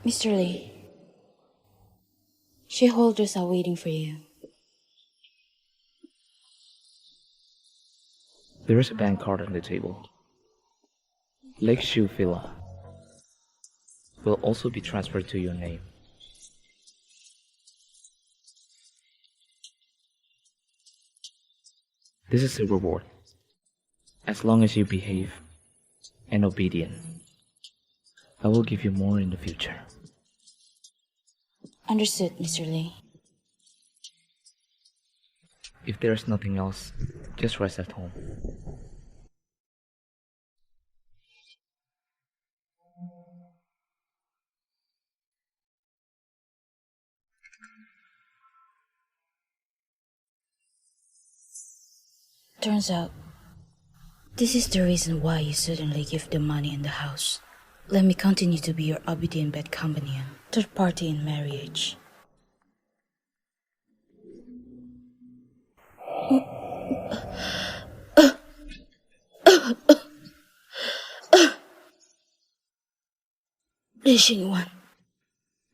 Mr. Lee, shareholders are waiting for you. There is a bank card on the table. Lakeshore Villa will also be transferred to your name. This is the reward. As long as you behave and obedient, I will give you more in the future. Understood, Mr. Lee. If there is nothing else, just rest at home. Turns out, this is the reason why you suddenly give the money and the house. Let me continue to be your obedient bed companion, third party in marriage. Please, Xingyuan,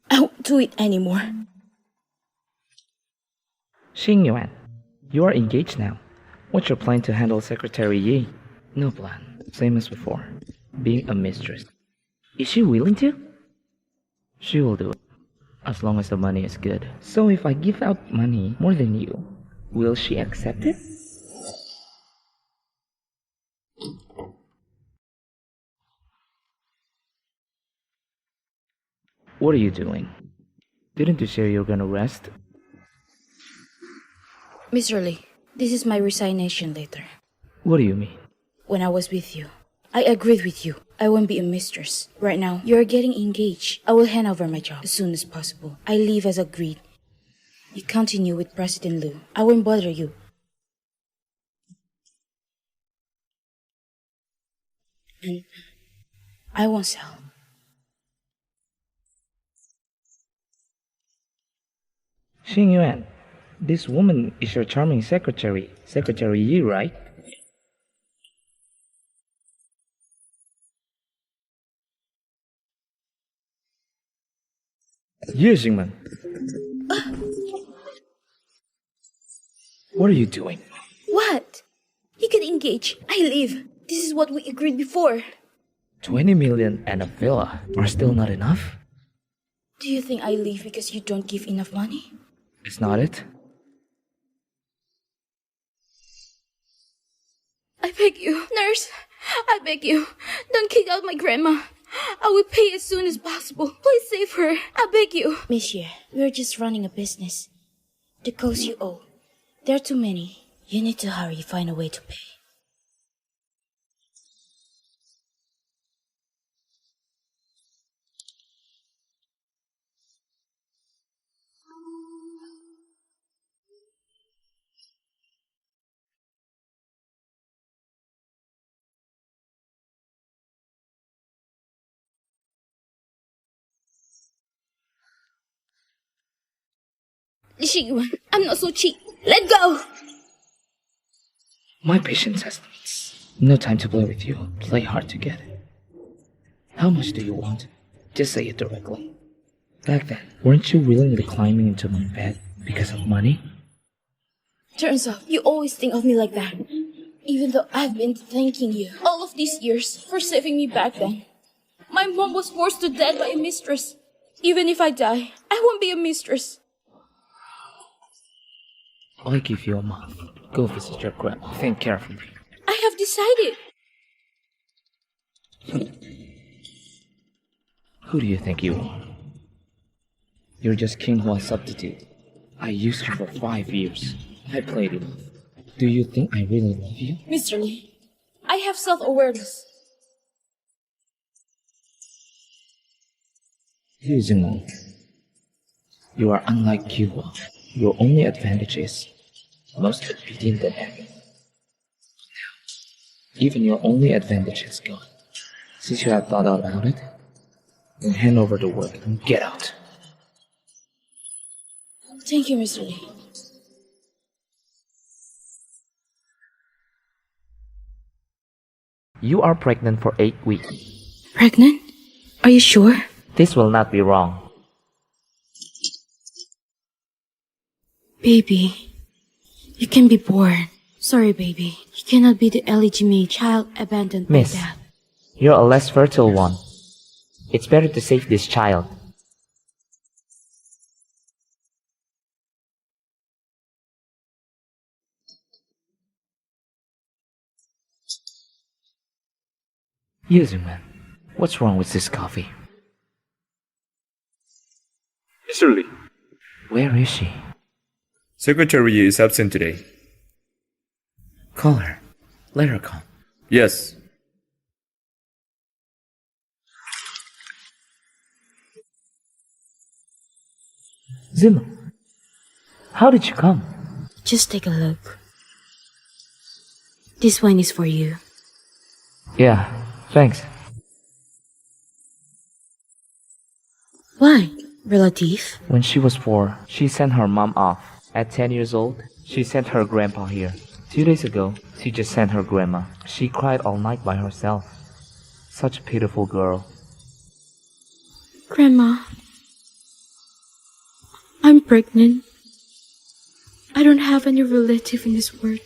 I won't do it anymore. Xingyuan, you are engaged now. What's your plan to handle Secretary Yi? No plan. Same as before. Being a mistress. Is she willing to? She will do it. As long as the money is good. So if I give out money more than you, will she accept it? What are you doing? Didn't you say you're gonna rest? Mr. Lee, this is my resignation letter. What do you mean? When I was with you, I agreed with you. I won't be a mistress. Right now, you're getting engaged. I will hand over my job as soon as possible. I leave as agreed. You continue with President Liu. I won't bother you. And I won't sell. Xingyuan, this woman is your charming secretary, Secretary Yi, right? Yes, Xingman. What are you doing? What? You get engaged. I leave. This is what we agreed before. 20 million and a villa are still not enough? Do you think I leave because you don't give enough money? It's not it? I beg you, nurse. I beg you. Don't kick out my grandma. I will pay as soon as possible. Please save her. I beg you. Monsieur, we're just running a business. The costs you owe, there are too many. You need to hurry, find a way to pay. Xingyuan, I'm not so cheap. Let go! My patience has needs. No time to play with you. Play hard to get. How much do you want? Just say it directly. Back then, weren't you willingly climbing into my bed because of money? Turns out, you always think of me like that. Even though I've been thanking you all of these years for saving me back then. My mom was forced to death by a mistress. Even if I die, I won't be a mistress. I give you a month. Go visit your grandma. Think carefully. I have decided. Who do you think you are? You're just King Hua's substitute. I used you for 5 years. I played it off. Do you think I really love you? Mr. Lee, I have self-awareness. Jiangnan, you are unlike Hua. Your only advantage is most obedient than ever. Now, even your only advantage is gone. Since you have thought about it, then hand over the work and get out. Thank you, Mr. Lee. You are pregnant for 8 weeks. Pregnant? Are you sure? This will not be wrong. Baby, you can be born. Sorry, baby. You cannot be the illegitimate child abandoned Miss, by death. you're a less fertile one. It's better to save this child. Man, what's wrong with this coffee? Mr. Lee, Where is she? Secretary is absent today. Call her. Let her come. Yes. Zima, how did you come? Just take a look. This one is for you. Yeah, thanks. Why? Relative? When she was 4, she sent her mom off. At 10 years old, she sent her grandpa here. 2 days ago, she just sent her grandma. She cried all night by herself. Such a pitiful girl. Grandma, I'm pregnant. I don't have any relative in this world.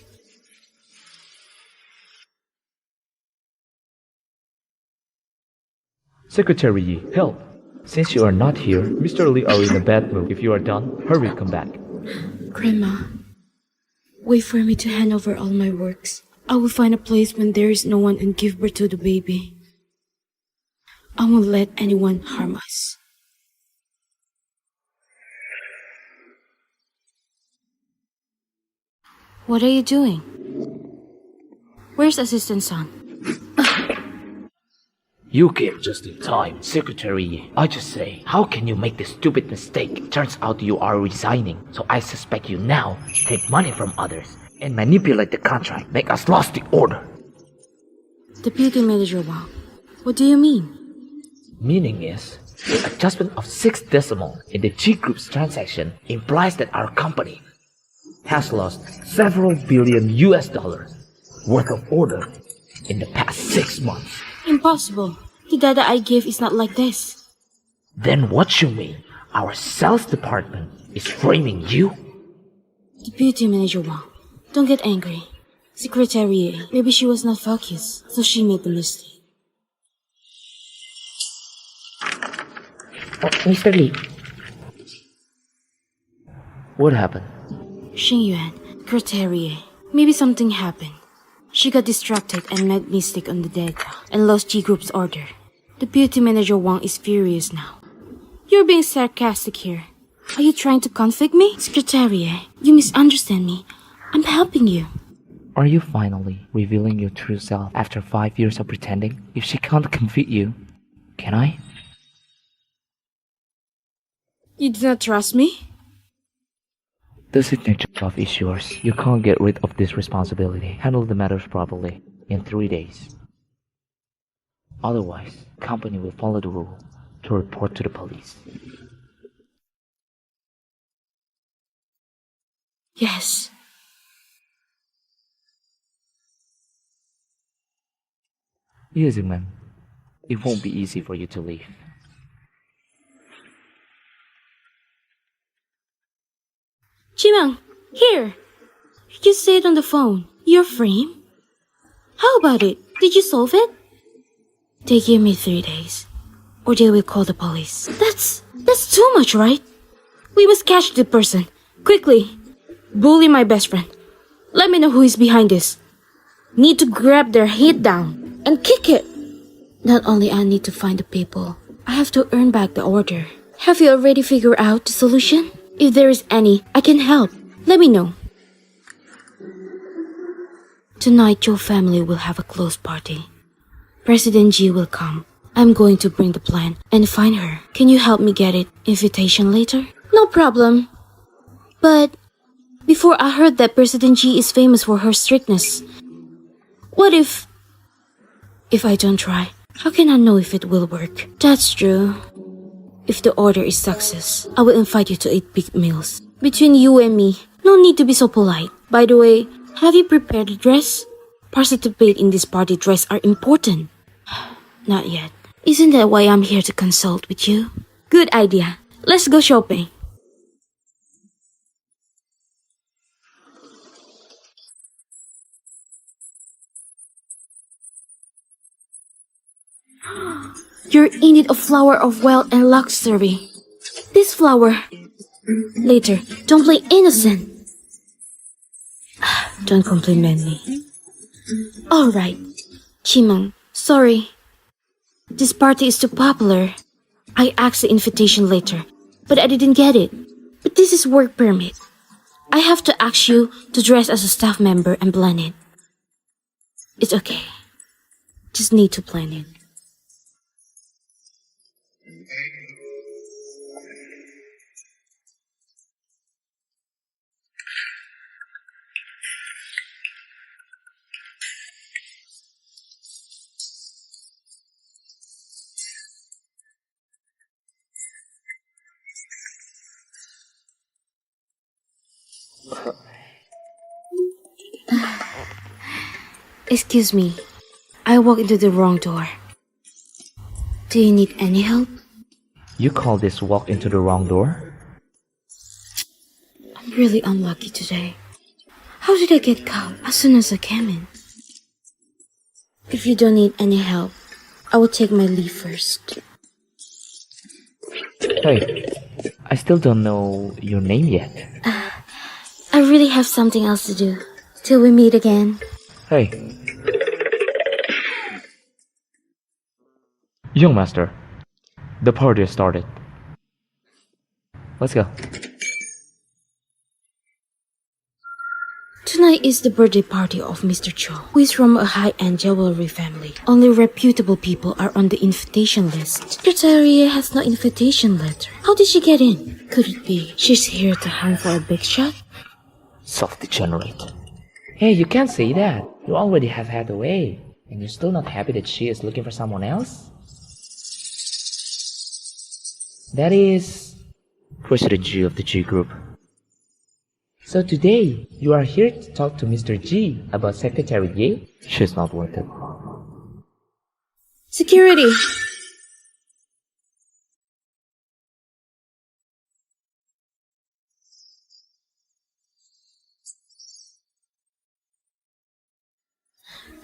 Secretary Yi, help! Since you are not here, Mr. Lee are in a bad mood. If you are done, hurry come back. Grandma, wait for me to hand over all my works. I will find a place when there is no one and give birth to the baby. I won't let anyone harm us. What are you doing? Where's Assistant Son? You came just in time, Secretary Yi. I just say, how can you make this stupid mistake? Turns out you are resigning, so I suspect you now take money from others and manipulate the contract, make us lost the order. Deputy Manager Wang, what do you mean? Meaning is, the adjustment of 6 decimal in the G Group's transaction implies that our company has lost several billion US dollars worth of order in the past 6 months. Impossible. The data I give is not like this. Then what you mean? Our sales department is framing you? Deputy Manager Wang, don't get angry. Secretary, maybe she was not focused, so she made the mistake. Oh, Mr. Lee. What happened? Xingyuan, Secretary, maybe something happened. She got distracted and made mistake on the data and lost G Group's order. Deputy Manager Wang is furious now. You're being sarcastic here. Are you trying to conflict me? Secretary, you misunderstand me. I'm helping you. Are you finally revealing your true self after 5 years of pretending? If she can't confute you, can I? You do not trust me? The signature job is yours. You can't get rid of this responsibility. Handle the matters properly in 3 days. Otherwise, company will follow the rule to report to the police. Yes. Yes, man. It won't be easy for you to leave. Chimang, here. You say it on the phone. Your frame? How about it? Did you solve it? They give me 3 days, or they will call the police. That's too much, right? We must catch the person. Quickly. Bully my best friend. Let me know who is behind this. Need to grab their head down and kick it. Not only I need to find the people, I have to earn back the order. Have you already figured out the solution? If there is any, I can help. Let me know. Tonight, your family will have a close party. President Ji will come. I'm going to bring the plan and find her. Can you help me get it? Invitation later? No problem. But before I heard that President Ji is famous for her strictness. What if I don't try? How can I know if it will work? That's true. If the order is success, I will invite you to eat big meals. Between you and me, no need to be so polite. By the way, have you prepared the dress? Participate in this party dress are important. Not yet. Isn't that why I'm here to consult with you? Good idea. Let's go shopping. You're in need of flower of wealth and luxury. This flower. Later, don't play innocent. Don't compliment me. Alright. Chimeng, sorry. This party is too popular. I asked the invitation later, but I didn't get it. But this is work permit. I have to ask you to dress as a staff member and blend in. It's okay. Just need to blend in. Excuse me. I walked into the wrong door. Do you need any help? You call this walk into the wrong door? I'm really unlucky today. How did I get caught as soon as I came in? If you don't need any help, I will take my leave first. Hey, I still don't know your name yet. I really have something else to do. Till we meet again. Hey. Young master, the party has started. Let's go. Tonight is the birthday party of Mr. Cho, who is from a high-end jewelry family. Only reputable people are on the invitation list. Secretary has no invitation letter. How did she get in? Could it be she's here to hunt for a big shot? Self-degenerate. Hey, you can't say that. You already have had away. And you're still not happy that she is looking for someone else? That is President G of the G Group. So today, you are here to talk to Mr. G about Secretary Ye? She's not worth it. Security!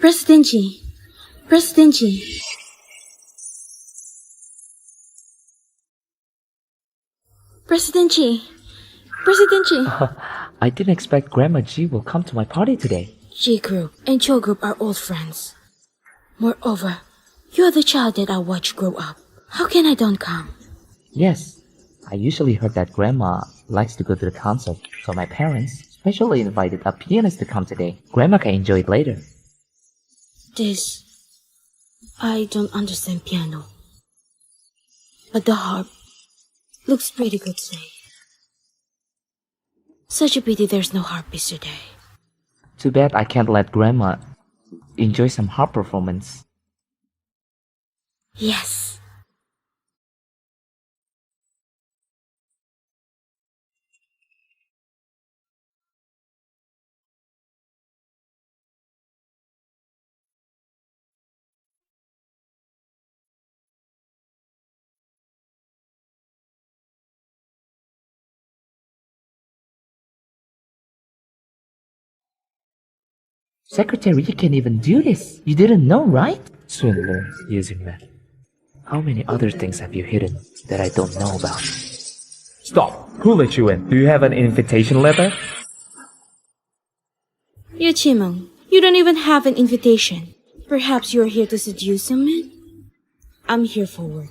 President G. President G. President G. President G. I didn't expect Grandma G will come to my party today. G Group and Cho Group are old friends. Moreover, you are the child that I watched grow up. How can I don't come? Yes, I usually heard that Grandma likes to go to the concert, so my parents specially invited a pianist to come today. Grandma can enjoy it later. I don't understand piano. But the harp looks pretty good today. Such a pity there's no harpist today. Too bad I can't let Grandma enjoy some harp performance. Yes. Secretary, you can't even do this. You didn't know, right? Swindler, using men. How many other things have you hidden that I don't know about? Stop! Who let you in? Do you have an invitation letter? You Chimeng, you don't even have an invitation. Perhaps you're here to seduce some men? I'm here for work.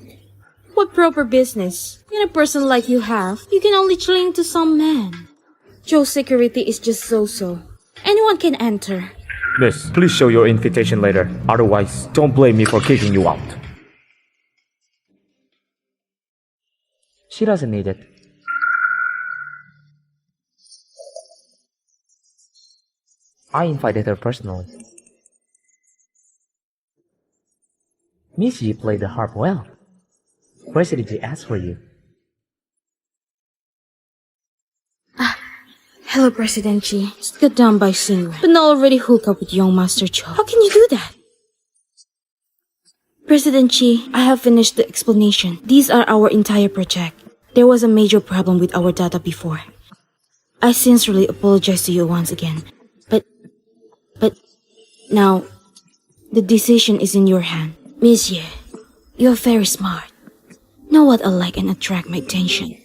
What proper business? In a person like you have, you can only cling to some man. Joe's security is just so-so. Anyone can enter. Miss, please show your invitation letter. Otherwise, don't blame me for kicking you out. She doesn't need it. I invited her personally. Miss Yi played the harp well. President Ji asked for you. Hello, President Chi. Just got done by singing, but now already hooked up with young Master Cho. How can you do that? President Chi, I have finished the explanation. These are our entire project. There was a major problem with our data before. I sincerely apologize to you once again. But now, the decision is in your hand. Monsieur, you're very smart. Know what I like and attract my attention.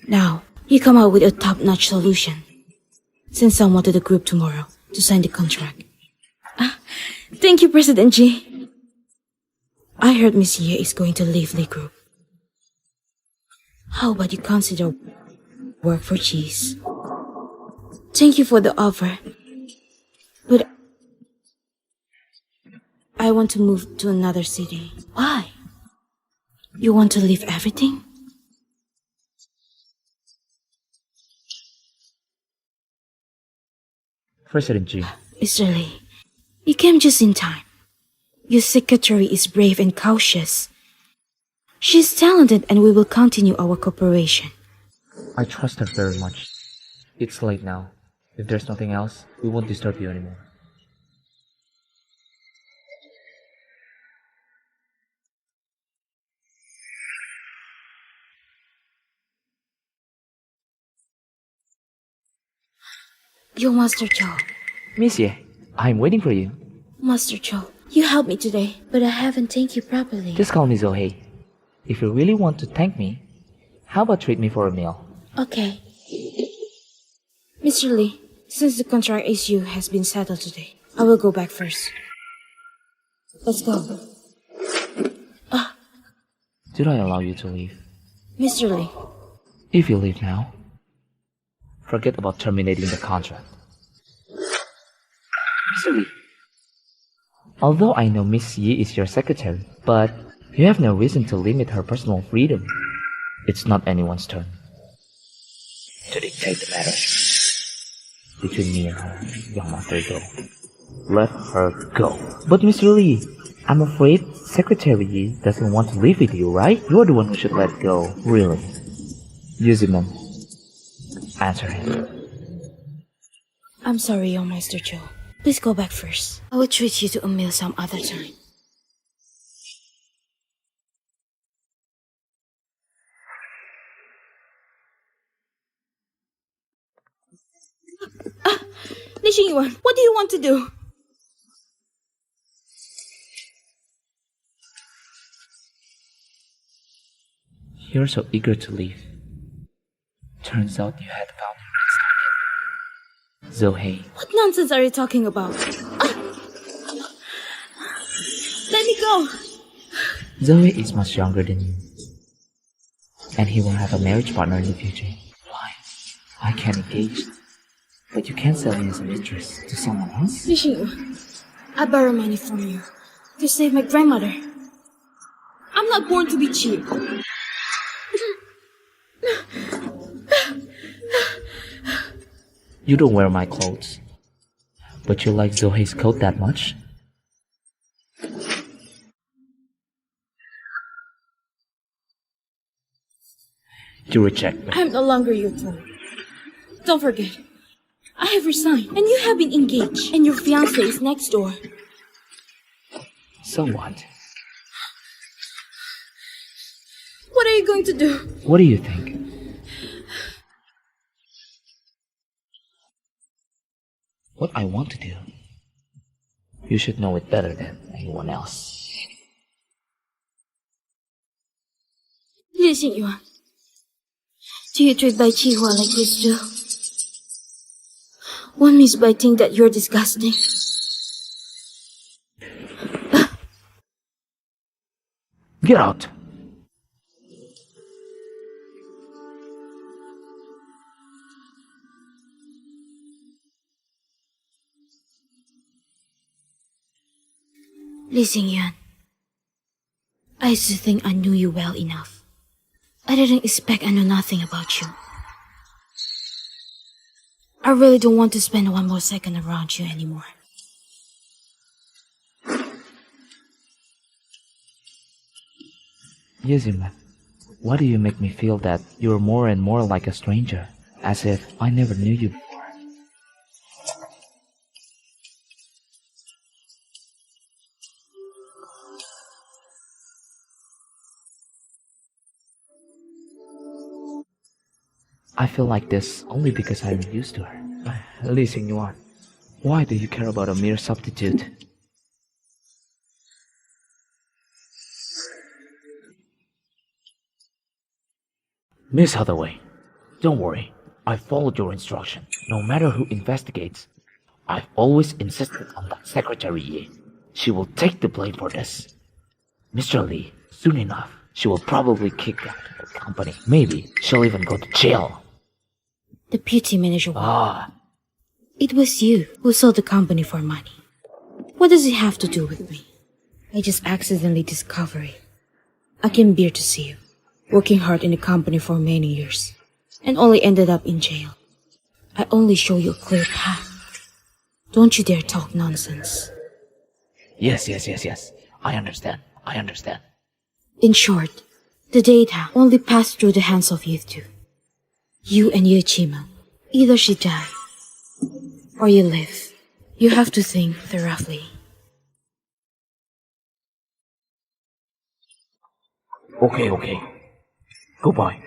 Now, you come out with a top-notch solution. Send someone to the group tomorrow to sign the contract. Thank you, President G. I heard Monsieur is going to leave the group. How about you consider work for cheese? Thank you for the offer. But I want to move to another city. Why? You want to leave everything? President G. Mr. Lee, you came just in time. Your secretary is brave and cautious. She's talented and we will continue our cooperation. I trust her very much. It's late now. If there's nothing else, we won't disturb you anymore. Yo, Master Cho. Monsieur, I'm waiting for you. Master Cho, you helped me today, but I haven't thanked you properly. Just call me Zohei. If you really want to thank me, how about treat me for a meal? Okay. Mr. Lee, since the contract issue has been settled today, I will go back first. Let's go. Did I allow you to leave? Mr. Lee. If you leave now, forget about terminating the contract. Mr. Lee. Although I know Miss Yi is your secretary, but you have no reason to limit her personal freedom. It's not anyone's turn to dictate the matter. Between me and her, young master go. Let her go. But Mr. Lee, I'm afraid Secretary Yi doesn't want to live with you, right? You're the one who should let go, really. Yuziman, answer him. I'm sorry, young Master Cho. Please go back first. I will treat you to a meal some other time. Li Xingyuan, what do you want to do? You're so eager to leave. Turns out you had found your next target. Zohei. What nonsense are you talking about? Let me go! Zoe is much younger than you. And he will have a marriage partner in the future. Why? I can't engage. But you can't sell me as a mistress to someone else? Li Xingyuan, I borrow money from you to save my grandmother. I'm not born to be cheap. You don't wear my clothes. But you like Zohei's coat that much? You reject me. I'm no longer your toy. Don't forget, I have resigned and you have been engaged and your fiancé is next door. So what? What are you going to do? What do you think? What I want to do, you should know it better than anyone else. Li Xingyuan, do you treat Bai Qihua like this too? One Miss Bai think that you're disgusting. Get out! Li Xingyuan, I used to think I knew you well enough. I didn't expect I know nothing about you. I really don't want to spend one more second around you anymore. Yuzuman, why do you make me feel that you're more and more like a stranger, as if I never knew you before? I feel like this only because I'm used to her. Li Xingyuan, why do you care about a mere substitute? Miss Hathaway, don't worry. I followed your instruction. No matter who investigates, I've always insisted on that Secretary Yi. She will take the blame for this. Mr. Lee, soon enough, she will probably kick out of the company. Maybe she'll even go to jail. Deputy Manager Wang. It was you who sold the company for money. What does it have to do with me? I just accidentally discovered it. I came here to see you, working hard in the company for many years, and only ended up in jail. I only show you a clear path. Don't you dare talk nonsense. Yes. I understand. In short, the data only passed through the hands of you two. You and Ye Qima. Either she die, or you live. You have to think thoroughly. Okay. Goodbye.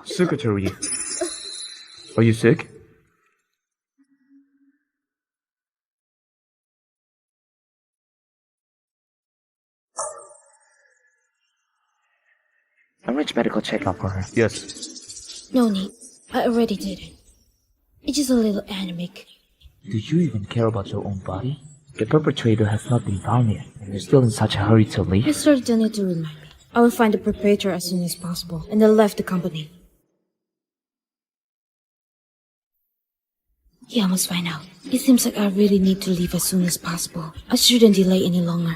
Secretary, are you sick? Arrange medical checkup for her. Yes. No need. I already did it. It's just a little anemic. Do you even care about your own body? The perpetrator has not been found yet, and you're still in such a hurry to leave. You sort of don't need to remind me. I will find the perpetrator as soon as possible, and then left the company. Yeah, I must find out. It seems like I really need to leave as soon as possible. I shouldn't delay any longer.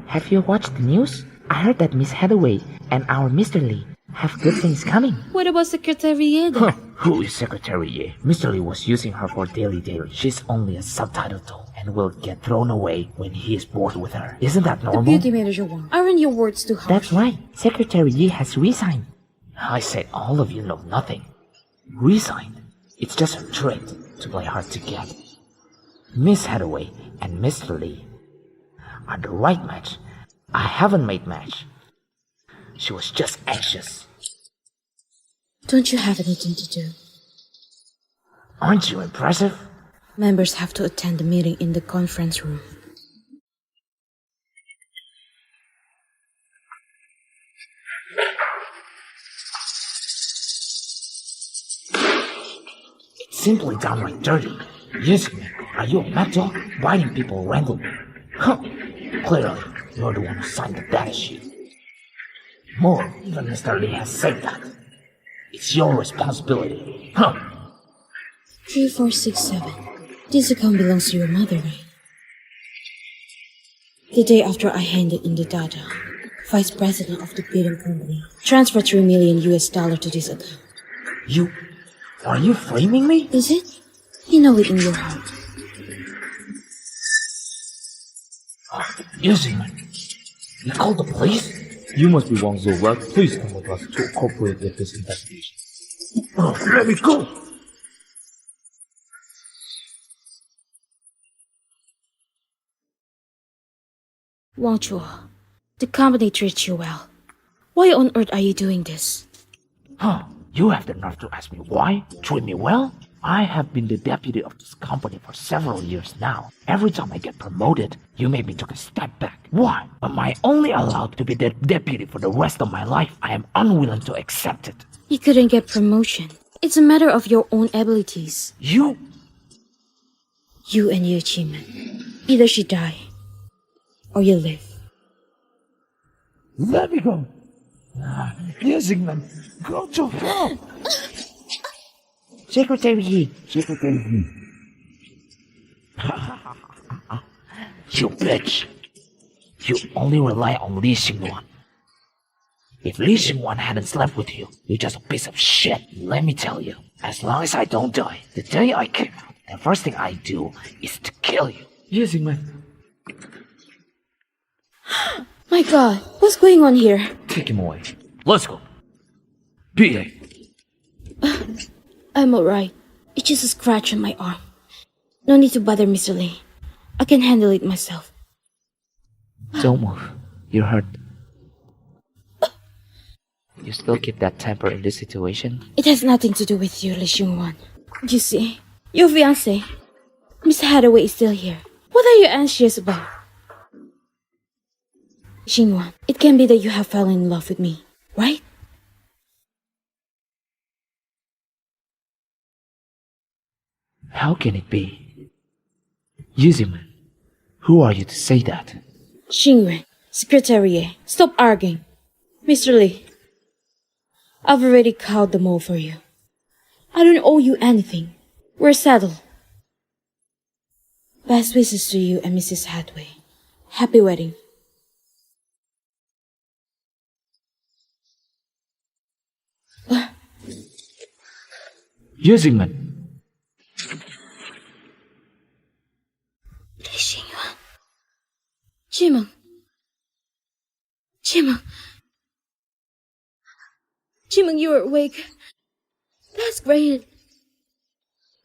Have you watched the news? I heard that Miss Hathaway and our Mr. Lee have good things coming. What about Secretary Ye? Who is Secretary Ye? Mr. Lee was using her for daily. She's only a subtitle tool and will get thrown away when he is bored with her. Isn't that normal? Deputy Manager Wang, aren't your words too harsh? That's right. Secretary Yi has resigned. I say all of you know nothing. Resigned. It's just a trick to play hard to get. Miss Hathaway and Mr. Lee are the right match. I haven't made match. She was just anxious. Don't you have anything to do? Aren't you impressive? Members have to attend the meeting in the conference room. It's simply downright dirty. Yes, man. Are you a mad dog? Biting people randomly? Huh. Clearly, you're the one who signed the data sheet. More, even Mr. Lee has said that. It's your responsibility. Huh. 3467. This account belongs to your mother, right? The day after I handed in the data, Vice President of the bidding company transferred $3 million to this account. Are you flaming me? Is it? You know it in your heart. You called the police? You must be Wang Zhou, right? Please come with us to cooperate with this investigation. Oh, let me go! Wang Chuo, the company treats you well. Why on earth are you doing this? Huh? You have the nerve to ask me why? Treat me well? I have been the deputy of this company for several years now. Every time I get promoted, you make me take a step back. Why? Am I only allowed to be the deputy for the rest of my life? I am unwilling to accept it. You couldn't get promotion. It's a matter of your own abilities. You and Ye Qima. Either she die, or you live. let me go. Jiangnan, go to hell. Secretary Yi. You bitch. You only rely on Li Xingyuan. If Li Xingyuan hadn't slept with you, you're just a piece of shit. Let me tell you, as long as I don't die, the day I came out, the first thing I do is to kill you. Yes, man. My god, what's going on here? Take him away. Let's go. PA. I'm alright. It's just a scratch on my arm. No need to bother Mr. Lee. I can handle it myself. Don't move. You're hurt. You still keep that temper in this situation? It has nothing to do with you, Lee Xingwan. You see, your fiancé, Miss Hathaway, is still here. What are you anxious about? Xingwan, it can be that you have fallen in love with me, right? How can it be? Yuziman, who are you to say that? Xingyuan, Secretary, stop arguing. Mr. Lee, I've already called them all for you. I don't owe you anything. We're settled. Best wishes to you and Mrs. Hathaway. Happy wedding. Yuziman! Lee Xingyuan. Jimeng. Jimeng. Jimeng, you're awake. That's great.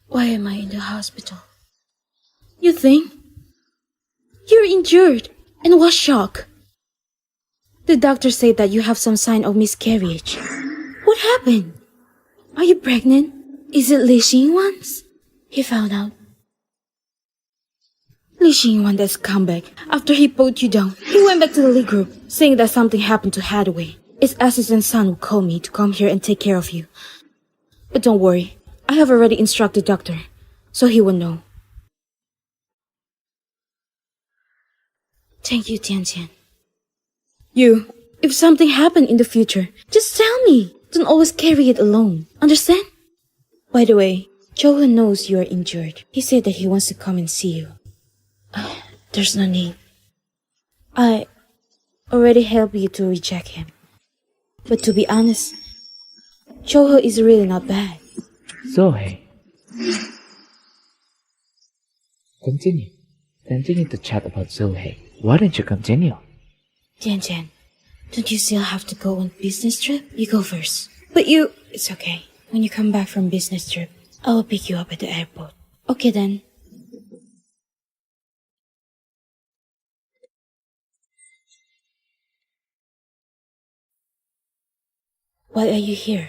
Why am I in the hospital? You think? You're injured and was shocked. The doctor said that you have some sign of miscarriage. What happened? Are you pregnant? Is it Li Xingwan's? He found out. Li Xingwan, that's comeback. After he put you down, he went back to the Lee group, saying that something happened to Hathaway. His assistant son will call me to come here and take care of you. But don't worry, I have already instructed the doctor, so he will know. Thank you, Tiantian. You, if something happened in the future, just tell me. Don't always carry it alone. Understand? By the way, Johan knows you are injured. He said that he wants to come and see you. There's no need. I already helped you to reject him. But to be honest, Joho is really not bad. Zoe. Continue. Continue to chat about Zoe. Why don't you continue? Tiantian, don't you still have to go on business trip? You go first. But you... It's okay. When you come back from business trip, I will pick you up at the airport. Okay then. Why are you here?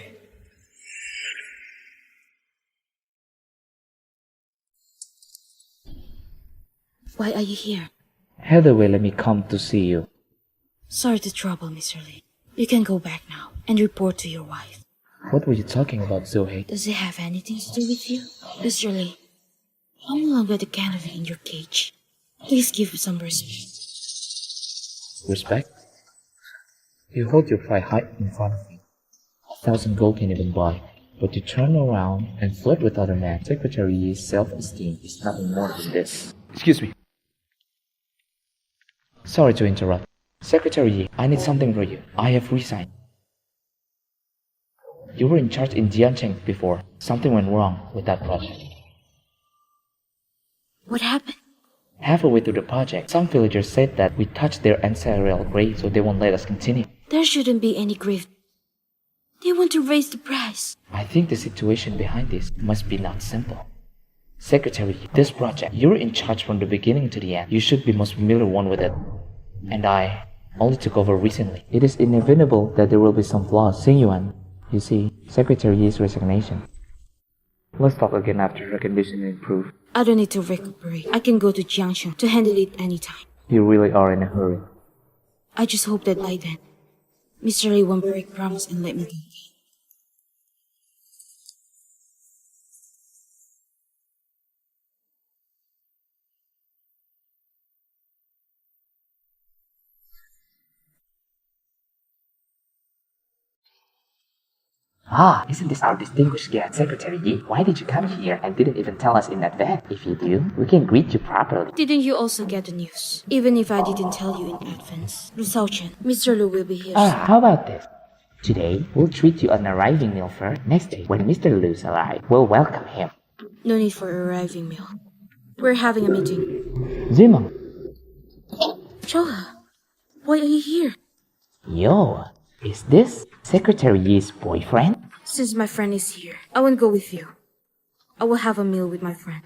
Why are you here? Hathaway let me come to see you. Sorry to trouble, Mr. Lee. You can go back now and report to your wife. What were you talking about, Zoe? Does it have anything to do with you? Mr. Lee, I'm no longer the candidate in your cage. Please give some respect. Respect? You hold your pride high in front of me. 1,000 gold can even buy. But to turn around and flirt with other men, Secretary Yi's self-esteem is nothing more than this. Excuse me. Sorry to interrupt. Secretary Yi, I need something from you. I have resigned. You were in charge in Jiangnan before. Something went wrong with that project. What happened? Halfway through the project, some villagers said that we touched their ancestral grave, so they won't let us continue. There shouldn't be any grief. They want to raise the price. I think the situation behind this must be not simple. Secretary, this project, you're in charge from the beginning to the end. You should be most familiar one with it. And I only took over recently. It is inevitable that there will be some flaws. Xingyuan, you see, Secretary Yi's resignation. Let's talk again after her condition improves. I don't need to recuperate. I can go to Jiangnan to handle it anytime. You really are in a hurry. I just hope that by then, Mr. Lee won't break promise and let me go. Ah, isn't this our distinguished guest, Secretary Yi? Why did you come here and didn't even tell us in advance? If you do, we can greet you properly. Didn't you also get the news? Even if I didn't tell you in advance. Chen, Mr. Lu will be here soon. How about this? Today, we'll treat you an arriving meal first. Next day, when Mr. Lu's arrives, we'll welcome him. No need for arriving meal. We're having a meeting. Zimong, Choha, Why are you here? Yo, is this Secretary Yi's boyfriend? Since my friend is here, I won't go with you. I will have a meal with my friend.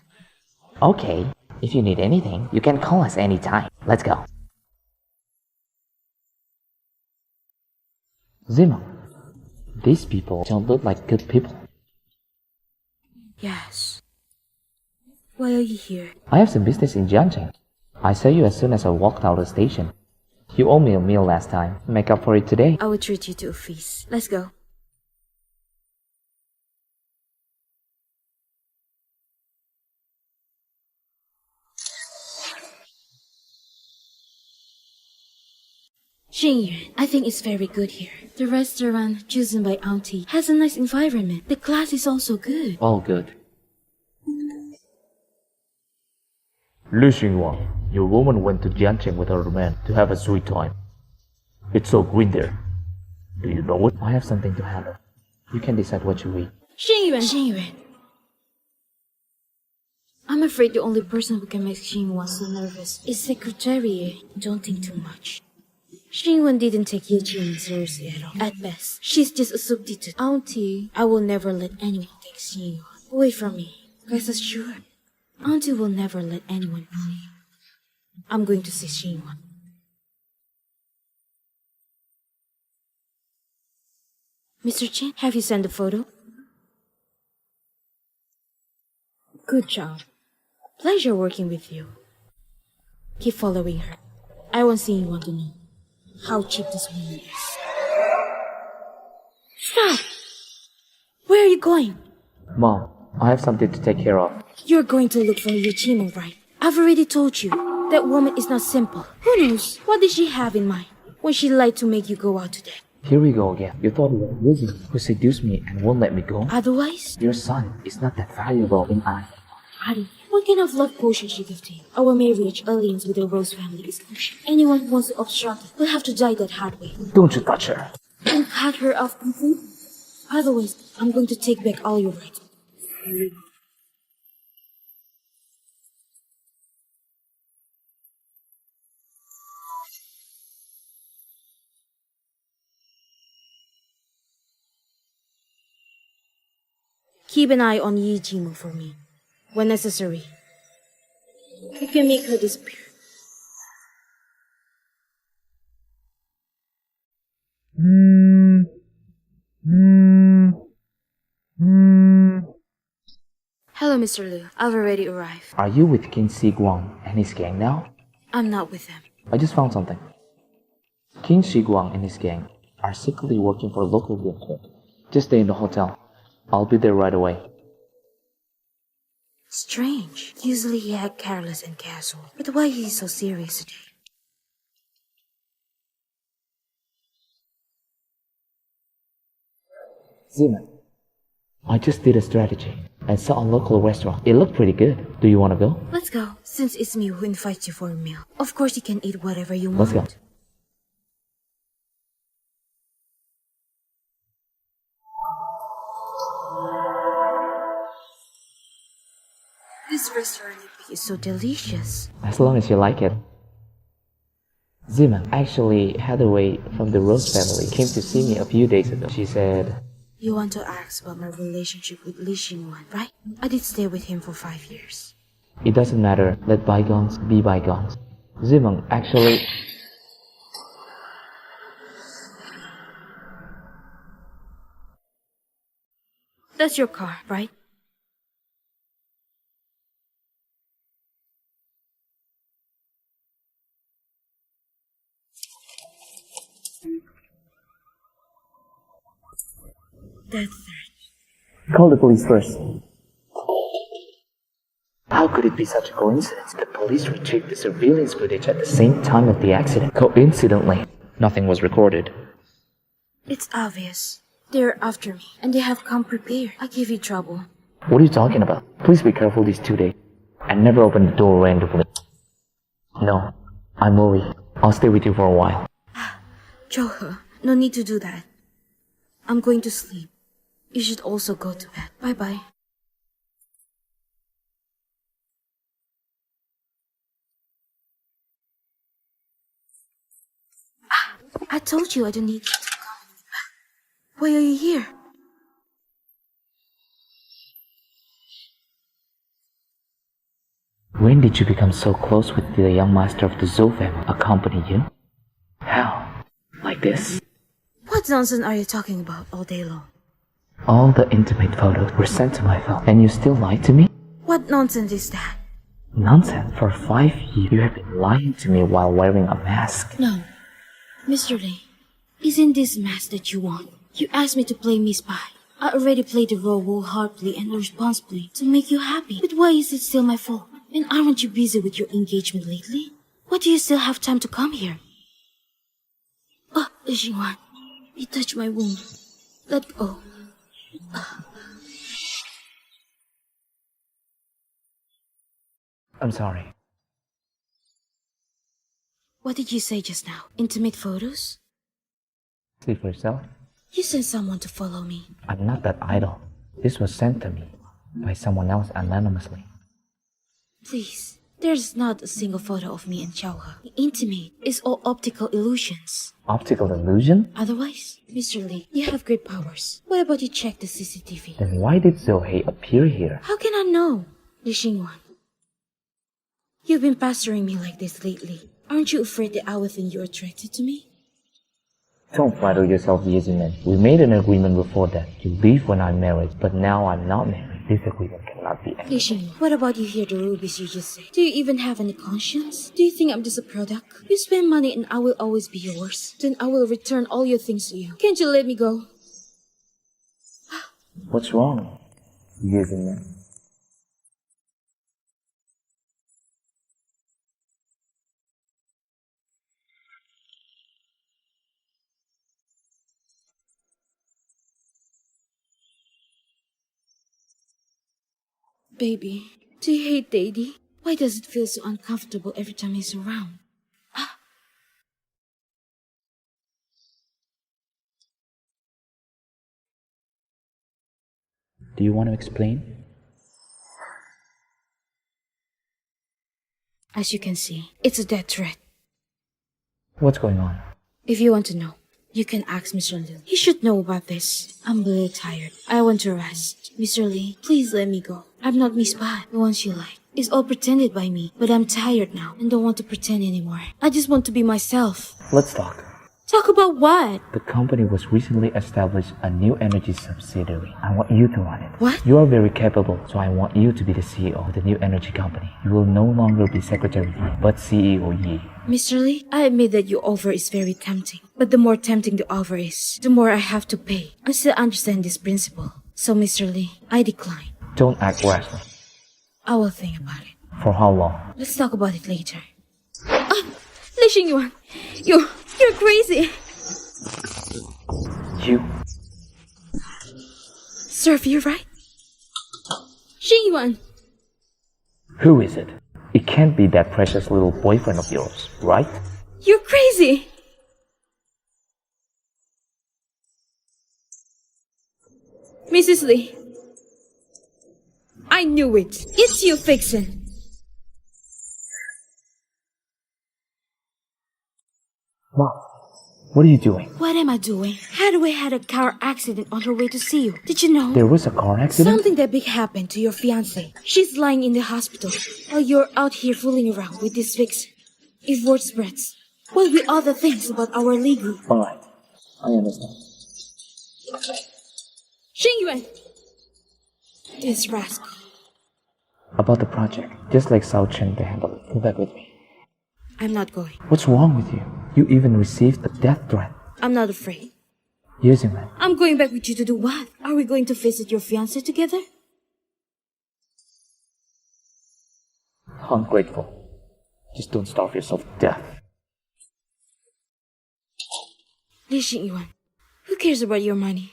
Okay, if you need anything, you can call us anytime. Let's go. Zima, these people don't look like good people. Yes. Why are you here? I have some business in Jiangnan. I saw you as soon as I walked out of the station. You owe me a meal last time. Make up for it today. I will treat you to a feast. Let's go. Xingyuan, I think it's very good here. The restaurant chosen by Auntie has a nice environment. The class is also good. All good. Lu Xinguang, your woman went to Jiangnan with her man to have a sweet time. It's so green there. Do you know it? I have something to handle. You can decide what you eat. Xingyuan. I'm afraid the only person who can make Xingyuan so nervous is Secretary. Don't think too much. Xingyuan didn't take Ye Qing seriously at all. At best, she's just a substitute. Auntie, I will never let anyone take Xingyuan away from me. Rest assured, Auntie will never let anyone bully you. I'm going to see Xingyuan. Mr. Chen, have you sent the photo? Good job. Pleasure working with you. Keep following her. I want Xingyuan to know how cheap this woman is. Stop! Where are you going? Mom, I have something to take care of. You're going to look for Yuchimo, right? I've already told you, that woman is not simple. Who knows? What did she have in mind when she lied to make you go out today? Here we go again. You thought you were Lizzie who seduced me and won't let me go? Otherwise, Your son is not that valuable in eye. Harry, what kind of love potion she gave to you? Our marriage alliance with the Rose family is crucial. Anyone who wants to obstruct it will have to die that hard way. Don't you touch her. And cut her off completely. Otherwise, I'm going to take back all your rights. Keep an eye on Yi Jimo for me. When necessary, you can make her disappear. Hello, Mr. Liu. I've already arrived. Are you with King Xiguang and his gang now? I'm not with them. I just found something. King Xiguang and his gang are secretly working for local government. Just stay in the hotel. I'll be there right away. Strange. Usually he act careless and casual. But why is he so serious today? Zima, I just did a strategy and saw a local restaurant. It looked pretty good. Do you want to go? Let's go. Since it's me who invites you for a meal, of course you can eat whatever you Let's want. go. This restaurant is so delicious. As long as you like it. Zima, actually, Hathaway from the Rose family came to see me a few days ago. She said, You want to ask about my relationship with Li Xinwan, right? I did stay with him for 5 years. it doesn't matter, let bygones be bygones. Zima, actually... That's your car, right? That's right. Call the police first. How could it be such a coincidence? The police retrieved the surveillance footage at the same time of the accident. Coincidentally, nothing was recorded. It's obvious. They're after me, and they have come prepared. I give you trouble. What are you talking about? Please be careful these 2 days. And never open the door randomly. No, I'm worried. I'll stay with you for a while. Johe, no need to do that. I'm going to sleep. You should also go to bed. Bye-bye. I told you I don't need you to call me back. Why are you here? When did you become so close with the young master of the Zhou family? Accompany you? How? Like this? What nonsense are you talking about all day long? All the intimate photos were sent to my phone, and you still lied to me? What nonsense is that? Nonsense. For 5 years, you have been lying to me while wearing a mask. No. Mr. Lee, isn't this mask that you want? You asked me to play Miss Spy. I already played the role wholeheartedly and responsibly to make you happy. But why is it still my fault? And aren't you busy with your engagement lately? Why do you still have time to come here? Oh, Xingwan, you touched my wound. Let go. I'm sorry. What did you say just now? Intimate photos? See for yourself. You sent someone to follow me. I'm not that idle. This was sent to me by someone else anonymously. Please, there's not a single photo of me and Xiaohe. The intimate is all optical illusions. Optical illusion? Otherwise, Mr. Lee, you have great powers. What about you check the CCTV? Then why did Zhou appear here? How can I know? Li Xingwan, you've been pestering me like this lately. Aren't you afraid that I will think you're attracted to me? Don't flatter yourself, Jiangnan. We made an agreement before that. You leave when I'm married, but now I'm not married. This agreement cannot be ended. Li Xingwan, what about you hear the rubies you just said? Do you even have any conscience? Do you think I'm just a product? You spend money and I will always be yours. Then I will return all your things to you. Can't you let me go? What's wrong, Jiangnan? Baby, do you hate Daddy? Why does it feel so uncomfortable every time he's around? Do you want to explain? As you can see, it's a death threat. What's going on? If you want to know, you can ask Mr. Liu. He should know about this. I'm really tired. I want to rest. Mr. Lee, please let me go. I'm not Miss Pai, the ones you like. It's all pretended by me, but I'm tired now and don't want to pretend anymore. I just want to be myself. Let's talk. Talk about what? The company was recently established a new energy subsidiary. I want you to run it. What? You are very capable, so I want you to be the CEO of the new energy company. You will no longer be Secretary Yi, but CEO Yi. Mr. Lee, I admit that your offer is very tempting. But the more tempting the offer is, the more I have to pay. I still understand this principle. So, Mr. Lee, I decline. Don't act rashly. I will think about it. For how long? Let's talk about it later. Li Xingyuan, you're crazy. You? Serve you right? Xingyuan, Who is it? It can't be that precious little boyfriend of yours, right? you're crazy. Mrs. Lee, I knew it. It's you, Vixen. Mom, what are you doing? What am I doing? Hathaway had a car accident on her way to see you. Did you know? There was a car accident? Something that big happened to your fiancée. She's lying in the hospital while you're out here fooling around with this Vixen. If word spreads, what will be other things about our legal? Alright, I understand. Xingyuan! This rascal. About the project, just like Sao Chen to handle it. Go back with me. I'm not going. What's wrong with you? You even received a death threat. I'm not afraid. Using it. I'm going back with you to do what? Are we going to visit your fiancé together? Ungrateful. Just don't starve yourself to death. Li Xingyuan, who cares about your money?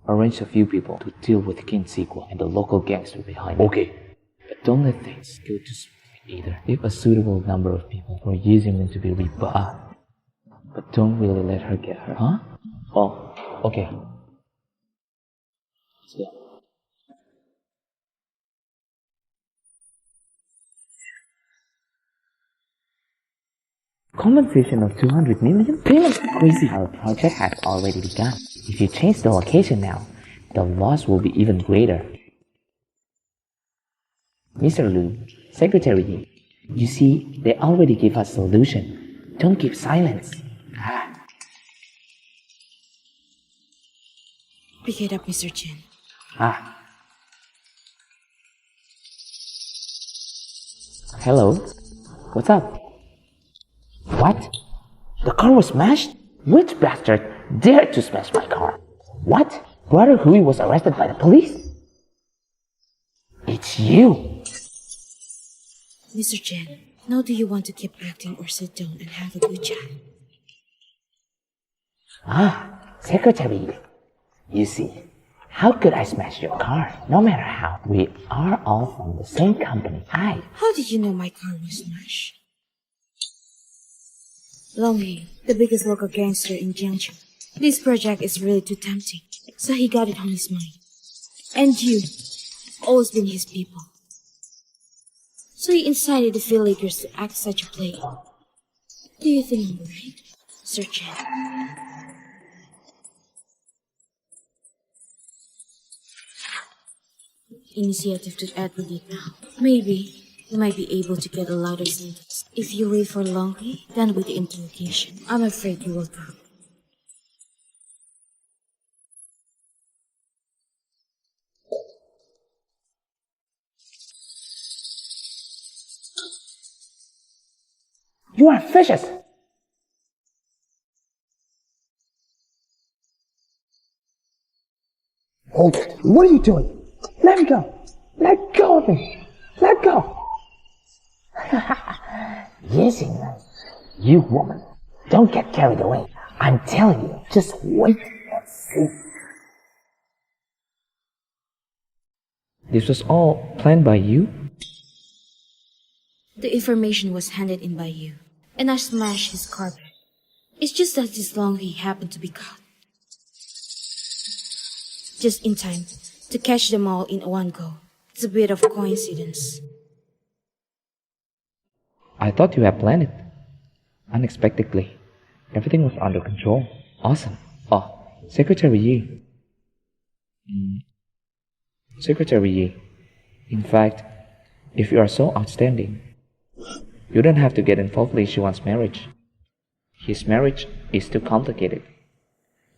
Arrange a few people to deal with King Sequel and the local gangster behind it. Okay. But don't let things go too smoothly either. If a suitable number of people for using them to be rebuffed. But don't really let her get hurt, huh? Oh, okay. Let's go. Compensation of 200 million? Payments are crazy. Our project has already begun. If you change the location now, the loss will be even greater. Mr. Liu, Secretary, you see, they already gave us a solution. Don't keep silence. Pick it up, Mr. Chen. Hello? What's up? What? The car was smashed? Which bastard dared to smash my car? What? Brother Hui was arrested by the police? It's you! Mr. Chen, now do you want to keep acting or sit down and have a good chat? Secretary. You see, how could I smash your car? No matter how. We are all from the same company. How did you know my car was smashed? Longhi, the biggest local gangster in Jiangnan. This project is really too tempting, so he got it on his mind. And you, always been his people. So he incited the villagers to act such a play. Do you think I'm right, Sir Chen? Initiative to advocate now. Maybe you might be able to get a louder sentence if you wait for longer than with the interrogation. I'm afraid you will drop. You are vicious! Hold it. What are you doing? Let me go. Let go of me. Let go. Yes, Jiangnan. You woman, don't get carried away. I'm telling you, just wait and see. This was all planned by you? The information was handed in by you, and I smashed his carpet. It's just that this Longhi happened to be caught. Just in time to catch them all in one go. It's a bit of coincidence. I thought you had planned it. Unexpectedly, everything was under control. Awesome. Oh, Secretary Yi. Secretary Yi, in fact, if you are so outstanding, you don't have to get involved in Li Xinwan's marriage. His marriage is too complicated.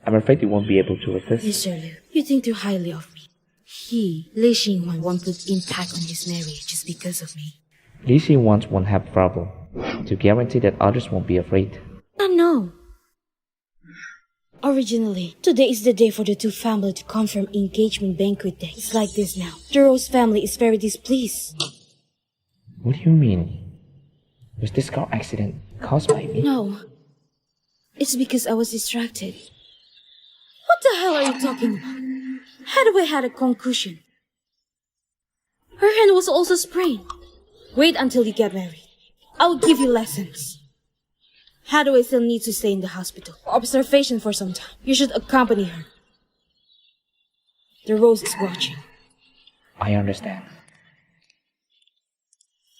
I'm afraid you won't be able to resist. Mr. Liu, you think too highly of me. Li Xinwan won't put impact on his marriage just because of me. Li Xinwan won't have a problem, to guarantee that others won't be afraid. No. Originally, today is the day for the two families to confirm engagement banquet day. It's like this now. The Rose family is very displeased. What do you mean? Was this car accident caused by me? No. It's because I was distracted. What the hell are you talking about? Hathaway had a concussion. Her hand was also sprained. Wait until you get married. I'll give you lessons. Hathaway still needs to stay in the hospital for observation for some time. You should accompany her. The Rose is watching. I understand.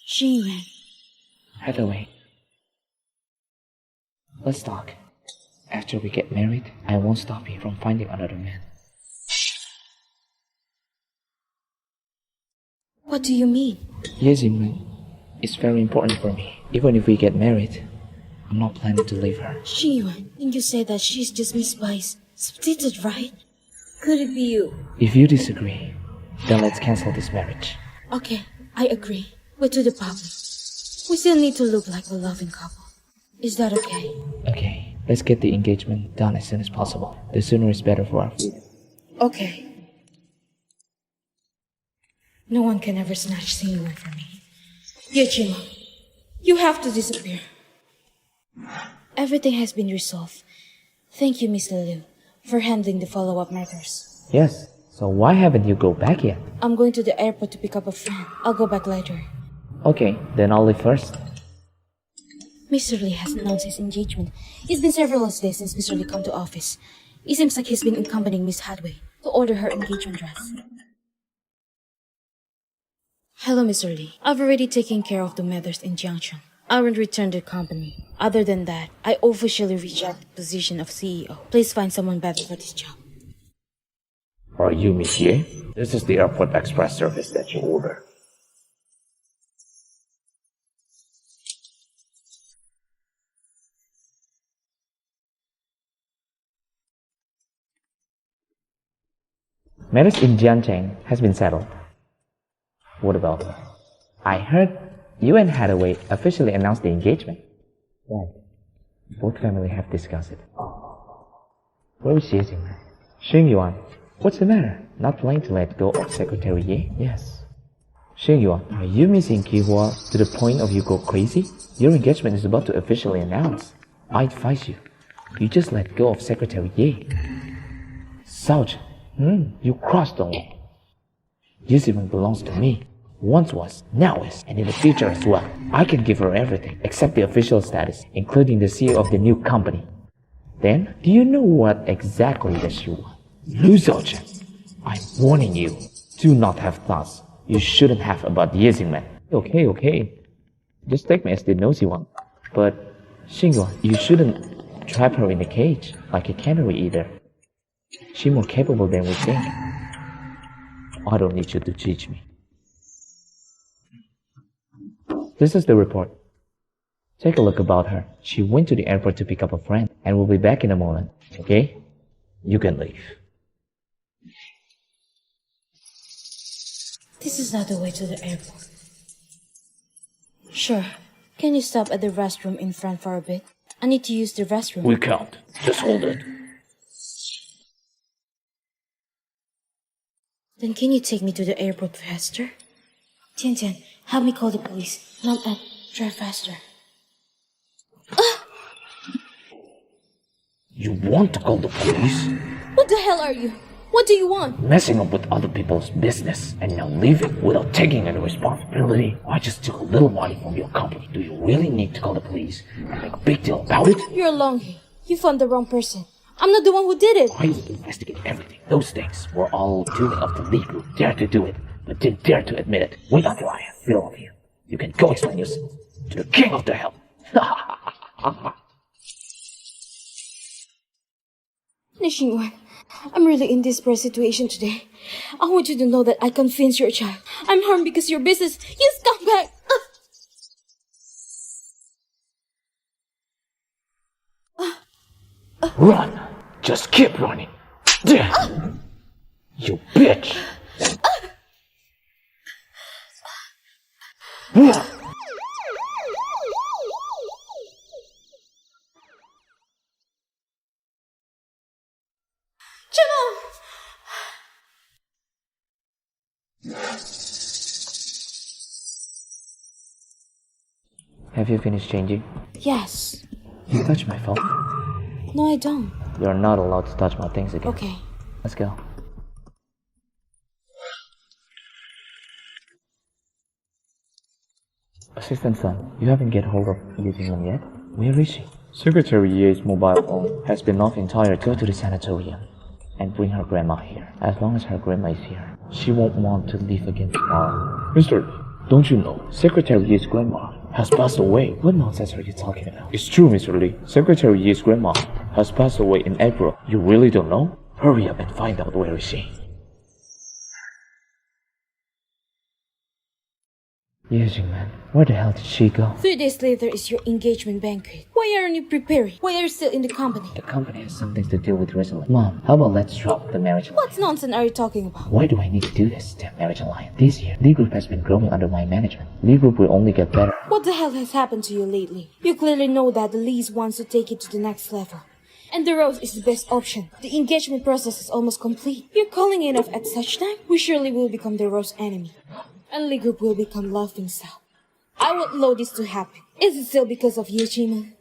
Jiangnan. Hathaway, let's talk. After we get married, I won't stop you from finding another man. What do you mean? Yes, Jiangnan. It's very important for me. Even if we get married, I'm not planning to leave her. Jiangnan, didn't you say that she's just Miss Spice? Substitute, right? Could it be you? If you disagree, then let's cancel this marriage. Okay, I agree. But to the problem. We still need to look like a loving couple. Is that okay? Okay, let's get the engagement done as soon as possible. The sooner is better for our freedom. Okay. No one can ever snatch Jiangnan from me. Yechima, you have to disappear. Everything has been resolved. Thank you, Mr. Liu, for handling the follow-up matters. Yes, so why haven't you go back yet? I'm going to the airport to pick up a friend. I'll go back later. Okay, then I'll leave first. Mr. Lee has announced his engagement. It's been several days since Mr. Lee come to office. It seems like he's been accompanying Miss Hathaway to order her engagement dress. Hello, Mr. Lee. I've already taken care of the matters in Jiangnan. I won't return to the company. Other than that, I officially reject the position of CEO. Please find someone better for this job. Are you Monsieur? This is the airport express service that you order. Matters in Jiangnan has been settled. What about her? I heard you and Hathaway officially announced the engagement. Right. Both families have discussed it. Where is Jiangnan? Xing Yuan, what's the matter? Not planning to let go of Secretary Ye? Yes. Xing Yuan, are you missing Kihua to the point of you go crazy? Your engagement is about to officially announce. I advise you, you just let go of Secretary Ye. Sergeant, you crossed the line. Discipline belongs to me. Once was, now is, and in the future as well. I can give her everything except the official status, including the CEO of the new company. Then, do you know what exactly does she want? Lose Sergeant. I'm warning you. Do not have thoughts you shouldn't have about Resignation. Okay. Just take me as the nosy one. But, Xingyuan, you shouldn't trap her in a cage like a canary either. She's more capable than we think. I don't need you to teach me. This is the report. Take a look about her. She went to the airport to pick up a friend and will be back in a moment. Okay? You can leave. This is not the way to the airport. Sure. Can you stop at the restroom in front for a bit? I need to use the restroom. We can't. Just hold it. Then can you take me to the airport faster? Tian, help me call the police. Not Ed, drive faster. You want to call the police? What the hell are you? What do you want? Messing up with other people's business and now leaving without taking any responsibility. I just took a little money from your company. Do you really need to call the police and make a big deal about it? You're Longhi. You found the wrong person. I'm not the one who did it. I used to investigate everything. Those things were all doing of the Lee Group. Dare to do it, but didn't dare to admit it. Wait until I have film of you. You can go explain yourself to the king of the hell. Nishinwan, I'm really in this desperate situation today. I want you to know that I convinced your child. I'm harmed because of your business. You scumbag! Run! Just keep running! You bitch! Have you finished changing? Yes. You touched my phone. No, I don't. You're not allowed to touch my things again. Okay. Let's go. Assistant Son, you haven't get hold of Jiangnan yet? Where is she? Secretary Ye's mobile phone has been off entirely. Go to the sanatorium and bring her grandma here. As long as her grandma is here, she won't want to leave again tomorrow. Mr. Lee, don't you know Secretary Ye's grandma has passed away? What nonsense are you talking about? It's true, Mr. Lee. Secretary Ye's grandma has passed away in April. You really don't know? Hurry up and find out where is she. Jiangnan, where the hell did she go? 3 days later is your engagement banquet. Why aren't you preparing? Why are you still in the company? The company has something to do with Resignation. Mom, how about let's drop the marriage alliance? What nonsense are you talking about? Why do I need to do this, damn marriage alliance? This year, Lee Group has been growing under my management. Lee Group will only get better. What the hell has happened to you lately? You clearly know that the Lees wants to take it to the next level. And the rose is the best option. The engagement process is almost complete. You're calling it off at such time? We surely will become the rose enemy. And Lee Group will become laughing stock. I won't allow this to happen. Is it still because of you, Chima?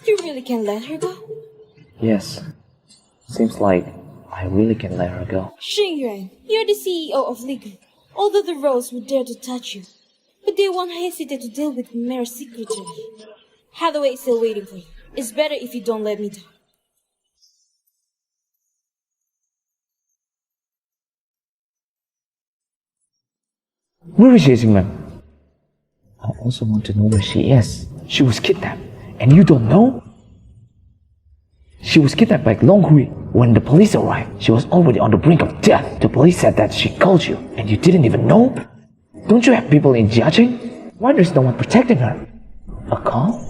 You really can let her go? Yes. Seems like I really can let her go. Xingyuan, you're the CEO of Lee Group. Although the rose would dare to touch you, but they won't hesitate to deal with mere secretary. Hathaway is still waiting for you. It's better if you don't let me down. Where is Jiangnan? I also want to know where she is. She was kidnapped, and you don't know? She was kidnapped by Long Hui. When the police arrived, she was already on the brink of death. The police said that she called you, and you didn't even know? Don't you have people in Jiangnan? Why there's no one protecting her? A call?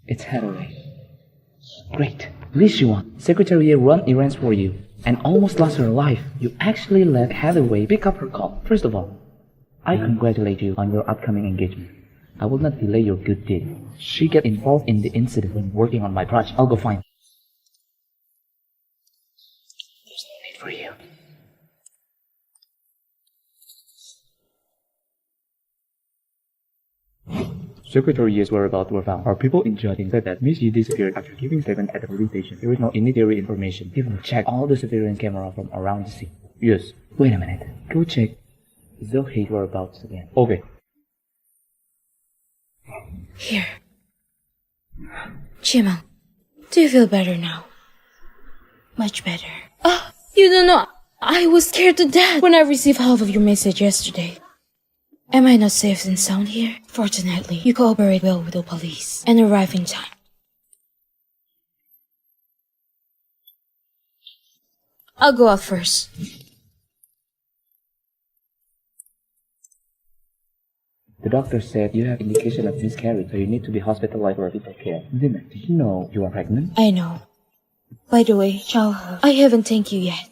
It's Hathaway. Great. Least you want. Secretary Ye run errands for you and almost lost her life. You actually let Hathaway pick up her call. First of all, I congratulate you on your upcoming engagement. I will not delay your good deed. She get involved in the incident when working on my project. I'll go find her. There's no need for you. Secretary Ye's whereabouts were found. Our people in Jiangnan said that Miss Yi disappeared after giving statement at the police station. There is no immediate information. Even check all the surveillance camera from around the scene. Yes. Wait a minute. Go check Zohe's whereabouts again. Okay. Here. Jiangnan, do you feel better now? Much better. You don't know, I was scared to death when I received half of your message yesterday. Am I not safe and sound here? Fortunately, you cooperate well with the police and arrive in time. I'll go out first. The doctor said you have indication of miscarriage, so you need to be hospitalized for fetal care. Zimen, did you know you are pregnant? I know. By the way, Chao, I haven't thanked you yet.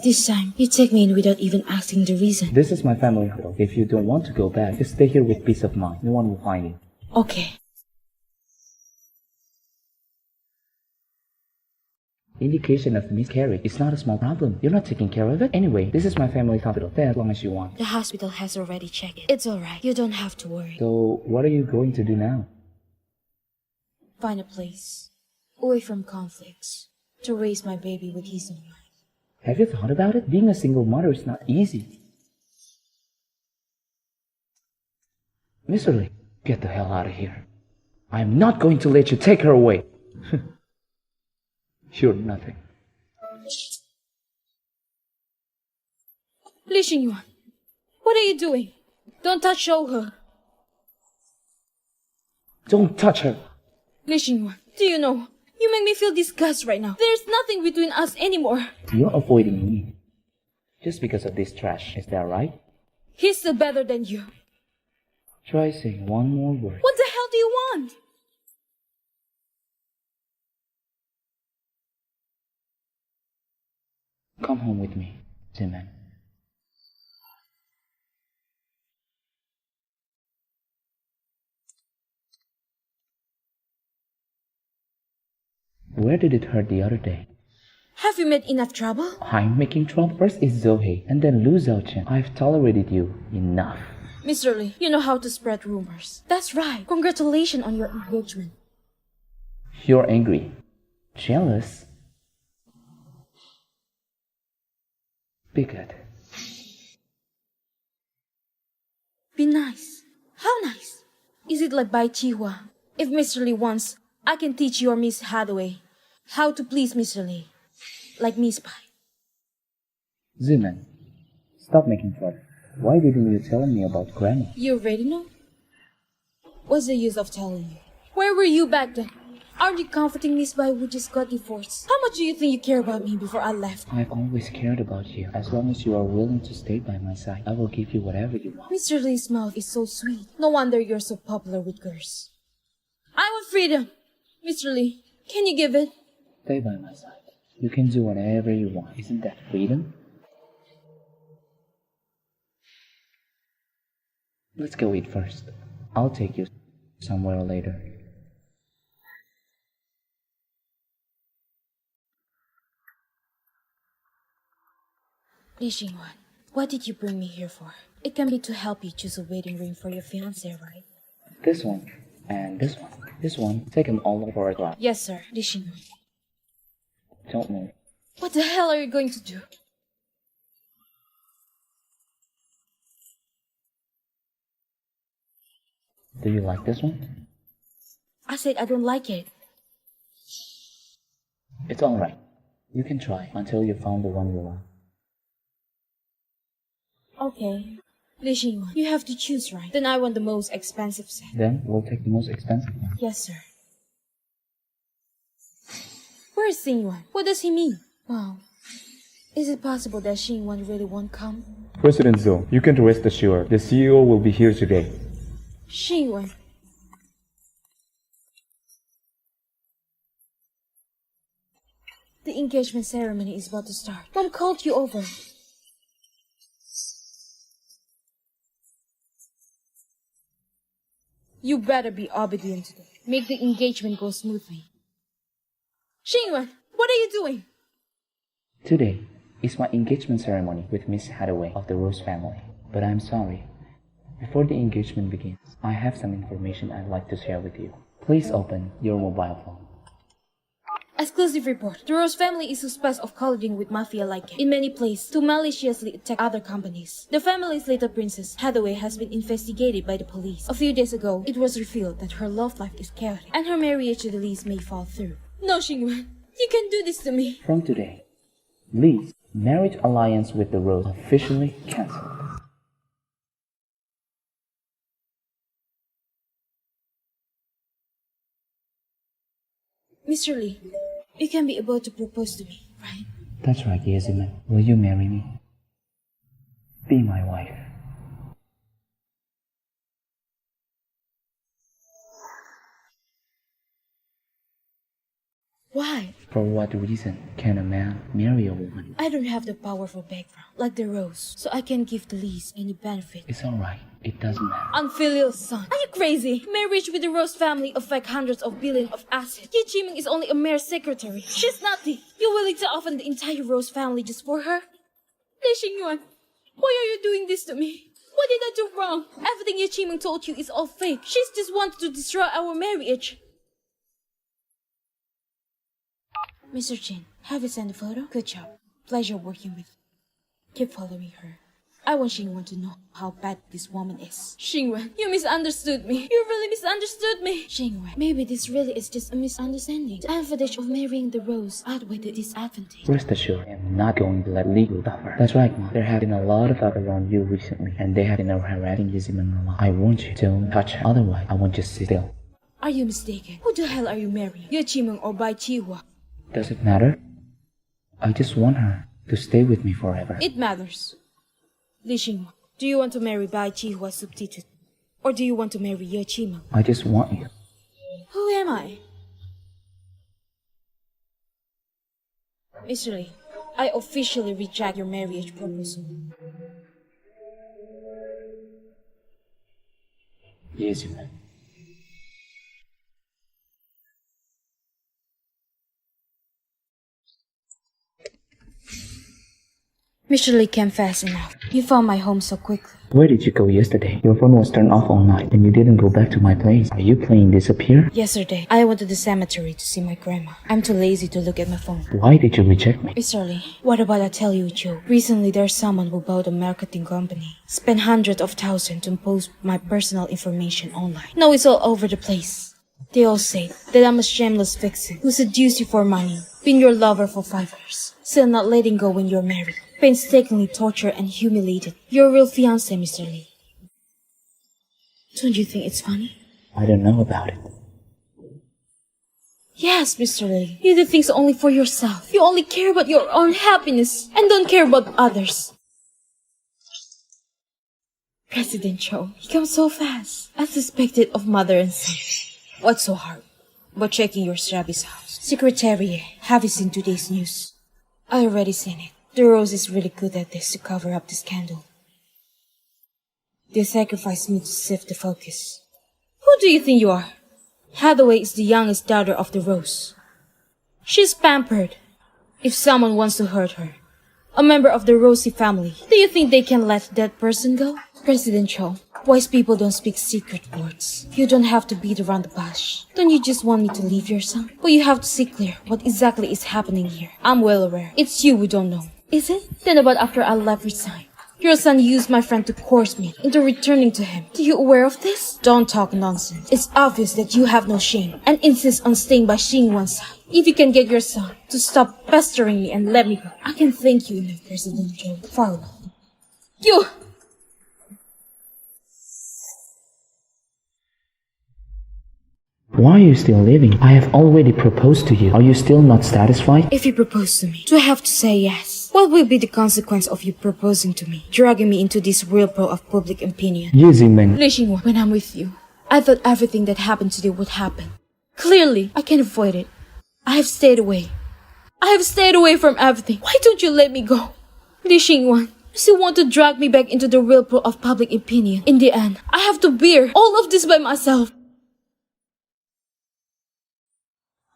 This time, you take me in without even asking the reason. This is my family hospital. If you don't want to go back, just stay here with peace of mind. No one will find you. Okay. Indication of miscarriage is not a small problem. You're not taking care of it. Anyway, this is my family hospital. Stay as long as you want. The hospital has already checked it. It's alright. You don't have to worry. So, what are you going to do now? Find a place away from conflicts to raise my baby with peace of mind. Have you thought about it? Being a single mother is not easy. Mr. Lee, get the hell out of here. I'm not going to let you take her away. You're nothing. Li Xingyuan, what are you doing? Don't touch Shouhe. Don't touch her. Li Xingyuan, do you know? You make me feel disgust right now. There's nothing between us anymore. You're avoiding me. Just because of this trash, is that right? He's still better than you. Try saying one more word. What the hell do you want? Come home with me, Zimen. Where did it hurt the other day? Have you made enough trouble? I'm making trouble. First is Zohe, and then Lu Zhaochen. I've tolerated you enough. Mr. Lee, you know how to spread rumors. That's right. Congratulations on your engagement. You're angry. Jealous? Be good. Be nice. How nice? Is it like Bai Chihua? If Mr. Lee wants, I can teach your Miss Hathaway how to please Mr. Lee. Like Miss Bai. Zimen, stop making trouble. Why didn't you tell me about Grandma? You already know? What's the use of telling you? Where were you back then? Aren't you comforting Miss Bai who just got divorced? How much do you think you care about me before I left? I've always cared about you. As long as you are willing to stay by my side, I will give you whatever you want. Mr. Lee's mouth is so sweet. No wonder you're so popular with girls. I want freedom. Mr. Lee, can you give it? Stay by my side. You can do whatever you want. Isn't that freedom? Let's go eat first. I'll take you somewhere later. Li Xingyuan, what did you bring me here for? It can be to help you choose a wedding ring for your fiancé, right? This one, and this one. This one, take them all for a drive. Yes, sir. Li Xingyuan. Don't move. What the hell are you going to do? Do you like this one? I said I don't like it. It's alright. You can try until you found the one you want. Okay. Li Xingyuan, you have to choose, right? Then I want the most expensive set. Then we'll take the most expensive one. Yes, sir. Where is Xingyuan? What does he mean? Wow. Is it possible that Xingyuan really won't come? President Zhou, you can rest assured the CEO will be here today. Xingyuan. The engagement ceremony is about to start. Mom called you over. You better be obedient today. Make the engagement go smoothly. Xingyuan, what are you doing? Today is my engagement ceremony with Miss Hathaway of the Rose family. But I'm sorry. Before the engagement begins, I have some information I'd like to share with you. Please open your mobile phone. Exclusive report. The Rose family is suspect of colluding with mafia-like in many places to maliciously attack other companies. The family's little princess, Hathaway, has been investigated by the police. A few days ago, it was revealed that her love life is chaotic and her marriage to the Lees may fall through. No, Xingyuan, you can't do this to me. From today, Lee's marriage alliance with the Rose officially cancelled. Mr. Lee, you can be about to propose to me, right? That's right, Yeziman. Will you marry me? Be my wife. Why? For what reason can a man marry a woman? I don't have the powerful background like the Rose, so I can't give the Lees any benefit. It's alright. It doesn't matter. Unfilial son. Are you crazy? Marriage with the Rose family affect hundreds of billions of assets. Ye Jiming is only a mere secretary. She's nothing. You're willing to offer the entire Rose family just for her? Li Xingyuan, why are you doing this to me? What did I do wrong? Everything Ye Jiming told you is all fake. She's just wanted to destroy our marriage. Mr. Jin, have you sent a photo? Good job. Pleasure working with you. Keep following her. I want Xingyuan to know how bad this woman is. Xingyuan, you misunderstood me. You really misunderstood me. Xingyuan, maybe this really is just a misunderstanding. The advantage of marrying the Rose outweigh the disadvantage. Rest assured, I'm not going to let legal suffer. That's right, Mom. There have been a lot of talk around you recently, and they have been harassing Yeziman a lot. I want you to touch her. Otherwise, I want you to sit still. Are you mistaken? Who the hell are you marrying? Ye Jiming or Bai Qihua? Does it matter? I just want her to stay with me forever. It matters. Li Xingyuan, do you want to marry Bai Qihua's substitute? Or do you want to marry Ye Qimeng? I just want you. Who am I? Mr. Lee, I officially reject your marriage proposal. Yeziman. Mr. Lee came fast enough. You found my home so quickly. Where did you go yesterday? Your phone was turned off all night and you didn't go back to my place. Are you playing disappear? Yesterday, I went to the cemetery to see my grandma. I'm too lazy to look at my phone. Why did you reject me? Mr. Lee, what about I tell you, Joe? Recently, there's someone who bought a marketing company. Spent hundreds of thousands to post my personal information online. Now it's all over the place. They all say that I'm a shameless vixen who seduced you for money, been your lover for 5 years, still not letting go when you're married, painstakingly tortured and humiliated. You're a real fiancé, Mr. Lee. Don't you think it's funny? I don't know about it. Yes, Mr. Lee. You do things only for yourself. You only care about your own happiness and don't care about others. President Cho, he comes so fast. I suspected of mother and son. What's so hard about checking your Shabby's house? Secretary, have you seen today's news? I already seen it. The Rose is really good at this to cover up the scandal. They sacrificed me to shift the focus. Who do you think you are? Hathaway is the youngest daughter of the Rose. She's pampered. If someone wants to hurt her, a member of the Rosie family, do you think they can let that person go? President Cho, wise people don't speak secret words. You don't have to beat around the bush. Don't you just want me to leave your son? But you have to see clear what exactly is happening here. I'm well aware. It's you who don't know. Is it? Then about after I left Resign, your son used my friend to coerce me into returning to him. Are you aware of this? Don't talk nonsense. It's obvious that you have no shame and insist on staying by Xingyuan's side. If you can get your son to stop pestering me and let me go, I can thank you enough, President Joe. Farewell. You! Why are you still living? I have already proposed to you. Are you still not satisfied? If you propose to me, do I have to say yes? What will be the consequence of you proposing to me, dragging me into this whirlpool of public opinion? Jiangnan. Li Xingwan, when I'm with you, I thought everything that happened today would happen. Clearly, I can't avoid it. I have stayed away. I have stayed away from everything. Why don't you let me go? Li Xingwan, you still want to drag me back into the whirlpool of public opinion. In the end, I have to bear all of this by myself.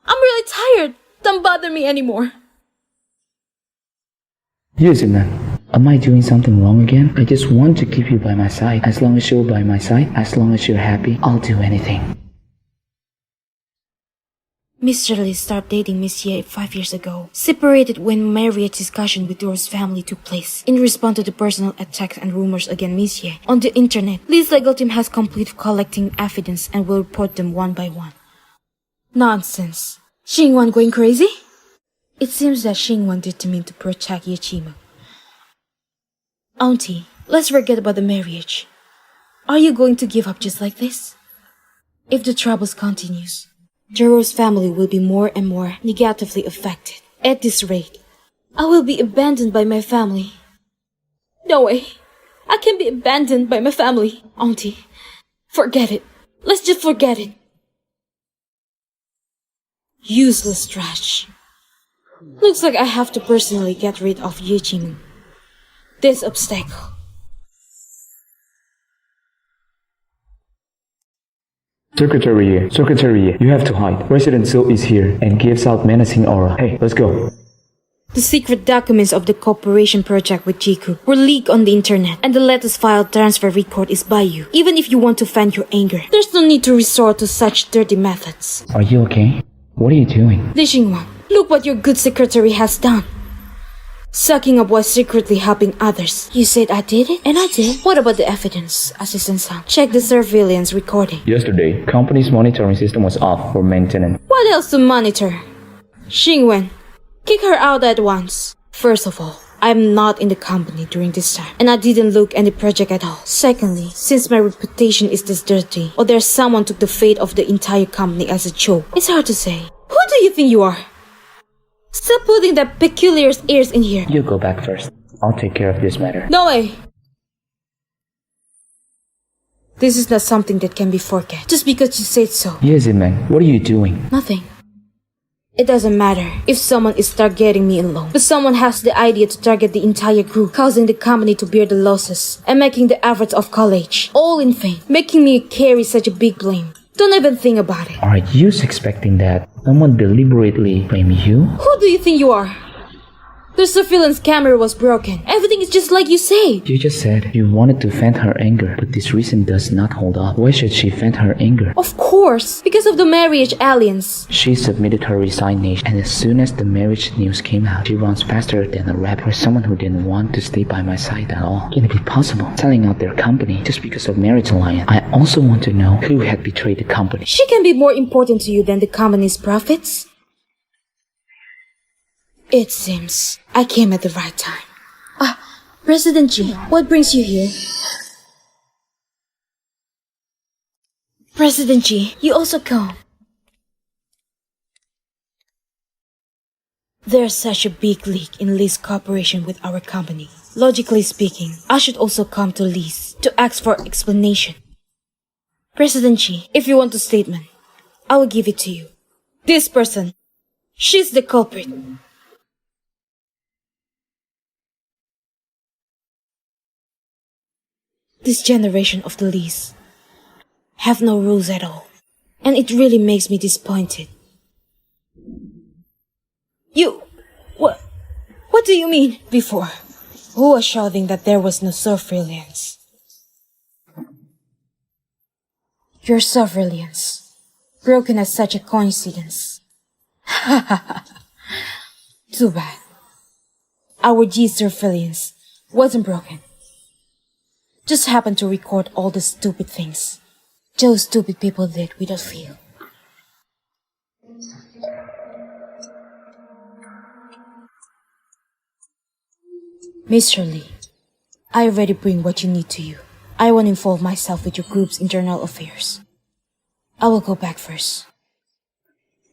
I'm really tired. Don't bother me anymore. Jiangnan. Am I doing something wrong again? I just want to keep you by my side. As long as you're by my side, as long as you're happy, I'll do anything. Mr. Lee started dating Miss Ye 5 years ago, separated when marriage discussion with Dora's family took place. In response to the personal attacks and rumors against Miss Ye on the internet, Lee's legal team has completed collecting evidence and will report them one by one. Nonsense. Xingwan going crazy? It seems that Xingwan determined to protect Ye Qimo. Auntie, let's forget about the marriage. Are you going to give up just like this? If the troubles continues, Jero's family will be more and more negatively affected. At this rate, I will be abandoned by my family. No way. I can't be abandoned by my family. Auntie, forget it. Let's just forget it. Useless trash. Looks like I have to personally get rid of Ye Qingming. This obstacle. Secretary, you have to hide. President So is here and gives out menacing aura. Hey, let's go. The secret documents of the cooperation project with Jiku were leaked on the internet, and the latest file transfer record is by you. Even if you want to vent your anger, there's no need to resort to such dirty methods. Are you okay? What are you doing? Li Xingwan, look what your good secretary has done. Sucking up while secretly helping others. You said I did it, and I did. What about the evidence, Assistant Sang? Check the surveillance recording. Yesterday, company's monitoring system was off for maintenance. What else to monitor? Xingwen, kick her out at once. First of all, I'm not in the company during this time, and I didn't look at the project at all. Secondly, since my reputation is this dirty, or there's someone took the fate of the entire company as a joke, it's hard to say. Who do you think you are? Stop putting that peculiar ears in here. You go back first. I'll take care of this matter. No way! This is not something that can be forget, just because you said so. Jiangnan, what are you doing? Nothing. It doesn't matter if someone is targeting me alone, but someone has the idea to target the entire group, causing the company to bear the losses and making the efforts of college all in vain, making me carry such a big blame. Don't even think about it. Are you expecting that someone deliberately blame you? Who do you think you are? The surveillance camera was broken. Everything is just like you say. You just said you wanted to vent her anger, but this reason does not hold up. Why should she vent her anger? Of course, because of the marriage alliance. She submitted her resignation, and as soon as the marriage news came out, she runs faster than a rabbit. For someone who didn't want to stay by my side at all, can it be possible? Selling out their company just because of marriage alliance. I also want to know who had betrayed the company. She can be more important to you than the company's profits? It seems I came at the right time. President Ji, what brings you here? President Ji, you also come. There's such a big leak in Lee's cooperation with our company. Logically speaking, I should also come to Lee's to ask for explanation. President Ji, if you want a statement, I will give it to you. This person, she's the culprit. This generation of the Lees have no rules at all, and it really makes me disappointed. What do you mean? Before, who was shouting that there was no surveillance? Your surveillance, broken at such a coincidence. Too bad. Our G surveillance wasn't broken. Just happened to record all the stupid things those stupid people did without feel. Mr. Lee, I already bring what you need to you. I won't involve myself with your group's internal affairs. I will go back first.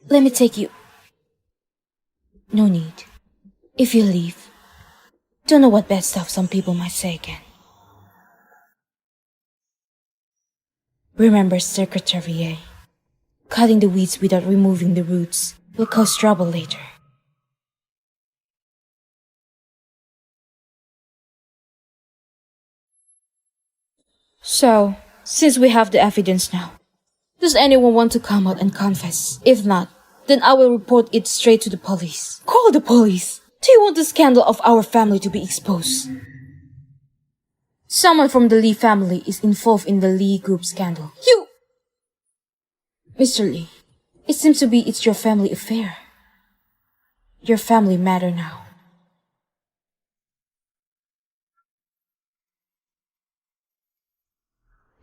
Let me take you. No need. If you leave, don't know what bad stuff some people might say again. Remember Secretary A. Cutting the weeds without removing the roots will cause trouble later. So, since we have the evidence now, does anyone want to come out and confess? If not, then I will report it straight to the police. Call the police! Do you want the scandal of our family to be exposed? Someone from the Lee family is involved in the Lee group scandal. You! Mr. Lee, it seems to be it's your family affair. Your family matter now.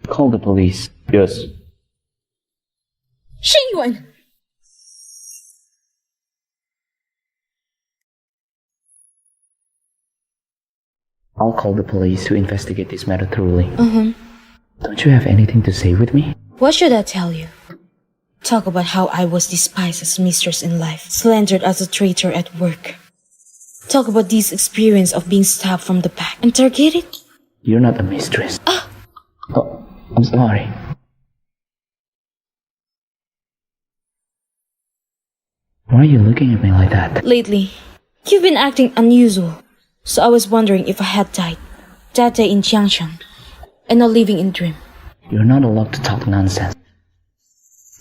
Call the police. Yes. Xingyuan! I'll call the police to investigate this matter thoroughly. Don't you have anything to say with me? What should I tell you? Talk about how I was despised as mistress in life, slandered as a traitor at work. Talk about this experience of being stabbed from the back. Interrogated? You're not a mistress. Oh, I'm sorry. Why are you looking at me like that? Lately, you've been acting unusual. So I was wondering if I had died that day in Jiangnan and not living in dream. You're not allowed to talk nonsense.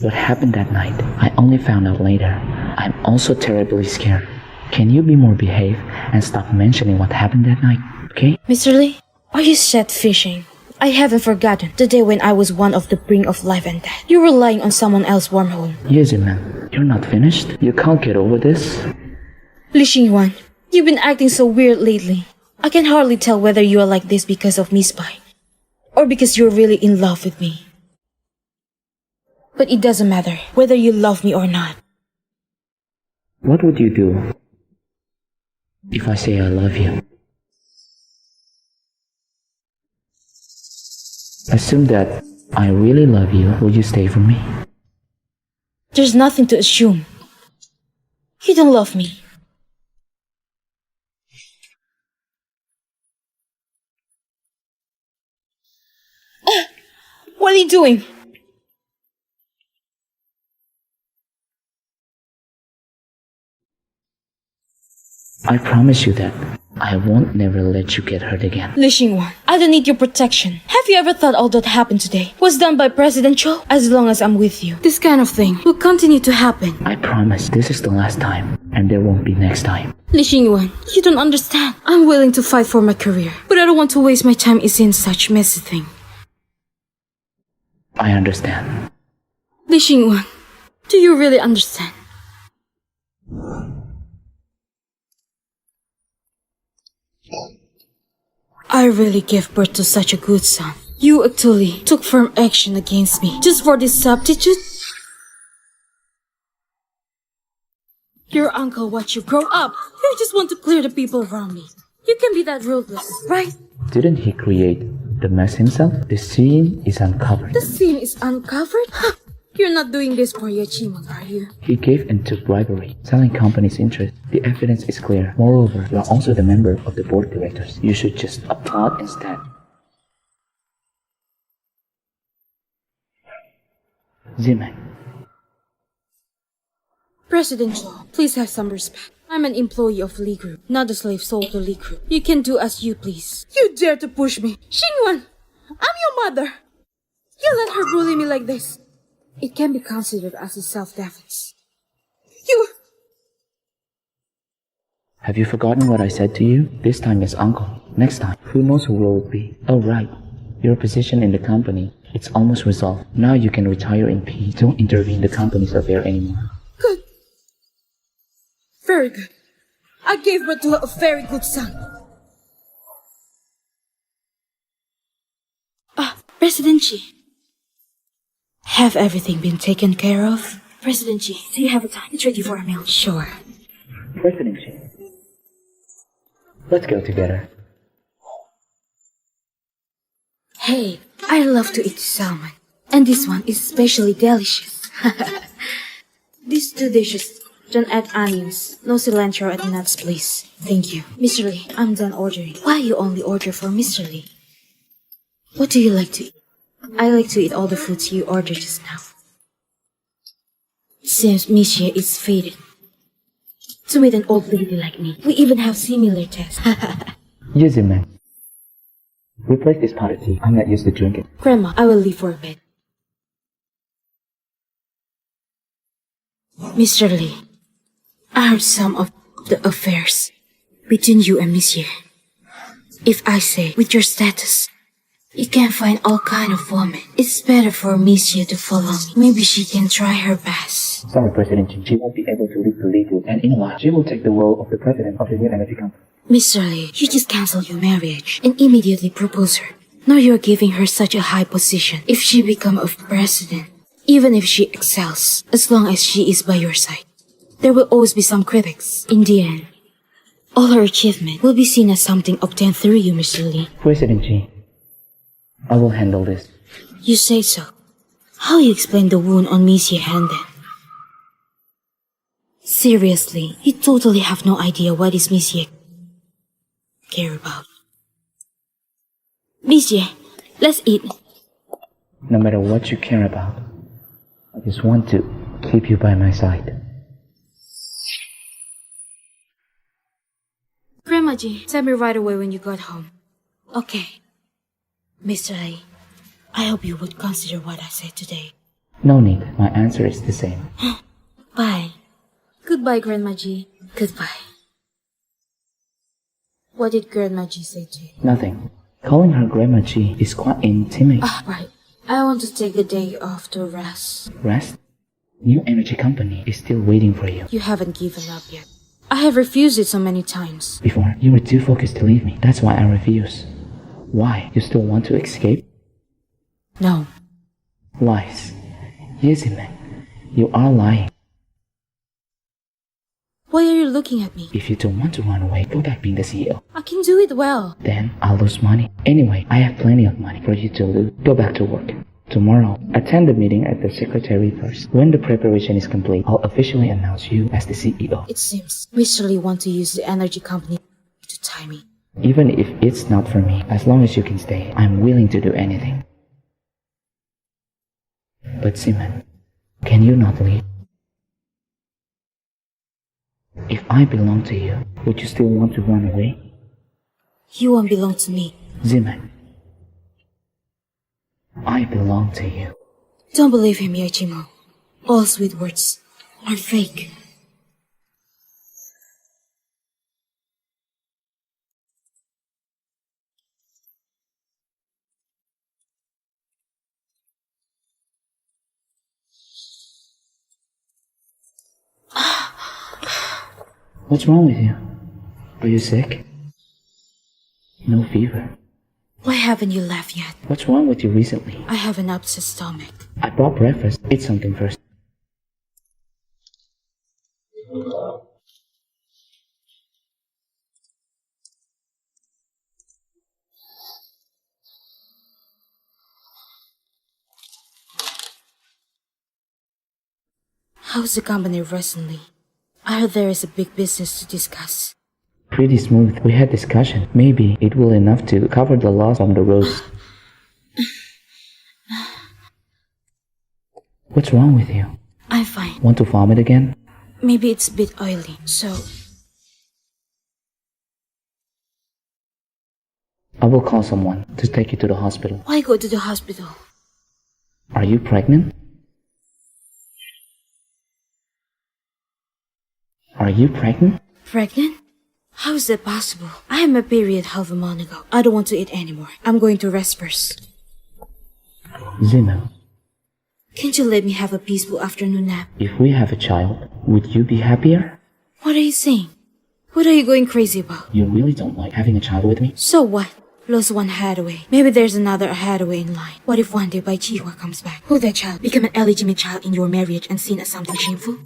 What happened that night, I only found out later. I'm also terribly scared. Can you be more behaved and stop mentioning what happened that night, okay? Mr. Lee, are you set fishing? I haven't forgotten the day when I was one of the brink of life and death. You were lying on someone else's warm home. Yes, man. You're not finished? You can't get over this? Li Xingyuan, you've been acting so weird lately. I can hardly tell whether you are like this because of me spy or because you're really in love with me. But it doesn't matter whether you love me or not. What would you do if I say I love you? Assume that I really love you. Will you stay for me? There's nothing to assume. You don't love me. What are you doing? I promise you that I won't never let you get hurt again. Li Xingyuan, I don't need your protection. Have you ever thought all that happened today was done by President Cho? As long as I'm with you, this kind of thing will continue to happen. I promise this is the last time, and there won't be next time. Li Xingyuan, you don't understand. I'm willing to fight for my career, but I don't want to waste my time in such messy thing. I understand. Li Xingyuan, do you really understand? I really gave birth to such a good son. You actually took firm action against me just for this substitute? Your uncle watched you grow up. You just want to clear the people around me. You can be that ruthless, right? Didn't he create the mess himself? The scene is uncovered. The scene is uncovered? You're not doing this for your Chimon, are you? He gave and took bribery, selling company's interest. The evidence is clear. Moreover, you are also the member of the board of directors. You should just applaud instead. Ziman. President Cho, please have some respect. I'm an employee of Lee Group, not a slave sold to Lee Group. You can do as you please. You dare to push me. Xingyuan, I'm your mother. You let her bully me like this. It can be considered as a self-defense. You... Have you forgotten what I said to you? This time as uncle. Next time, who knows who will it be? Oh right, your position in the company, it's almost resolved. Now you can retire in peace. Don't intervene in the company's affair anymore. Good. Very good. I gave birth to a very good son. President Chi. Have everything been taken care of? President Chi, do you have a time? It's ready for a meal. Sure. President Xi, let's go together. Hey, I love to eat salmon. And this one is especially delicious. This Just 2 dishes. Don't add onions. No cilantro and nuts, please. Thank you. Mr. Lee, I'm done ordering. Why you only order for Mr. Lee? What do you like to eat? I like to eat all the foods you ordered just now. Seems Monsieur is faded. To meet an old lady like me, we even have similar tastes. Use it, man. Replace this pot of tea. I'm not used to drinking. Grandma, I will leave for a bit. Mr. Lee, I heard some of the affairs between you and Monsieur. If I say, with your status, you can find all kind of women, it's better for Monsieur to follow me. Maybe she can try her best. Sorry, President Jin. She won't be able to lead the legal, and in a while, she will take the role of the president of the new energy company. Mr. Lee, you just cancel your marriage and immediately propose her. Now you're giving her such a high position. If she become a president, even if she excels, as long as she is by your side, there will always be some critics. In the end, all her achievement will be seen as something obtained through you, Mr. Lee. President Jin, I will handle this. You say so. How you explain the wound on Monsieur's hand then? Seriously, you totally have no idea what is Monsieur care about. Monsieur, let's eat. No matter what you care about, I just want to keep you by my side. Grandma Ji, tell me right away when you got home. Okay. Mr. Lee, I hope you would consider what I said today. No need. My answer is the same. Bye. Goodbye, Grandma Ji. Goodbye. What did Grandma Ji say to you? Nothing. Calling her Grandma G is quite intimate. Ah, right. I want to take a day off to rest. Rest? New energy company is still waiting for you. You haven't given up yet. I have refused it so many times. Before, you were too focused to leave me. That's why I refuse. Why? You still want to escape? No. Lies. Yes, man. You are lying. Why are you looking at me? If you don't want to run away, go back being the CEO. I can do it well. Then I'll lose money. Anyway, I have plenty of money for you to lose. Go back to work. Tomorrow, attend the meeting at the secretary first. When the preparation is complete, I'll officially announce you as the CEO. It seems Mr. Lee wants to use the energy company to tie me. Even if it's not for me, as long as you can stay, I'm willing to do anything. But Simon, can you not leave? If I belong to you, would you still want to run away? You won't belong to me. Ziman, I belong to you. Don't believe him, Yaichimo. All sweet words are fake. What's wrong with you? Are you sick? No fever. Why haven't you laughed yet? What's wrong with you recently? I have an upset stomach. I brought breakfast. Eat something first. How's the company recently? I heard there is a big business to discuss. Pretty smooth. We had discussion. Maybe it will enough to cover the loss on the roads. What's wrong with you? I'm fine. Want to vomit again? Maybe it's a bit oily, so... I will call someone to take you to the hospital. Why go to the hospital? Are you pregnant? Are you pregnant? Pregnant? How is that possible? I had my period half a month ago. I don't want to eat anymore. I'm going to rest first. Zina, Can't you let me have a peaceful afternoon nap? if we have a child, would you be happier? What are you saying? What are you going crazy about? You really don't like having a child with me? So what? Lost one Hathaway. Maybe there's another Hathaway in line. What if one day Bai Chihua comes back? Will that child become an illegitimate child in your marriage and seen as something shameful?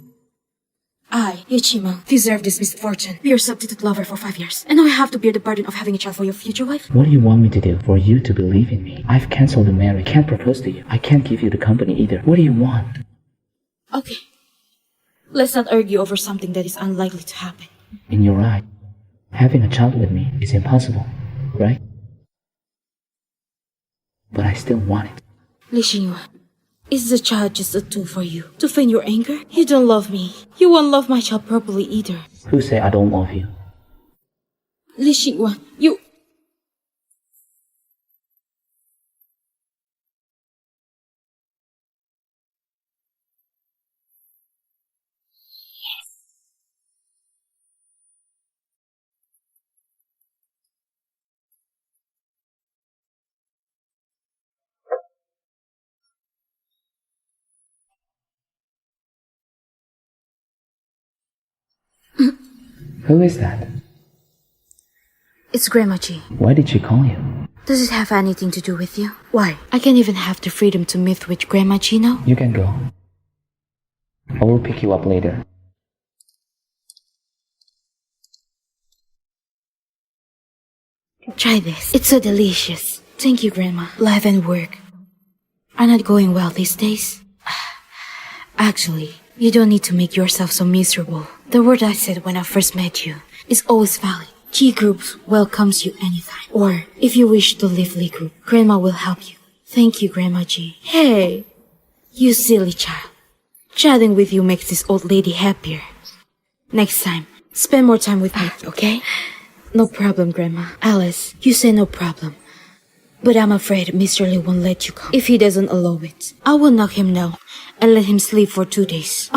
I, Yuchima, deserve this misfortune. Be your substitute lover for 5 years, and now I have to bear the burden of having a child for your future wife? What do you want me to do for you to believe in me? I've cancelled the marriage. Can't propose to you. I can't give you the company either. What do you want? Okay. Let's not argue over something that is unlikely to happen. And you're right. Having a child with me is impossible, right? But I still want it. Li Xingyuan, is the child just a tool for you to feign your anger? You don't love me. You won't love my child properly either. Who say I don't love you? Li Xingyuan, you... Who is that? It's Grandma G. Why did she call you? Does it have anything to do with you? Why? I can't even have the freedom to meet with Grandma G now? You can go. I will pick you up later. Try this. It's so delicious. Thank you, Grandma. Life and work are not going well these days. Actually, you don't need to make yourself so miserable. The word I said when I first met you is always valid. G Groups welcomes you anytime. Or, if you wish to leave Li Group, Grandma will help you. Thank you, Grandma G. Hey, you silly child. Chatting with you makes this old lady happier. Next time, spend more time with me, okay? No problem, Grandma. Alice, you say no problem. But I'm afraid Mr. Lee won't let you go if he doesn't allow it. I will knock him down and let him sleep for 2 days.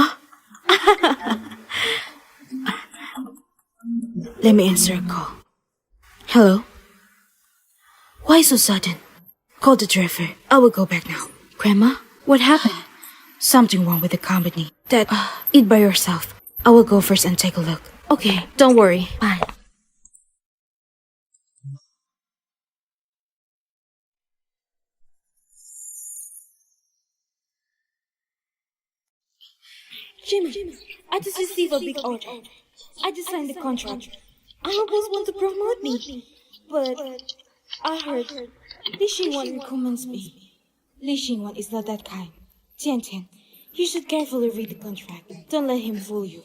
Let me answer a call. Hello? Why so sudden? Call the driver. I will go back now. Grandma, what happened? Something wrong with the company. Dad, eat by yourself. I will go first and take a look. Okay, don't worry. Bye. Jimmy, I just received a big order. I just signed the contract. Our boss want to promote me, but I heard Li Xingyuan recommends me. Li Xingyuan is not that kind. Tian Tian, you should carefully read the contract. Don't let him fool you.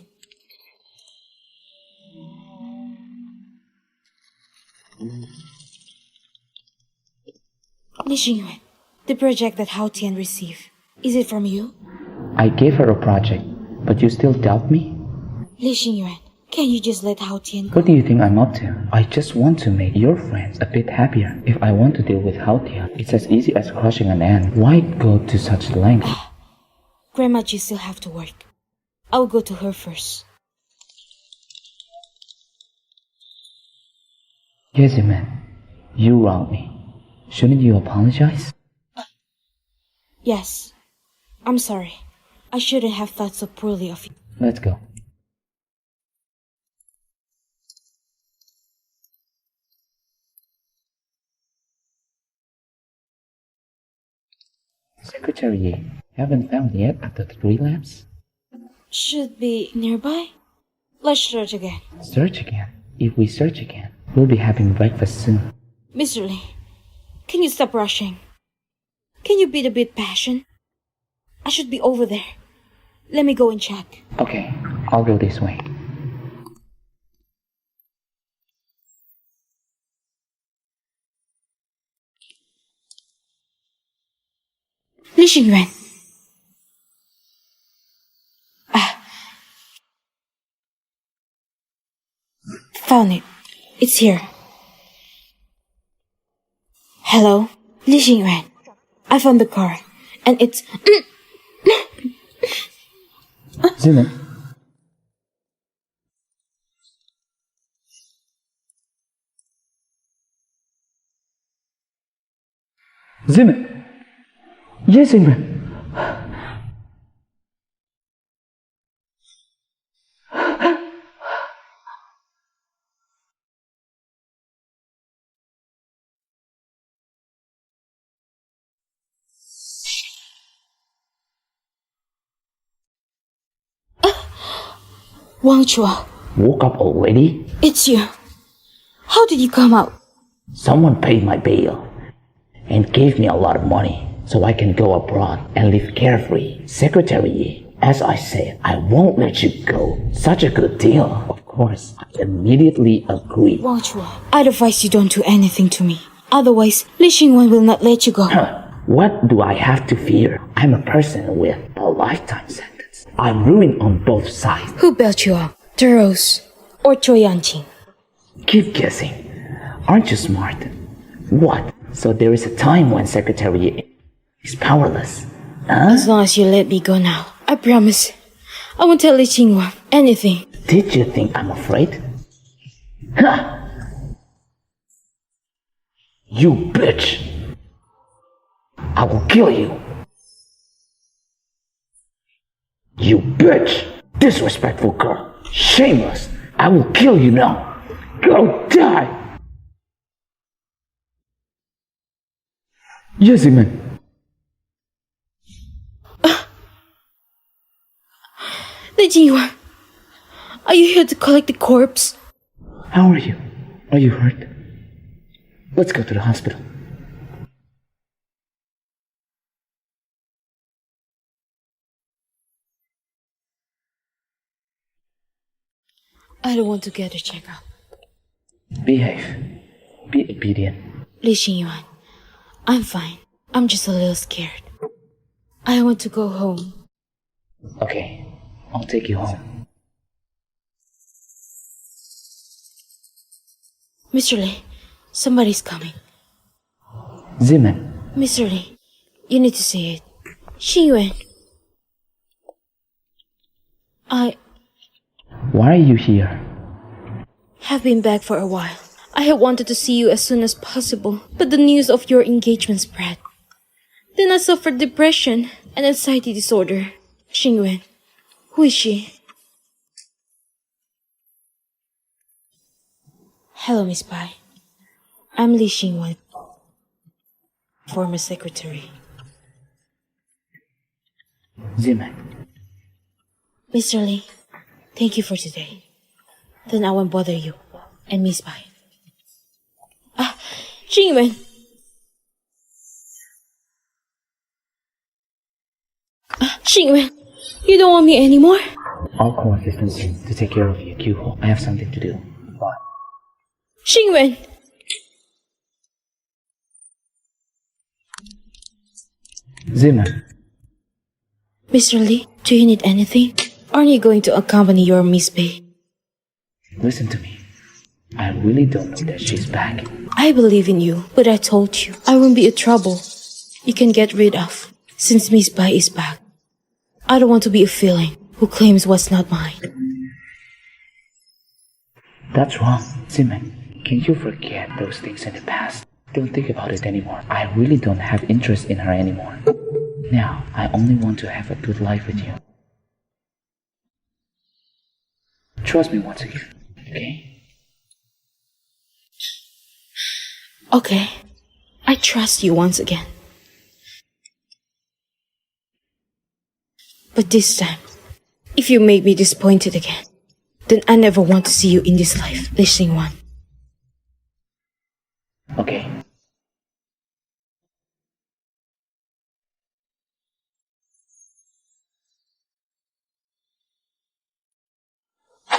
Li Xingyuan, the project that Hao Tian received, is it from you? I gave her a project, but you still doubt me? Li Xingyuan, can you just let Hao Tian go? What do you think I'm up to? I just want to make your friends a bit happier. If I want to deal with Hao Tian, it's as easy as crushing an ant. Why go to such length? Grandma G still have to work. I will go to her first. Yes, man. You wronged me. Shouldn't you apologize? Yes. I'm sorry. I shouldn't have thought so poorly of you. Let's go. Secretary Yi, haven't found yet after 3 laps? Should be nearby. Let's search again. Search again. If we search again, we'll be having breakfast soon. Mr. Lee, can you stop rushing? Can you be a bit patient? I should be over there. Let me go and check. Okay, I'll go this way. Li Xingyuan. Found it. It's here. Hello, Li Xingyuan. I found the car, and it's... Zimmer. Zimmer. Yes, Zimmer. Wang Chua, Woke up already? it's you. How did you come out? Someone paid my bail and gave me a lot of money so I can go abroad and live carefree. Secretary Yi As I said, I won't let you go. Such a good deal. Of course, I immediately agree. Wang Chua, I'd advise you don't do anything to me. Otherwise, Li Xingwen will not let you go. What do I have to fear? I'm a person with a lifetime sentence. I'm ruined on both sides. Who bailed you out? The Rose or Choi Yanqing? Keep guessing. Aren't you smart? What? So there is a time when Secretary is powerless? Huh? As long as you let me go now, I promise. I won't tell Li Xingwen anything. Did you think I'm afraid? Ha! You bitch! I will kill you! You bitch! Disrespectful girl! Shameless! I will kill you now! Go die! Yes, man. Li Xingwen, are you here to collect the corpse? How are you? Are you hurt? Let's go to the hospital. I don't want to get a checkup. Behave. Be obedient. Li Xingwen, I'm fine. I'm just a little scared. I want to go home. Okay, I'll take you home. Mr. Li, somebody's coming. Zeman, Mr. Li, you need to see it. Xingwen. I why are you here? have been back for a while. I had wanted to see you as soon as possible, but the news of your engagement spread. Then I suffered depression and anxiety disorder. Xingwen, who is she? Hello, Miss Bai. I'm Li Xingwen, former secretary. Zeman, Mr. Li, thank you for today. Then I won't bother you and Miss Bai. Xingwen! Xingwen, you don't want me anymore? I'll call assistants to take care of you, Kyuho. I have something to do. Bye. Xingwen! Zeman, Mr. Li, do you need anything? Aren't you going to accompany your Miss Bai? listen to me. I really don't know that she's back. I believe in you, but I told you, I won't be a trouble you can get rid of, since Miss Bai is back. I don't want to be a feeling who claims what's not mine. That's wrong. Zeman, can you forget those things in the past? Don't think about it anymore. I really don't have interest in her anymore. Now, I only want to have a good life with you. Trust me once again, okay? Okay, I trust you once again. But this time, if you make me disappointed again, then I never want to see you in this life, Li Xingwen. Okay.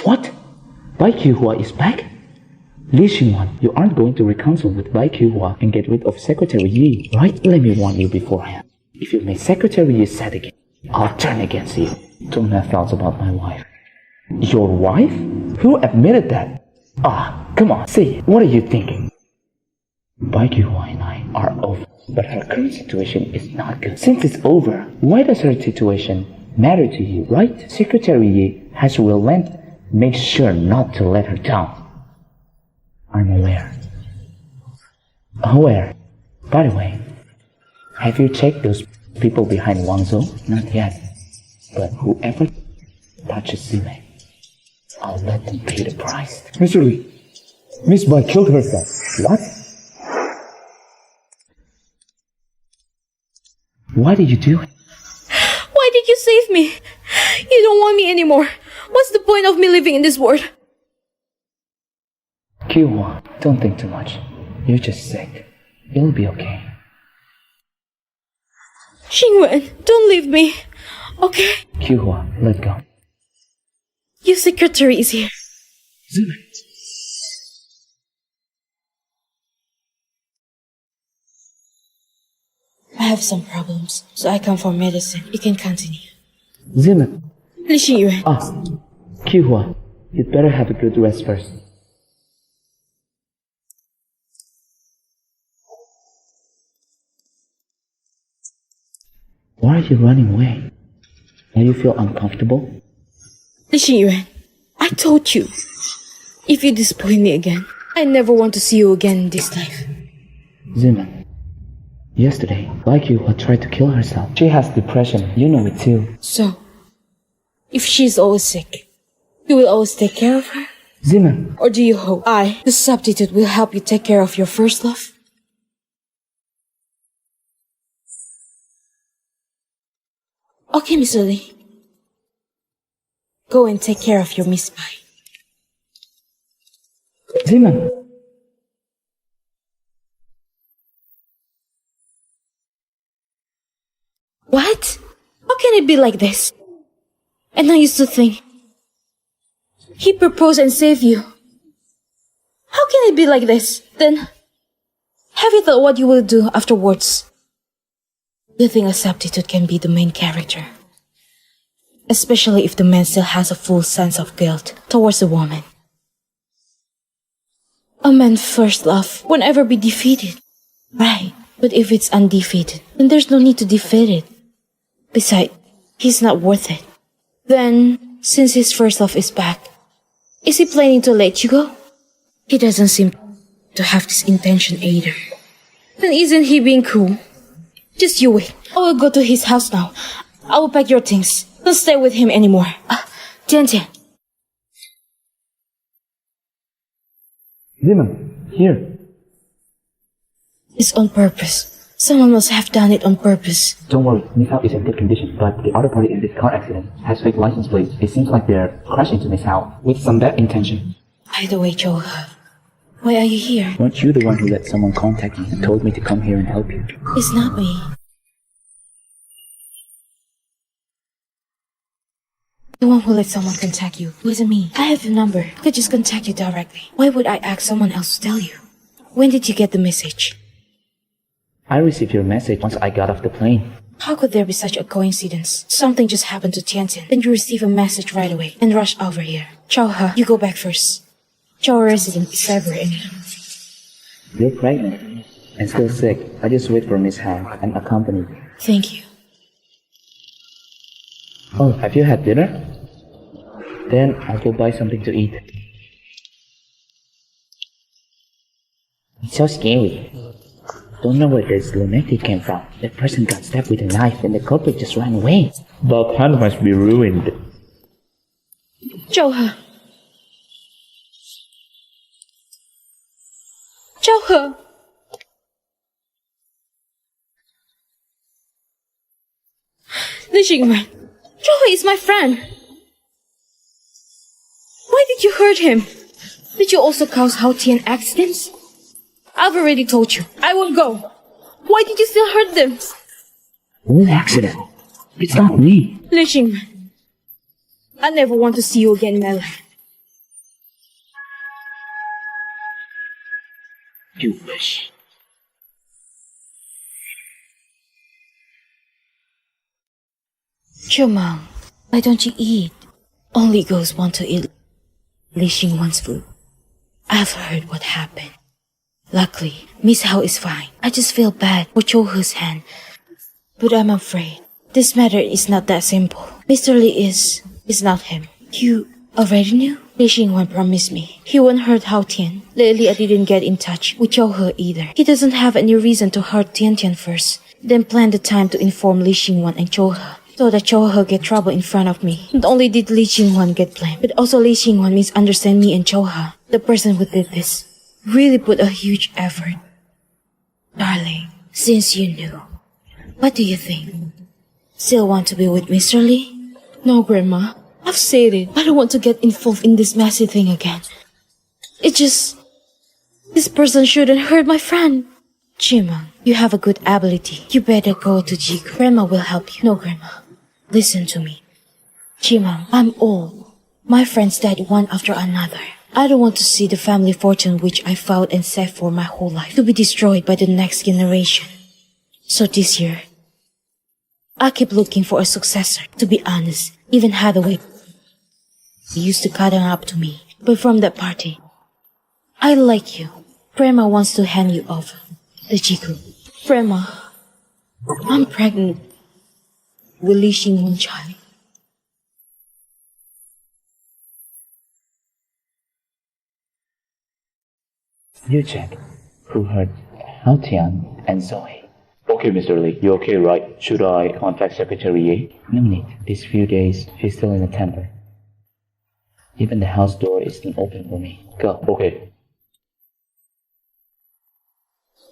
What? Bai Qiuhua is back? Li Xingwen, you aren't going to reconcile with Bai Qiuhua and get rid of Secretary Yi, right? Let me warn you beforehand. If you make Secretary Yi sad again, I'll turn against you. Don't have thoughts about my wife. Your wife? Who admitted that? Come on, say it. What are you thinking? Bai Qiuhua and I are over, but her current situation is not good. Since it's over, why does her situation matter to you, right? Secretary Yi has relent. Make sure not to let her down. I'm aware. Aware. By the way, have you checked those people behind Wang Zhou? Not yet. But whoever touches Zime, I'll let them pay the price. Mr. Li, Miss Bai killed herself. What? Why did you do it? Why did you save me? You don't want me anymore. What's the point of me living in this world? Q1, don't think too much. You're just sick. You'll be okay. Xingwen, don't leave me. Okay. Kyuhua, let go. Your secretary is here. Zoom in. I have some problems, so I come for medicine. You can continue. Zoom in. Li Xingyuan. Ah, Kyuhua, you'd better have a good rest first. Why are you running away? Do you feel uncomfortable? Li Xingyuan, I told you. If you disappoint me again, I never want to see you again in this life. Ziman, yesterday, like you, tried to kill herself. She has depression, you know it too. So, if she's always sick, you will always take care of her? Ziman, Or do you hope I, the substitute, will help you take care of your first love? Okay, Mr. Lee. Go and take care of your Miss Pai. Ziman. What? How can it be like this? And I used to think he proposed and saved you. How can it be like this? Then, have you thought what you will do afterwards? Do you think a substitute can be the main character? Especially if the man still has a full sense of guilt towards the woman. A man's first love won't ever be defeated. Right, but if it's undefeated, then there's no need to defeat it. Besides, he's not worth it. Then, since his first love is back, is he planning to let you go? He doesn't seem to have this intention either. Then isn't he being cool? Just you wait. I will go to his house now. I will pack your things. Don't stay with him anymore. Tian Tian. Ziman, here. It's on purpose. Someone must have done it on purpose. Don't worry, Miss Hao is in good condition, but the other party in this car accident has fake license plates. It seems like they're crashing to Miss Hao with some bad intention. By the way, Joe, why are you here? Weren't you the one who let someone contact me and told me to come here and help you? It's not me. The one who let someone contact you wasn't me. I have your number. I could just contact you directly. Why would I ask someone else to tell you? When did you get the message? I received your message once I got off the plane. How could there be such a coincidence? Something just happened to Tiantian. Then you receive a message right away and rush over here. Chao, you go back first. Chao resident is ever in. You're pregnant and still sick. I just wait for Miss Hao and accompany you. Thank you. Oh, have you had dinner? Then I'll go buy something to eat. It's so scary. Don't know where this lunatic came from. The person got stabbed with a knife and the culprit just ran away. That hand must be ruined. Chao. Chao. Li Xingman, Chao is my friend. Why did you hurt him? Did you also cause Hao Tian accidents? I've already told you. I won't go. Why did you still hurt them? What accident? It's not me. Li Xingman, I never want to see you again in my life. You wish. Chumang, why don't you eat? Only ghosts want to eat Li Xingwan's food. I've heard what happened. Luckily, Miss Hao is fine. I just feel bad for Cho He's hand. But I'm afraid this matter is not that simple. Mr. Lee is not him. You already knew? Li Xingwan promised me he won't hurt Hao Tian. Lately, I didn't get in touch with Cho He either. He doesn't have any reason to hurt Tian Tian first, then plan the time to inform Li Xingwan and Cho He, so that Cho He get trouble in front of me. Not only did Li Xingwan get blamed, but also Li Xingwan misunderstand me and Cho He, the person who did this. Really put a huge effort. Darling, since you knew, what do you think? Still want to be with Mr. Lee? No, Grandma. I've said it. I don't want to get involved in this messy thing again. It just... this person shouldn't hurt my friend. Chima, you have a good ability. You better go to Jiku. Grandma will help you. No, Grandma. Listen to me. Chimang, I'm old. My friends died one after another. I don't want to see the family fortune which I fought and saved for my whole life to be destroyed by the next generation. So this year, I keep looking for a successor. To be honest, even Hathaway used to cuddle up to me. But from that party, I like you. Prema wants to hand you off. The Jiku. Prema, I'm pregnant. We're leashing one child. You check who hurt Haotian and Zoe. Okay, Mr. Lee, you okay, right? Should I contact Secretary Ye? No need. These few days, she's still in a temper. Even the house door isn't open for me. Go. Okay.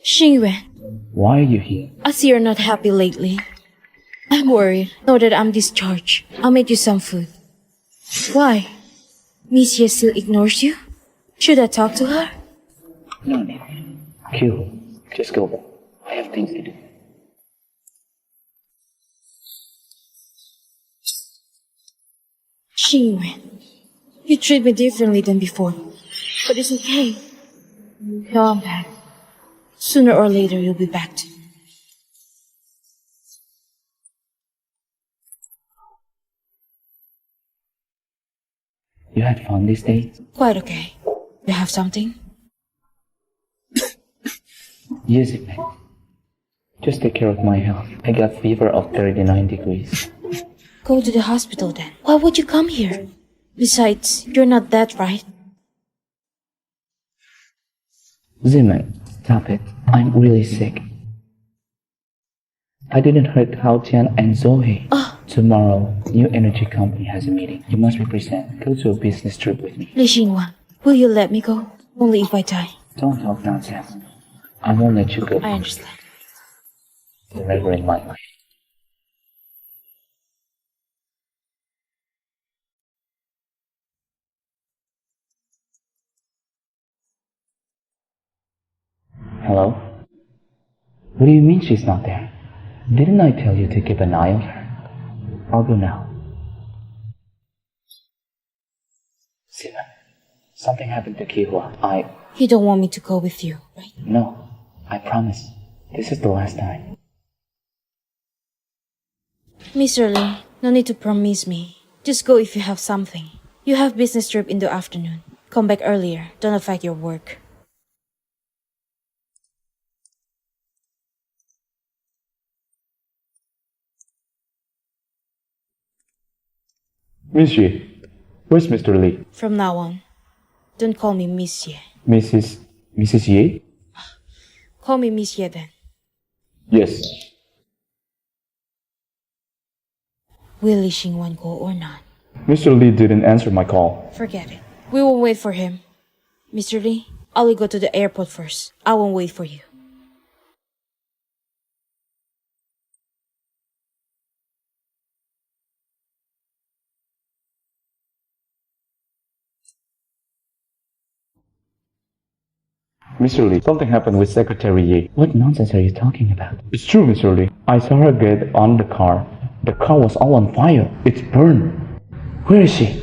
Xingyuan, Why are you here? I see you're not happy lately. I'm worried. Now that I'm discharged, I'll make you some food. Why? Miss Ye still ignores you? Should I talk to her? No need. Q, just go back. I have things to do. Xingyuan, you treat me differently than before. But it's okay. Now I'm back. Sooner or later, you'll be back to me. You had fun this day? Quite okay. You have something? Use it, man. Just take care of my health. I got fever of 39 degrees. Go to the hospital then. Why would you come here? Besides, you're not dead, right? Ziman, stop it. I'm really sick. I didn't hurt Haotian and Zoe. Tomorrow, new energy company has a meeting. You must be present. Go to a business trip with me. Li Xinguan, will you let me go? Only if I die. Don't talk nonsense. I won't let you go. I understand. Forever in my life. Hello? What do you mean she's not there? Didn't I tell you to keep an eye on her? I'll go now. Simon, something happened to Kihua. You don't want me to go with you, right? No, I promise. This is the last time. Mr. Lee, no need to promise me. Just go if you have something. You have business trip in the afternoon. Come back earlier. Don't affect your work. Monsieur, where's Mr. Lee? From now on, don't call me Miss Ye. Mrs. Ye? Call me Miss Ye then. Yes. Will Li Xingwan go or not? Mr. Lee didn't answer my call. Forget it. We will wait for him. Mr. Lee, I will go to the airport first. I won't wait for you. Mr. Lee, something happened with Secretary Ye. What nonsense are you talking about? It's true, Mr. Lee. I saw her get on the car. The car was all on fire. It's burned. Where is she?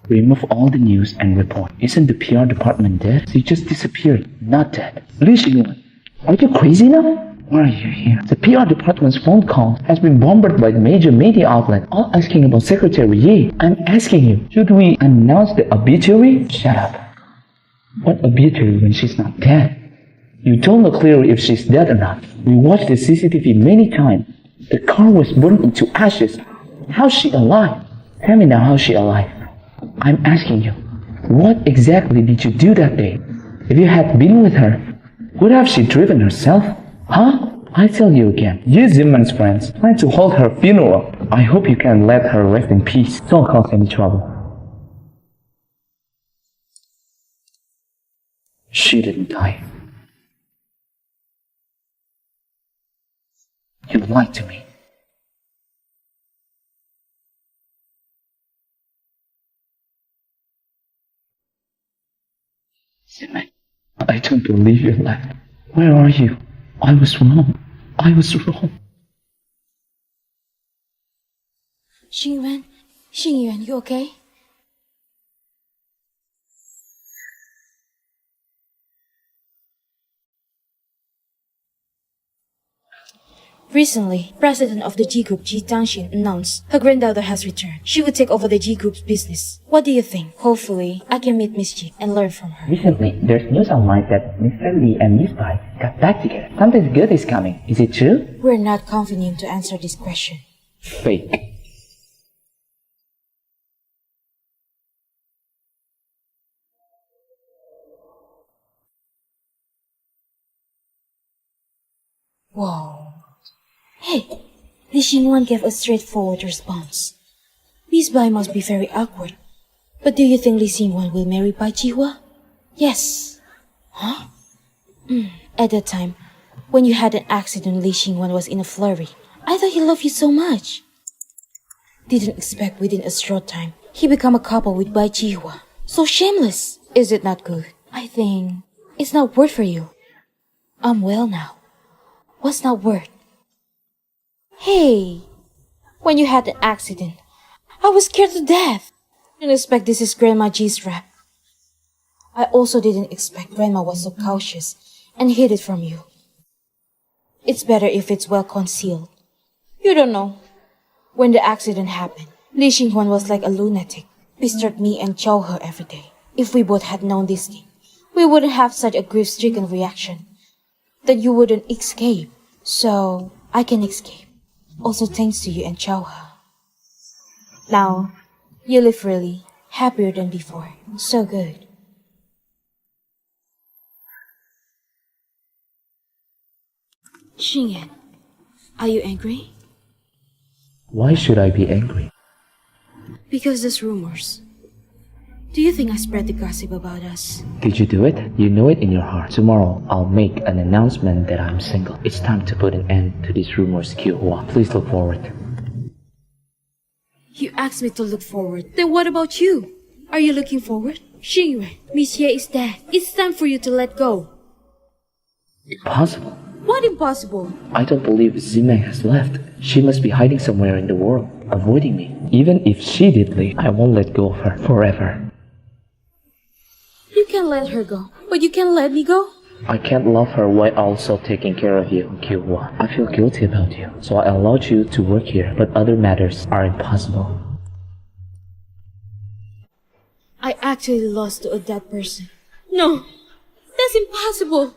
Remove all the news and report. Isn't the PR department dead? She just disappeared, not dead. Li Xingwan, are you crazy now? Why are you here? The PR department's phone call has been bombarded by major media outlets, all asking about Secretary Ye. I'm asking you, should we announce the obituary? Shut up. What obituary when she's not dead? You don't know clearly if she's dead or not. We watched the CCTV many times. The car was burned into ashes. How's she alive? Tell me now, how's she alive? I'm asking you, what exactly did you do that day? If you had been with her, would have she driven herself? Huh? I tell you again, you Ziman's friends plan to hold her funeral. I hope you can let her rest in peace. Don't cause any trouble. She didn't die. You lied to me. I don't believe you left. Where are you? I was wrong. I was wrong. Xingyuan, you okay? Recently, president of the G Group, Ji Tangshin, announced her granddaughter has returned. She will take over the G Group's business. What do you think? Hopefully, I can meet Miss Ji and learn from her. Recently, there's news online that Mr. Lee and Miss Bai got back together. Something good is coming. Is it true? We're not convenient to answer this question. Fake. Whoa. Hey, Li Xingwan gave a straightforward response. Miss Bai must be very awkward. But do you think Li Xingwan will marry Bai Jihua? Yes. Huh? At that time, when you had an accident, Li Xingwan was in a flurry. I thought he loved you so much. Didn't expect within a short time, he become a couple with Bai Jihua. So shameless. Is it not good? I think it's not worth for you. I'm well now. What's not worth? Hey, when you had an accident, I was scared to death. Didn't expect this is Grandma G's rap. I also didn't expect Grandma was so cautious and hid it from you. It's better if it's well concealed. You don't know. When the accident happened, Li Xinghuan was like a lunatic, pestered me and Chow her every day. If we both had known this thing, we wouldn't have such a grief-stricken reaction. That you wouldn't escape, so I can escape. Also thanks to you and Chowha. Now, you live freely, happier than before. So good. Xingyan, are you angry? Why should I be angry? Because there's rumors. Do you think I spread the gossip about us? Did you do it? You know it in your heart. Tomorrow, I'll make an announcement that I'm single. It's time to put an end to these rumors, Kyohua. Please look forward. You asked me to look forward. Then what about you? Are you looking forward? Xingyue, Miss Ye is dead. It's time for you to let go. Impossible. What impossible? I don't believe Zimeng has left. She must be hiding somewhere in the world, avoiding me. Even if she did leave, I won't let go of her forever. You can let her go, but you can't let me go? I can't love her while also taking care of you, Kyohua. I feel guilty about you, so I allowed you to work here, but other matters are impossible. I actually lost to a dead person. No, that's impossible.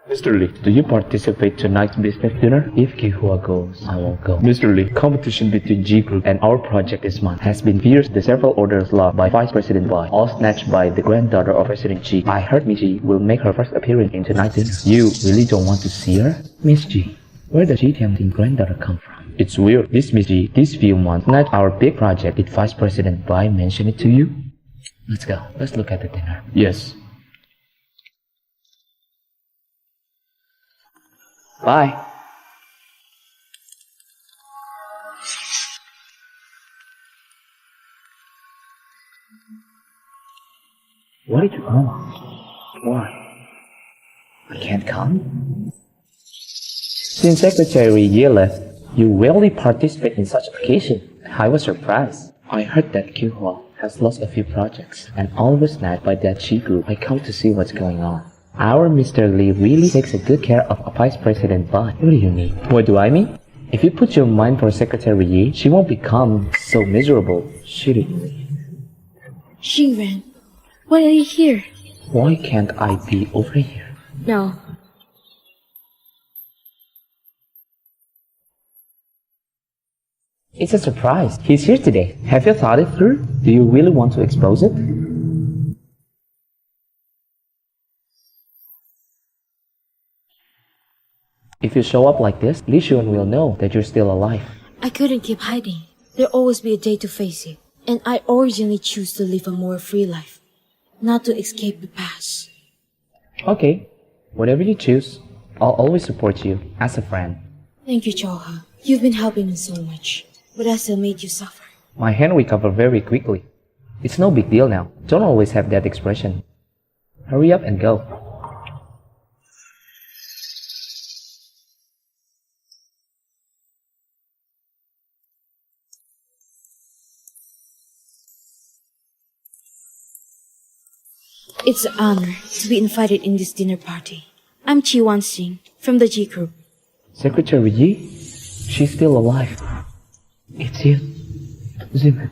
Mr. Lee, Do you participate tonight's business dinner? If Kihua goes, I won't go. Mr. Lee, competition between G Group And our project this month has been fierce. The several orders lost by Vice President Bai, all snatched by the granddaughter of President G. I heard Miss G will make her first appearance in tonight's dinner. You really don't want to see her? Miss G, where does G tempting granddaughter come from? It's weird. This Miss G, This few months, not our big project. Did Vice President Bai mention it to you? Let's go. Let's look at the dinner. yes. Bye. What did you come? Why? I can't come? Since Secretary Ye left, you rarely participate in such occasion. I was surprised. I heard that Kyuhua has lost a few projects, and all was snatched by that Chi group. I come to see what's going on. Our Mr. Lee really takes a good care of Vice President Bai. What do you mean? What do I mean? If you put your mind for Secretary Yi, she won't become so miserable, should it? Xingran, why are you here? Why can't I be over here? No. It's a surprise. He's here today. Have you thought it through? Do you really want to expose it? If you show up like this, Li Xuan will know that you're still alive. I couldn't keep hiding. There'll always be a day to face it. And I originally choose to live a more free life, not to escape the past. Okay, whatever you choose, I'll always support you as a friend. Thank you, Choha. You've been helping me so much, but I still made you suffer. My hand recovered very quickly. It's no big deal now. Don't always have that expression. Hurry up and go. It's an honor to be invited in this dinner party. I'm Chi Wan-sing from the G Group. Secretary Yi? She's still alive. It's you, Zimin.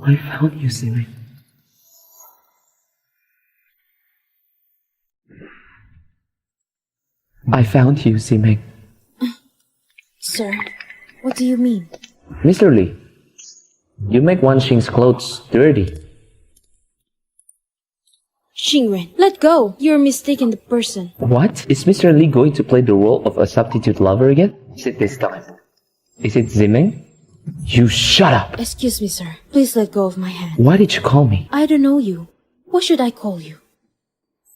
I found you, Zimin. I found you, Zimin. Sir, what do you mean? Mr. Lee, you make Wan Xing's clothes dirty. Xingren, let go! You're mistaken the person. What? Is Mr. Lee going to play the role of a substitute lover again? Is it this time? Is it Zimin? You shut up! Excuse me, sir. Please let go of my hand. Why did you call me? I don't know you. What should I call you?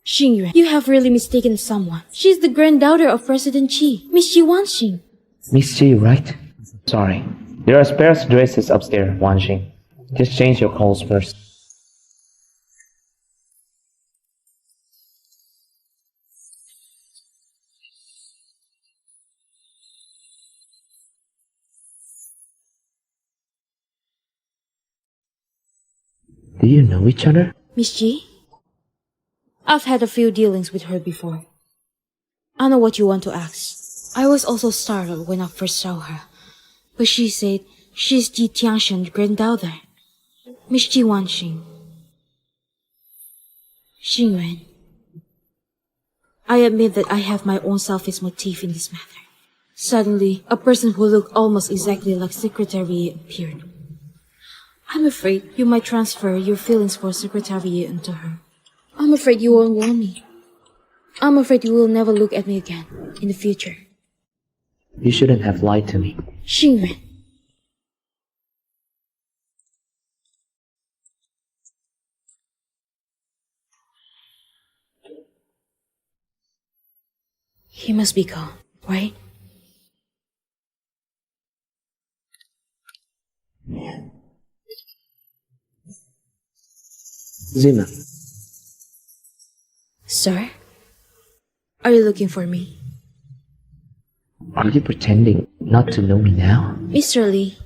Xingren, you have really mistaken someone. She's the granddaughter of President Qi, Miss Ji Wanxing. Miss Ji, right? Sorry. There are spare dresses upstairs, Wan Xing. Just change your clothes first. Do you know each other? Miss Ji? I've had a few dealings with her before. I know what you want to ask. I was also startled when I first saw her. But she said she's Ji Tianshan's granddaughter, Miss Ji Wanxing. Xingren, I admit that I have my own selfish motive in this matter. Suddenly, a person who looked almost exactly like Secretary appeared. I'm afraid you might transfer your feelings for Secretary into her. I'm afraid you won't want me. I'm afraid you will never look at me again in the future. You shouldn't have lied to me. Xingren. He must be gone, right? Zima, Sir? Are you looking for me? are you pretending not to know me now? Mr. Lee,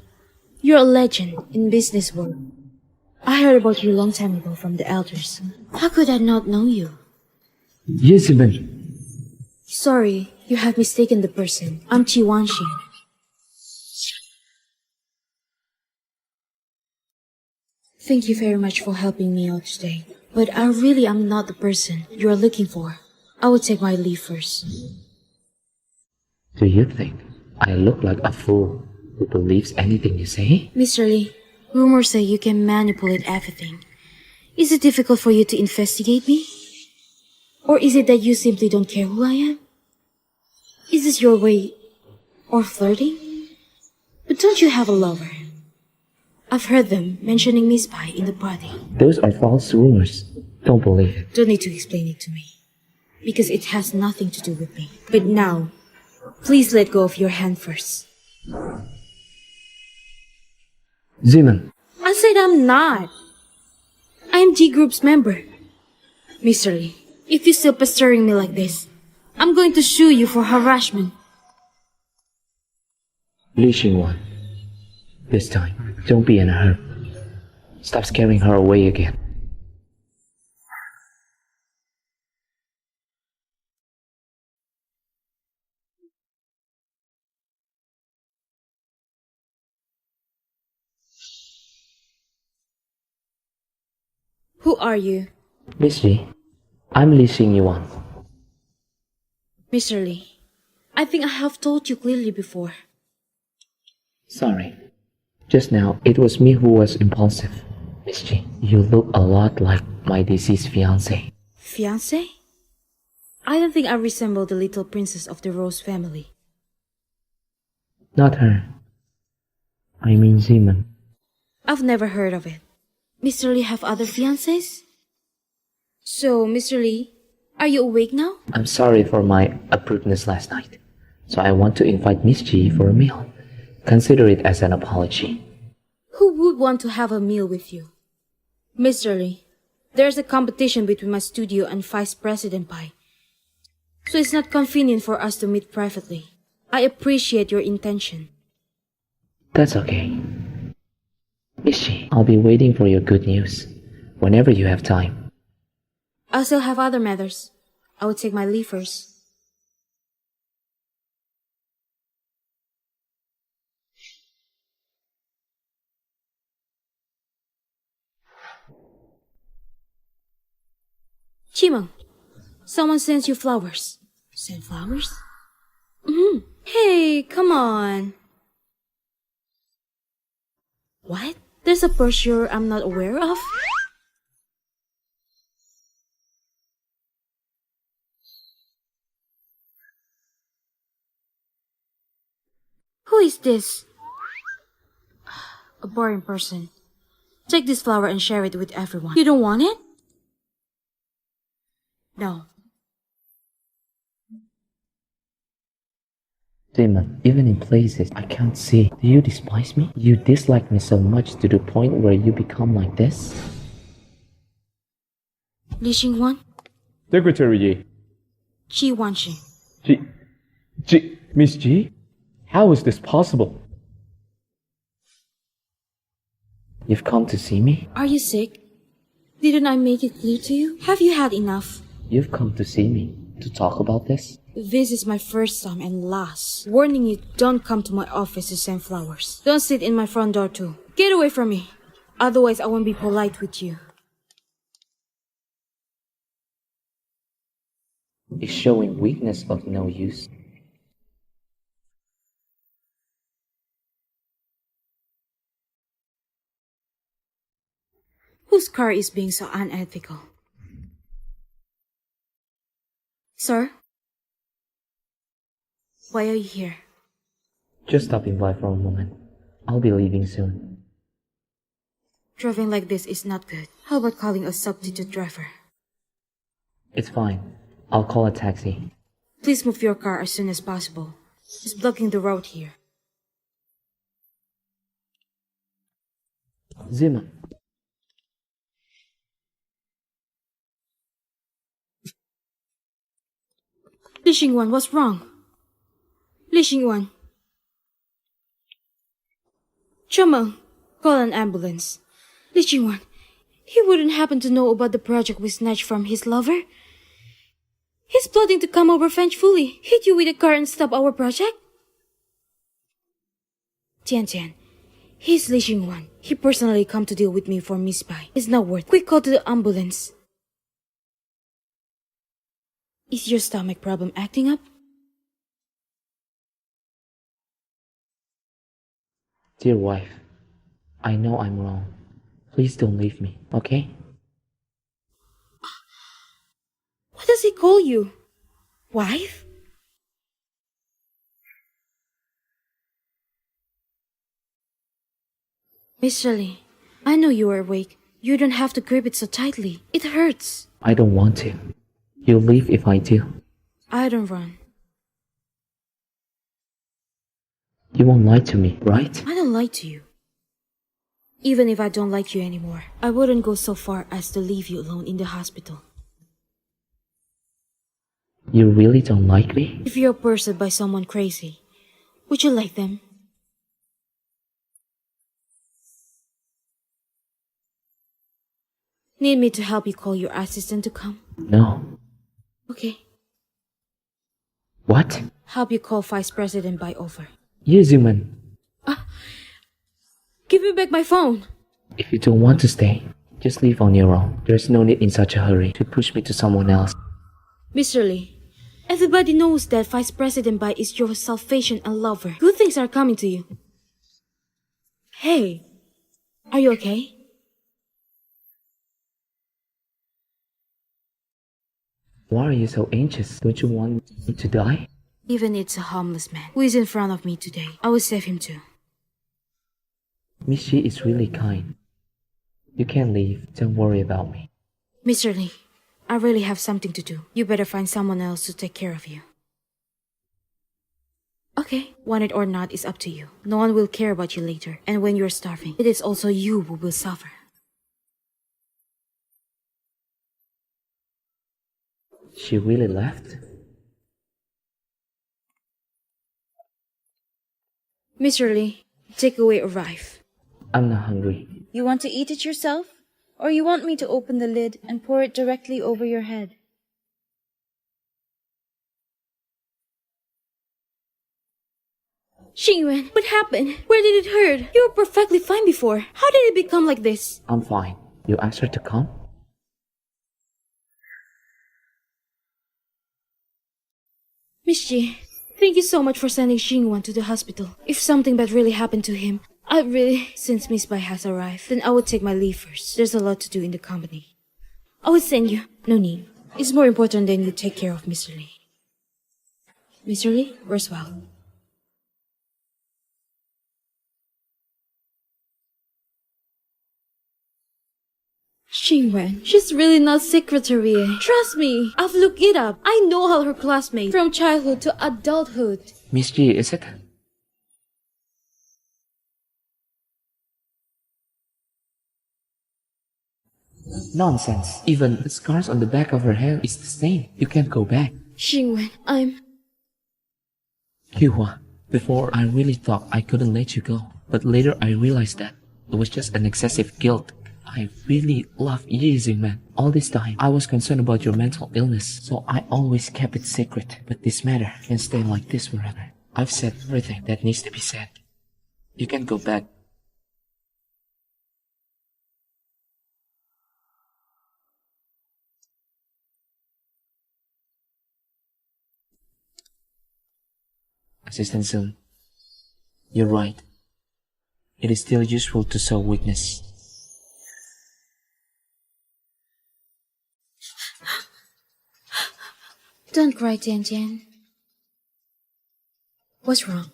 you're a legend in business world. I heard about you a long time ago from the elders. How could I not know you? Yes, Zimin. Sorry, you have mistaken the person. I'm Chi Wanxing. Thank you very much for helping me out today. But I really am not the person you are looking for. I will take my leave first. Do you think I look like a fool who believes anything you say? Mr. Lee, rumors say you can manipulate everything. Is it difficult for you to investigate me? Or is it that you simply don't care who I am? Is this your way of flirting? But don't you have a lover? I've heard them mentioning Miss Pai in the party. Those are false rumors. Don't believe it. Don't need to explain it to me. Because it has nothing to do with me. But now, please let go of your hand first. Zimin, I said I'm not. I am G Group's member. Mr. Lee, if you're still pestering me like this, I'm going to sue you for harassment. Li Xingwan. This time, don't be in a hurry. Stop scaring her away again. Who are you? Miss Ji, I'm Li Xingyuan. Mr. Lee, I think I have told you clearly before. Sorry. Just now, it was me who was impulsive. Miss Ji, you look a lot like my deceased fiancé. Fiancé? I don't think I resemble the little princess of the Rose family. Not her. I mean Zimin. I've never heard of it. Mr. Lee have other fiancés? So, Mr. Lee, Are you awake now? I'm sorry for my abruptness last night, so I want to invite Miss G for a meal. Consider it as an apology. Who would want to have a meal with you? Mr. Lee, there's a competition between my studio and Vice President Pai, so it's not convenient for us to meet privately. I appreciate your intention. That's okay. Miss G, I'll be waiting for your good news whenever you have time. I still have other matters. I will take my leave first. Chimeng, someone sends you flowers. Send flowers? Hey, come on. What? There's a brochure I'm not aware of? Who is this? A boring person. Take this flower and share it with everyone. You don't want it? No. Demon, even in places I can't see, do you despise me? You dislike me so much to the point where you become like this? Li Xingwan? Secretary Yi. Qi Wanxing. Miss G? How is this possible? You've come to see me? Are you sick? Didn't I make it clear to you? Have you had enough? You've come to see me to talk about this? This is my first time and last. Warning you, don't come to my office to send flowers. Don't sit in my front door too. Get away from me. Otherwise I won't be polite with you. Is showing weakness of no use? Whose car is being so unethical? Sir? Why are you here? Just stopping by for a moment. I'll be leaving soon. Driving like this is not good. How about calling a substitute driver? It's fine. I'll call a taxi. Please move your car as soon as possible. It's blocking the road here. Zima. Li Xingwan, what's wrong? Li Xingwan. Chumeng, call an ambulance. Li Xingwan, he wouldn't happen to know about the project we snatched from his lover? He's plotting to come over vengefully, hit you with a car and stop our project? Tian, he's Li Xingwan. He personally come to deal with me for Miss Pai. It's not worth. Quick call to the ambulance. Is your stomach problem acting up? Dear wife, I know I'm wrong. Please don't leave me, okay? What does he call you? Wife? Mr. Lee, I know you are awake. You don't have to grip it so tightly. It hurts. I don't want to. You'll leave if I do. I don't run. You won't lie to me, right? I don't lie to you. Even if I don't like you anymore, I wouldn't go so far as to leave you alone in the hospital. You really don't like me? If you're pursued by someone crazy, would you like them? Need me to help you call your assistant to come? No. Okay. What? Help you call Vice President Bai over. Yuzuman, Give me back my phone. if you don't want to stay, just leave on your own. There's no need in such a hurry to push me to someone else. Mr. Lee, everybody knows that Vice President Bai is your salvation and lover. Good things are coming to you. Hey, are you okay? Why are you so anxious? Don't you want me to die? Even it's a homeless man who is in front of me today. I will save him too. Miss Shi is really kind. You can leave. Don't worry about me. Mr. Lee, I really have something to do. You better find someone else to take care of you. Okay, want it or not is up to you. No one will care about you later. And when you're starving, it is also you who will suffer. She really left? Mr. Lee, takeaway arrive. I'm not hungry. You want to eat it yourself? Or you want me to open the lid and pour it directly over your head? Xingyuan, what happened? Where did it hurt? You were perfectly fine before. How did it become like this? I'm fine. You asked her to come? Miss Ji, thank you so much for sending Xingyuan to the hospital. If something bad really happened to him, since Miss Bai has arrived, then I would take my leave first. There's a lot to do in the company. I will send you. No need. It's more important than you take care of Mr. Lee. Mr. Lee, rest well. Xingyuan, she's really not secretary. Trust me, I've looked it up. I know all her classmates from childhood to adulthood. Miss G, is it? Nonsense. Even the scars on the back of her hair is the same. You can't go back. Xingyuan, Yuhua, before I really thought I couldn't let you go. But later I realized that it was just an excessive guilt. I really love you, man. All this time, I was concerned about your mental illness, so I always kept it secret. But this matter can't stay like this forever. I've said everything that needs to be said. You can go back. Assistant Sun, you're right. It is still useful to show weakness. Don't cry, Tian Tian. What's wrong?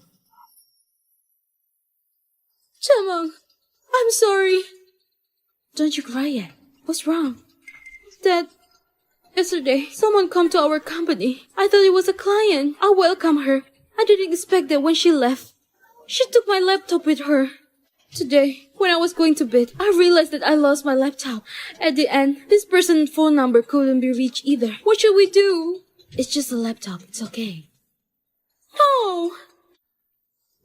Chamang, I'm sorry. Don't you cry yet. What's wrong? Dad, yesterday, someone come to our company. I thought it was a client. I welcome her. I didn't expect that when she left. She took my laptop with her. Today, when I was going to bed, I realized that I lost my laptop. At the end, this person's phone number couldn't be reached either. What should we do? It's just a laptop. It's okay. No!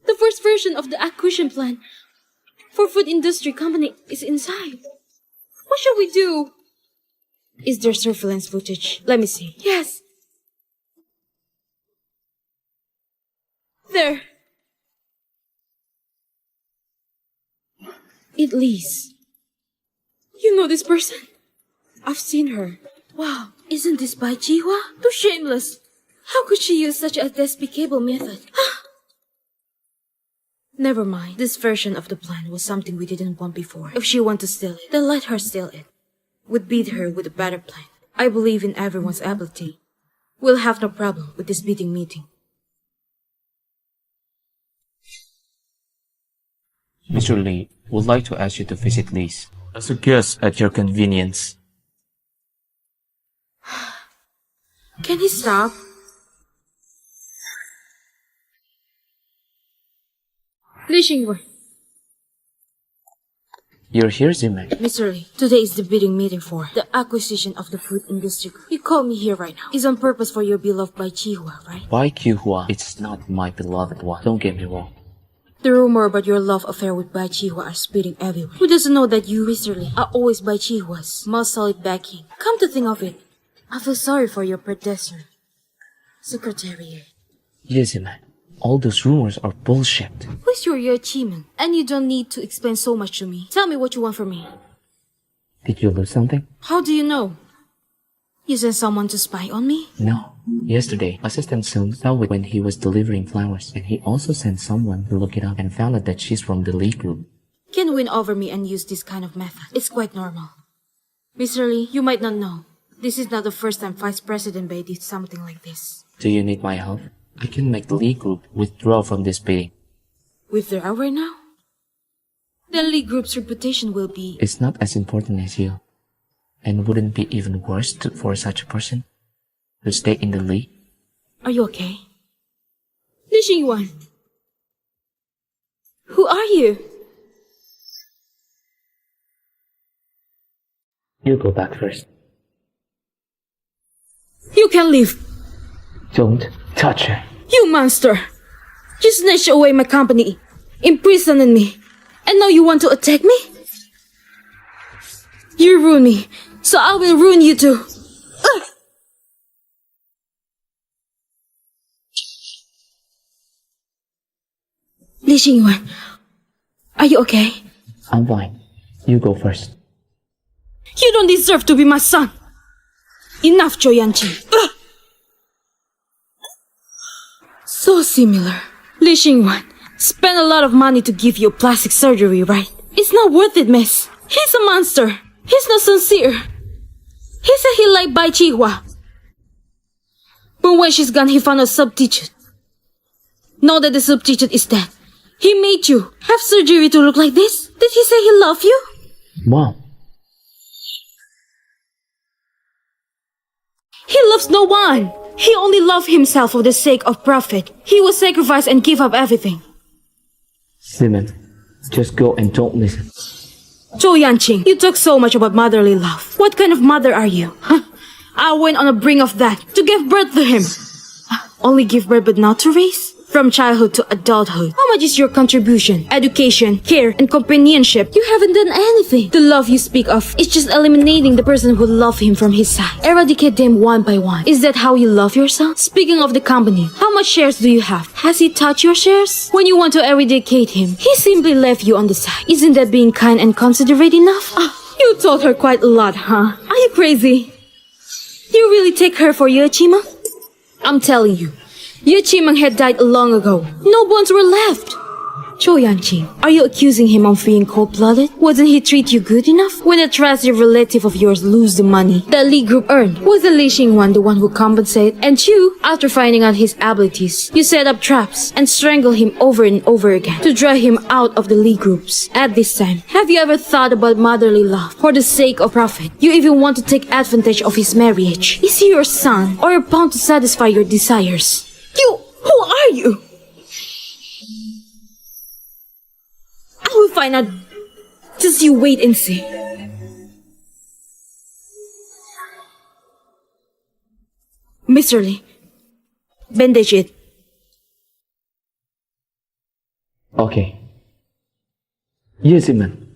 The first version of the acquisition plan for food industry company is inside. What should we do? Is there surveillance footage? Let me see. Yes. There. It leads. You know this person? I've seen her. Wow, isn't this Bai Jihua? Too shameless. How could she use such a despicable method? Never mind. This version of the plan was something we didn't want before. If she wants to steal it, then let her steal it. We'd beat her with a better plan. I believe in everyone's ability. We'll have no problem with this beating meeting. Mr. Lee would like to ask you to visit Liz as a guest at your convenience. Can he stop? Li Xingwen. You're here, Ziman. Mr. Lee, today is the bidding meeting for the acquisition of the food industry. You called me here right now. It's on purpose for your beloved Bai Jihua, right? Bai Qihua, it's not my beloved one. Don't get me wrong. The rumor about your love affair with Bai Jihua are spreading everywhere. Who doesn't know that you, Mr. Lee, are always Bai Jihua's most solid backing? Come to think of it, I feel sorry for your predecessor, Secretary. Yes, man. All those rumors are bullshit. Who's your achievement? And you don't need to explain so much to me. Tell me what you want from me. Did you lose something? How do you know? You sent someone to spy on me? No. Yesterday, Assistant Sun saw it when he was delivering flowers, and he also sent someone to look it up and found out that she's from the Lee group. Can win over me and use this kind of method. It's quite normal. Mr. Lee, you might not know. This is not the first time Vice President Bai did something like this. Do you need my help? I can make the Lee group withdraw from this bidding. Withdraw right now? The Lee group's reputation will be... It's not as important as you. And wouldn't it be even worse for such a person to stay in the lead? Are you okay? Li Xingyuan. Who are you? You go back first. You can leave. Don't touch her. You monster! You snatched away my company, imprisoned me, and now you want to attack me? You ruined me, so I will ruin you too. Ugh. Li Xingyuan, are you okay? I'm fine. You go first. You don't deserve to be my son. Enough, Zhou Yanqing. Ugh. So similar. Li Xingyuan spent a lot of money to give you plastic surgery, right? It's not worth it, miss. He's a monster. He's not sincere. He said he liked Bai Qihua. But when she's gone, he found a substitute. Now that the substitute is dead, he made you have surgery to look like this? Did he say he loved you? Mom. He loves no one. He only loved himself for the sake of profit. He will sacrifice and give up everything. Simon, just go and don't listen. Zhou Yanqing, you talk so much about motherly love. What kind of mother are you? Huh? I went on the brink of that to give birth to him. Only give birth but not to raise? From childhood to adulthood, how much is your contribution? Education, care, and companionship. You haven't done anything. The love you speak of is just eliminating the person who loved him from his side. Eradicate them one by one. Is that how you love your son? Speaking of the company, how much shares do you have? Has he touched your shares? When you want to eradicate him, he simply left you on the side. Isn't that being kind and considerate enough? You told her quite a lot, huh? Are you crazy? You really take her for Ye Qimeng? I'm telling you, Ye Qimeng had died long ago. No bones were left. Zhou Yanqing, are you accusing him of being cold-blooded? Wasn't he treat you good enough? When a trusted relative of yours lose the money that Li Group earned, was the Li Xingyuan the one who compensated? And you, after finding out his abilities, you set up traps and strangle him over and over again to drive him out of the Li Groups. At this time, have you ever thought about motherly love for the sake of profit? You even want to take advantage of his marriage. Is he your son, or you're bound to satisfy your desires? Who are you? I will find out. Just you wait and see. Mr. Lee, bandage it. Okay. Yes, Simon.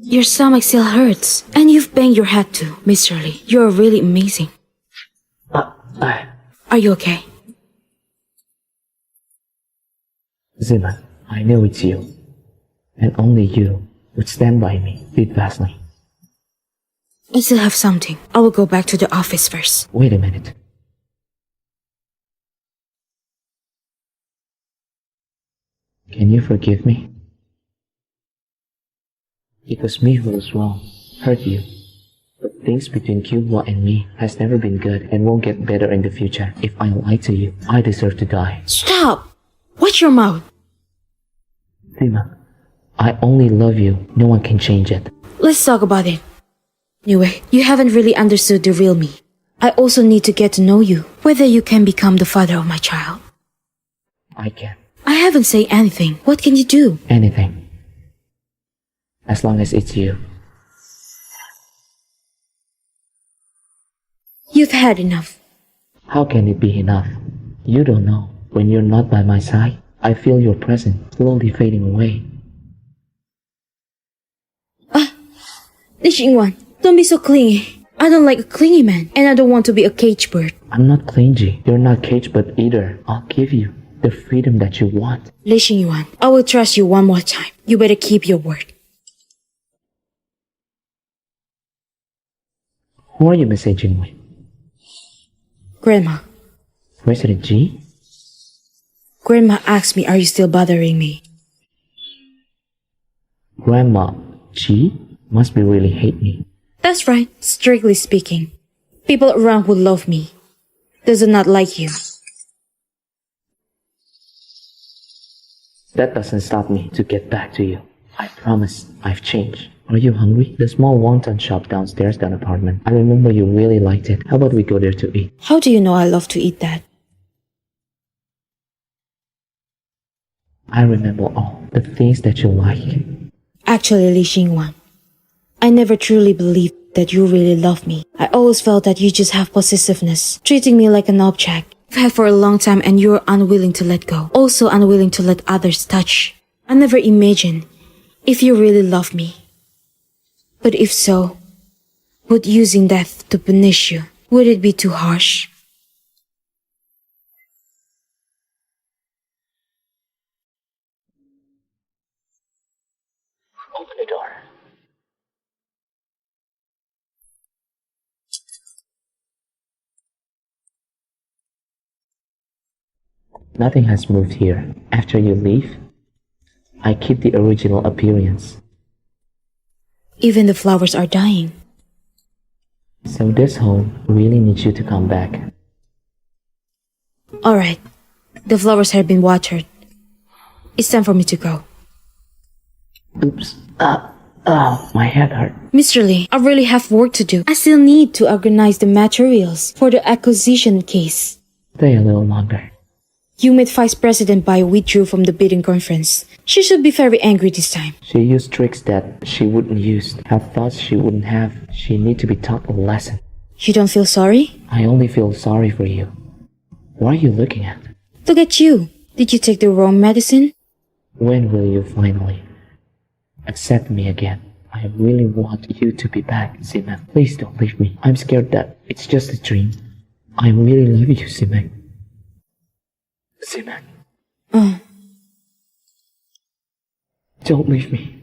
Your stomach still hurts, and you've banged your head too, Mr. Lee. You're really amazing. Are you okay? Simon, I know it's you. And only you would stand by me steadfastly. I still have something. I will go back to the office first. Wait a minute. Can you forgive me? It was me who was wrong, hurt you. But things between Cuba and me has never been good and won't get better in the future. If I lie to you, I deserve to die. Stop! Watch your mouth. Simon, I only love you. No one can change it. Let's talk about it. Anyway, you haven't really understood the real me. I also need to get to know you, whether you can become the father of my child. I can. I haven't said anything. What can you do? Anything. As long as it's you. You've had enough. How can it be enough? You don't know. When you're not by my side, I feel your presence slowly fading away. Li Xingyuan, don't be so clingy. I don't like a clingy man, and I don't want to be a cage bird. I'm not clingy. You're not caged bird either. I'll give you the freedom that you want. Li Xingyuan, I will trust you one more time. You better keep your word. Who are you messaging with? Grandma. Resident G? Grandma asked me, are you still bothering me? Grandma G must be really hate me. That's right, strictly speaking. People around who love me does not like you. That doesn't stop me to get back to you. I promise I've changed. Are you hungry? The small wonton shop downstairs that apartment. I remember you really liked it. How about we go there to eat? How do you know I love to eat that? I remember all the things that you like. Actually, Li Xingwan, I never truly believed that you really love me. I always felt that you just have possessiveness, treating me like an object. I've had for a long time and you're unwilling to let go. Also unwilling to let others touch. I never imagined if you really love me. But if so, would using death to punish you, would it be too harsh? Open the door. Nothing has moved here. After you leave, I keep the original appearance. Even the flowers are dying. So this home really needs you to come back. Alright, the flowers have been watered. It's time for me to go. Oops. My head hurt. Mr. Lee, I really have work to do. I still need to organize the materials for the acquisition case. Stay a little longer. You made Vice President Bai withdrew from the bidding conference. She should be very angry this time. She used tricks that she wouldn't use, have thoughts she wouldn't have. She need to be taught a lesson. You don't feel sorry? I only feel sorry for you. What are you looking at? Look at you. Did you take the wrong medicine? When will you finally accept me again? I really want you to be back, Simek. Please don't leave me. I'm scared that it's just a dream. I really love you, Simek. Simek. Don't leave me.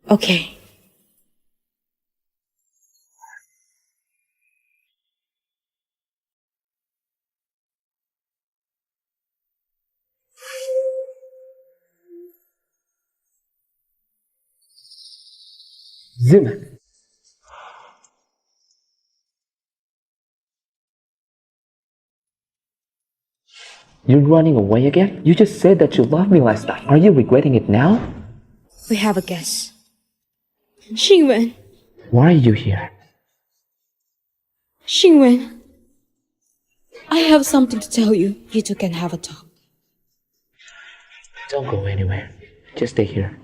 Okay. Simek. You're running away again? You just said that you loved me last night. Are you regretting it now? We have a guest. Xingwen. Why are you here? Xingwen. I have something to tell you. You two can have a talk. Don't go anywhere. Just stay here.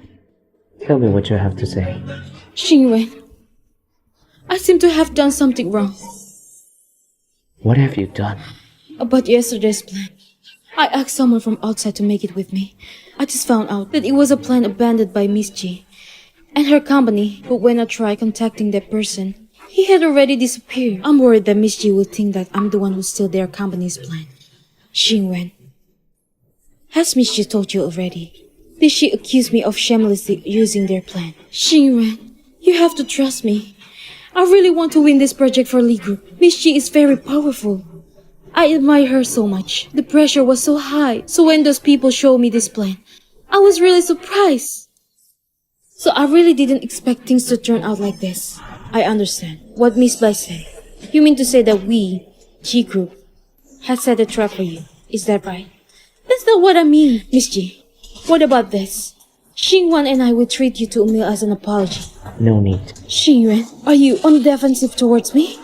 Tell me what you have to say. Xingwen. I seem to have done something wrong. What have you done? About yesterday's plan. I asked someone from outside to make it with me. I just found out that it was a plan abandoned by Miss G and her company, but when I tried contacting that person, he had already disappeared. I'm worried that Miss G will think that I'm the one who stole their company's plan. Xingwen, has Miss G told you already? Did she accuse me of shamelessly using their plan? Xingwen, you have to trust me. I really want to win this project for Lee Group. Miss G is very powerful. I admire her so much. The pressure was so high. So when those people showed me this plan, I was really surprised. So I really didn't expect things to turn out like this. I understand what Miss Bai said. You mean to say that we, G Group, had set a trap for you. Is that right? That's not what I mean, Miss G. What about this? Xingwan and I will treat you to a meal as an apology. No need. Xingyuan, are you on the defensive towards me?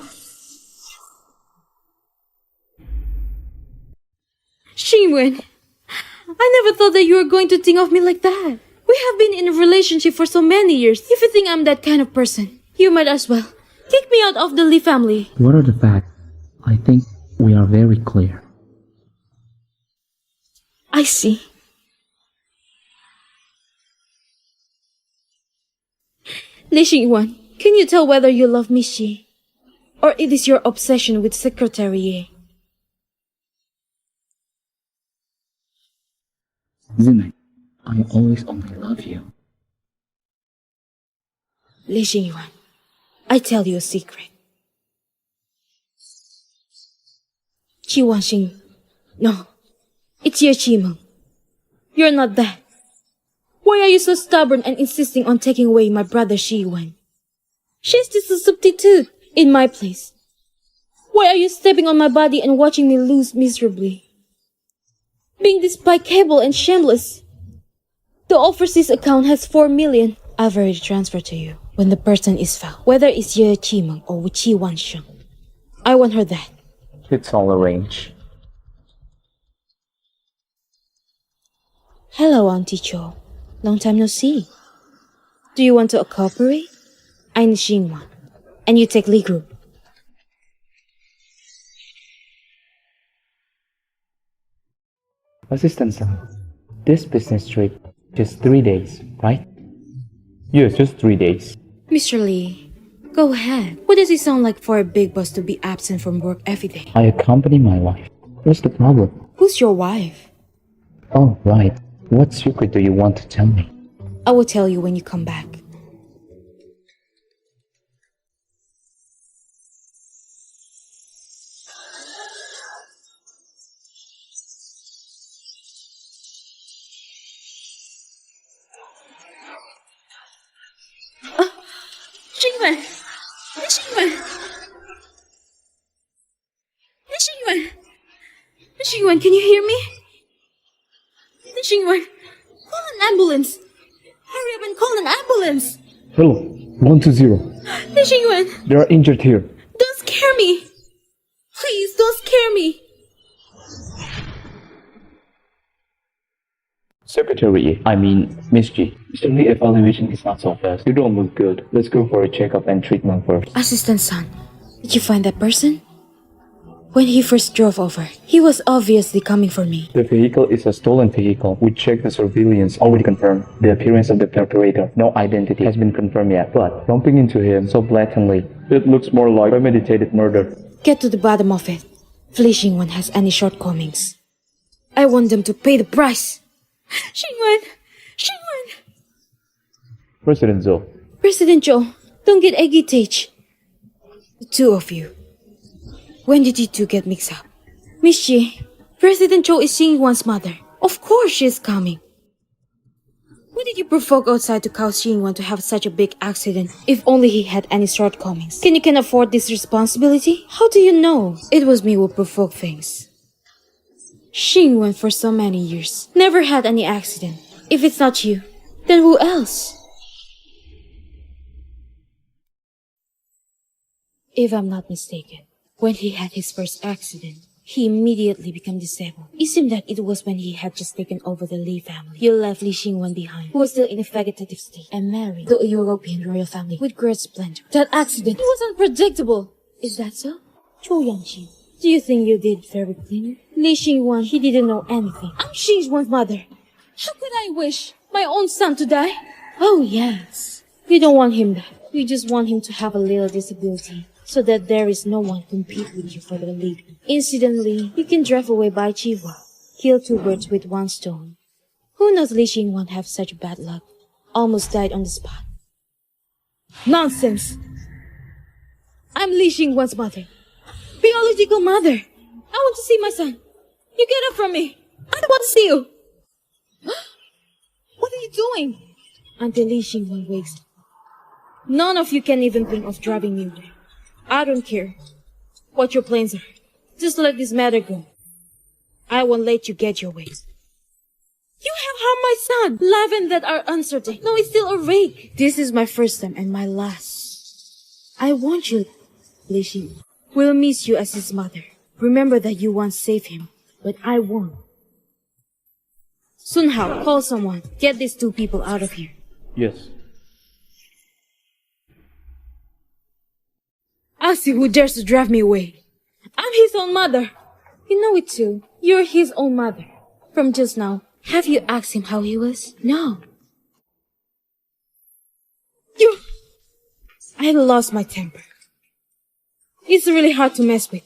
Xingyuan, I never thought that you were going to think of me like that. We have been in a relationship for so many years. If you think I'm that kind of person, you might as well kick me out of the Lee family. What are the facts? I think we are very clear. I see. Li Xingyuan, can you tell whether you love Miss Ji, or it is your obsession with Secretary Ye? Zimek, I always only love you. Li Xingyuan, I tell you a secret. Qi Wanxing, no, it's Ye Qimeng. You're not that. Why are you so stubborn and insisting on taking away my brother Xi Wen? She's just a substitute in my place. Why are you stepping on my body and watching me lose miserably? Being despicable and shameless, The overseas account has 4 million. I've already transferred to you. When the person is found, whether it's Ye Qimeng or Wu Qi Wansheng, I want her dead. It's all arranged. Hello, Auntie Cho. Long time no see. Do you want to cooperate? I need Xinwan. And you take Li Group. Assistant Son, this business trip, just 3 days, right? Yes, just 3 days. Mr. Lee, go ahead. What does it sound like for a big boss to be absent from work every day? I accompany my wife. What's the problem? Who's your wife? Oh, right. What secret do you want to tell me? I will tell you when you come back. Xingyuan! Xingyuan! Xingyuan! Xingyuan, can you hear me? Xingyuan, call an ambulance! Hurry up and call an ambulance! Hello, 120. Xingyuan, They are injured here. don't scare me! Please, don't scare me! Secretary, I mean, Miss G. The evaluation is not so fast. You don't look good. Let's go for a checkup and treatment first. Assistant Son, did you find that person? When he first drove over, he was obviously coming for me. The vehicle is a stolen vehicle. We checked the surveillance, already confirmed. The appearance of the perpetrator, no identity has been confirmed yet. But bumping into him so blatantly, it looks more like premeditated murder. Get to the bottom of it. If Li Xingwan has any shortcomings, I want them to pay the price. Xingwan! Xingwan! President Zhou, President Zhou, don't get agitated. The two of you. When did you two get mixed up? Miss Ji, President Zhou is Xingwan's mother. Of course she's coming. Why did you provoke outside to cause Xingwan to have such a big accident if only he had any shortcomings? Can you afford this responsibility? How do you know? It was me who provoked things. Xingwan for so many years never had any accident. If it's not you, then who else? If I'm not mistaken, when he had his first accident, he immediately became disabled. It seemed that it was when he had just taken over the Li family. He left Li Xingwan behind, who was still in a vegetative state, and married to a European royal family with great splendor. That accident was unpredictable. Is that so? Zhou Yangqin, do you think you did very clean? Li Xingwan, he didn't know anything. I'm Xingwan's mother. How could I wish my own son to die? Oh, yes. You don't want him dead. You just want him to have a little disability, so that there is no one to compete with you for the lead. Incidentally, you can drive away Bai Chihuahua. Kill two birds with one stone. Who knows Li Xingwan have such bad luck? Almost died on the spot. Nonsense! I'm Li Xingwan's mother. Biological mother. I want to see my son. You get up from me. I don't want to see you. What are you doing? Until Li Xingwan wakes up. None of you can even think of driving me away. I don't care what your plans are. Just let this matter go. I won't let you get your way. You have harmed my son. Life and death are uncertain. No, it's still awake. This is my first time and my last. I want you, Li Xingwan. We'll miss you as his mother. Remember that you once saved him, but I won't. Sun Hao, call someone. Get these two people out of here. Yes. I'll see who dares to drive me away. I'm his own mother. You know it too. You're his own mother. From just now, have you asked him how he was? No. I lost my temper. It's really hard to mess with.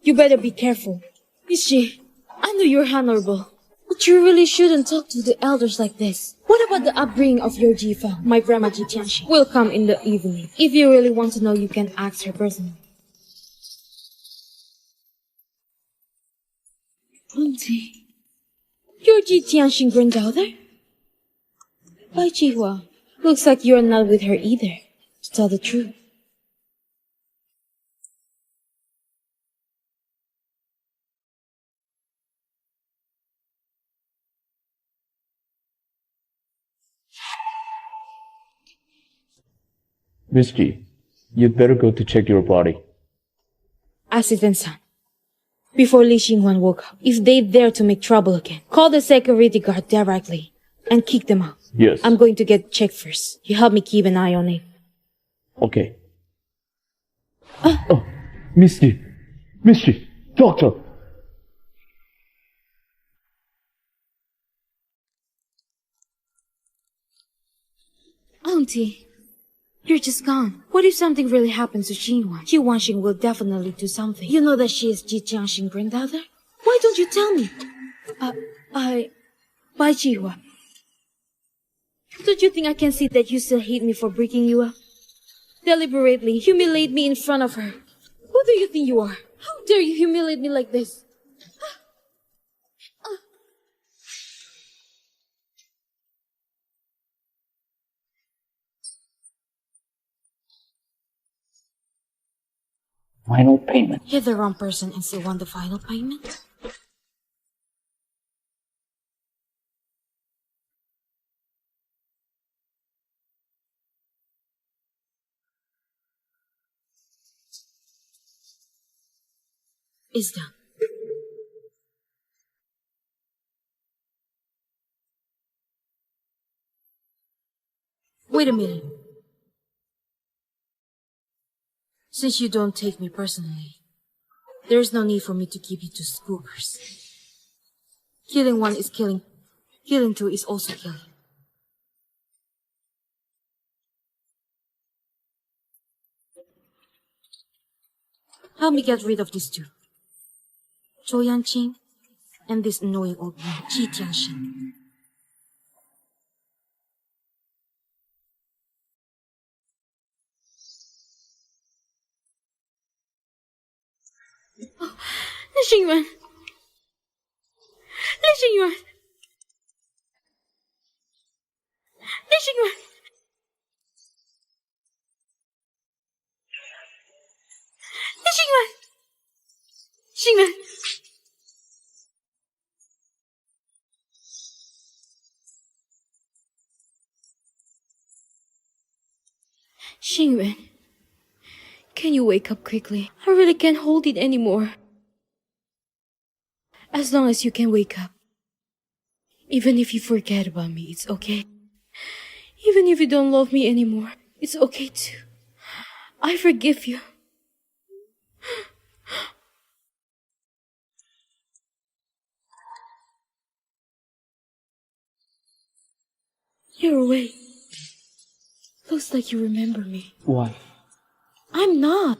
You better be careful. Ishi, I know you're honorable, but you really shouldn't talk to the elders like this. What about the upbringing of your Jifa, my grandma Ji Tianxi? Will come in the evening. If you really want to know, you can ask her personally. Auntie, you're Ji Tianxin granddaughter? Bai Jihua, looks like you're not with her either. To tell the truth. Miss G, you'd better go to check your body. Assistant-san, before Li Xinhuan woke up, if they dare to make trouble again, call the security guard directly and kick them out. Yes. I'm going to get checked first. You help me keep an eye on it. Okay. Oh, Miss G. Miss G. Doctor. Auntie, you're just gone. What if something really happens to Xinhuan? Ji Wanxing will definitely do something. You know that she is Ji Jiangxing granddaughter? Why don't you tell me? Bye, Jihua. Don't you think I can see that you still hate me for breaking you up? Deliberately humiliate me in front of her. Who do you think you are? How dare you humiliate me like this? Final payment. Hit the wrong person and still want the final payment? It's done. Wait a minute. Since you don't take me personally, there's no need for me to keep you to spookers. Killing one is killing. Killing two is also killing. Help me get rid of these two. Zhou Yanqing and this annoying old man, Ji Tianxin. Oh, Li Xingyuan! Li Xingyuan! Li Xingyuan! Li Xingyuan! Xingyuan! Xingyuan, can you wake up quickly? I really can't hold it anymore. As long as you can wake up. Even if you forget about me, it's okay. Even if you don't love me anymore, it's okay too. I forgive you. You're awake. Looks like you remember me. Why? I'm not.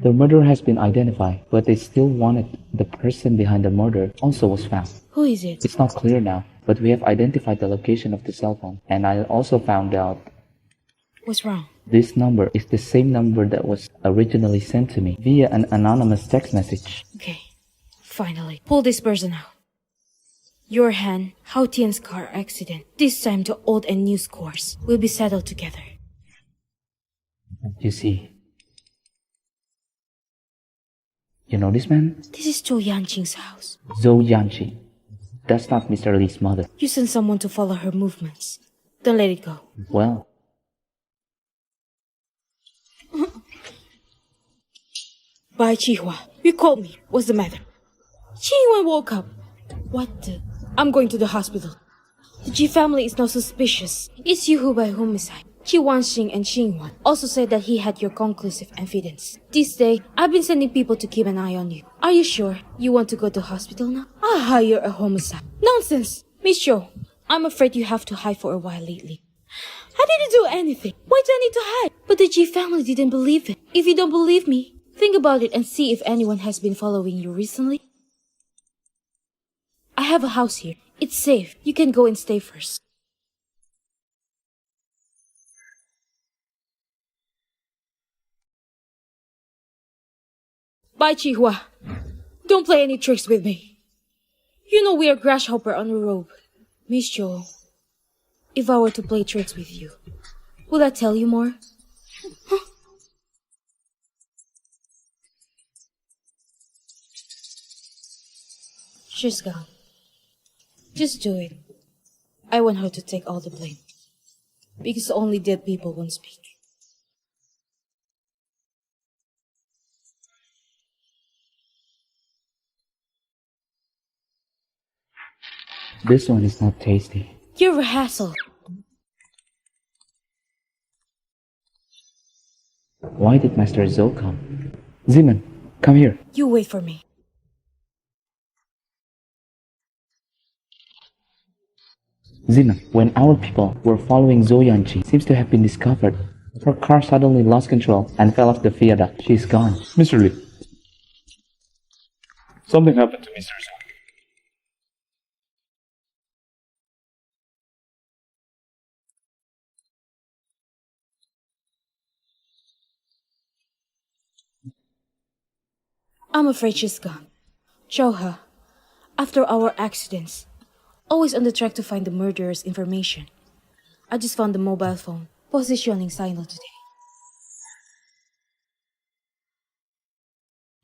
The murderer has been identified, but they still wanted the person behind the murder also was found. Who is it? It's not clear now, but we have identified the location of the cell phone. And I also found out What's wrong? this number is the same number that was originally sent to me via an anonymous text message. Okay, finally. Pull this person out. Your Han, Hao Tian's car accident. This time the old and new scores will be settled together. You see, you know this man? This is Zhou Yanqing's house. Zhou Yanqi. That's not Mr. Li's mother. You send someone to follow her movements. Don't let it go. Well, Bye, Chihua. You called me. What's the matter? Chihua woke up. What the? I'm going to the hospital. The Ji family is not suspicious. It's you who by homicide. Ji Wanxing and Xinhuan also said that he had your conclusive evidence. This day, I've been sending people to keep an eye on you. Are you sure you want to go to hospital now? I'll hire a homicide. Nonsense! Miss Zhou, I'm afraid you have to hide for a while lately. I didn't do anything. Why do I need to hide? But the Ji family didn't believe it. If you don't believe me, think about it and see if anyone has been following you recently. I have a house here. It's safe. You can go and stay first. Bye, Chihua. Don't play any tricks with me. You know we are grasshopper on a rope. Miss Zhou, if I were to play tricks with you, would I tell you more? She's gone. Just do it. I want her to take all the blame. Because only dead people won't speak. This one is not tasty. You're a hassle. Why did Master Zhou come? Zeman, come here. You wait for me. Zeman, when our people were following Zhou Yanqi, seems to have been discovered. Her car suddenly lost control and fell off the viaduct. She's gone. Mr. Lee. Something happened to Mr. Zhou. I'm afraid she's gone. Show her. After our accidents, always on the track to find the murderer's information. I just found the mobile phone, positioning signal today.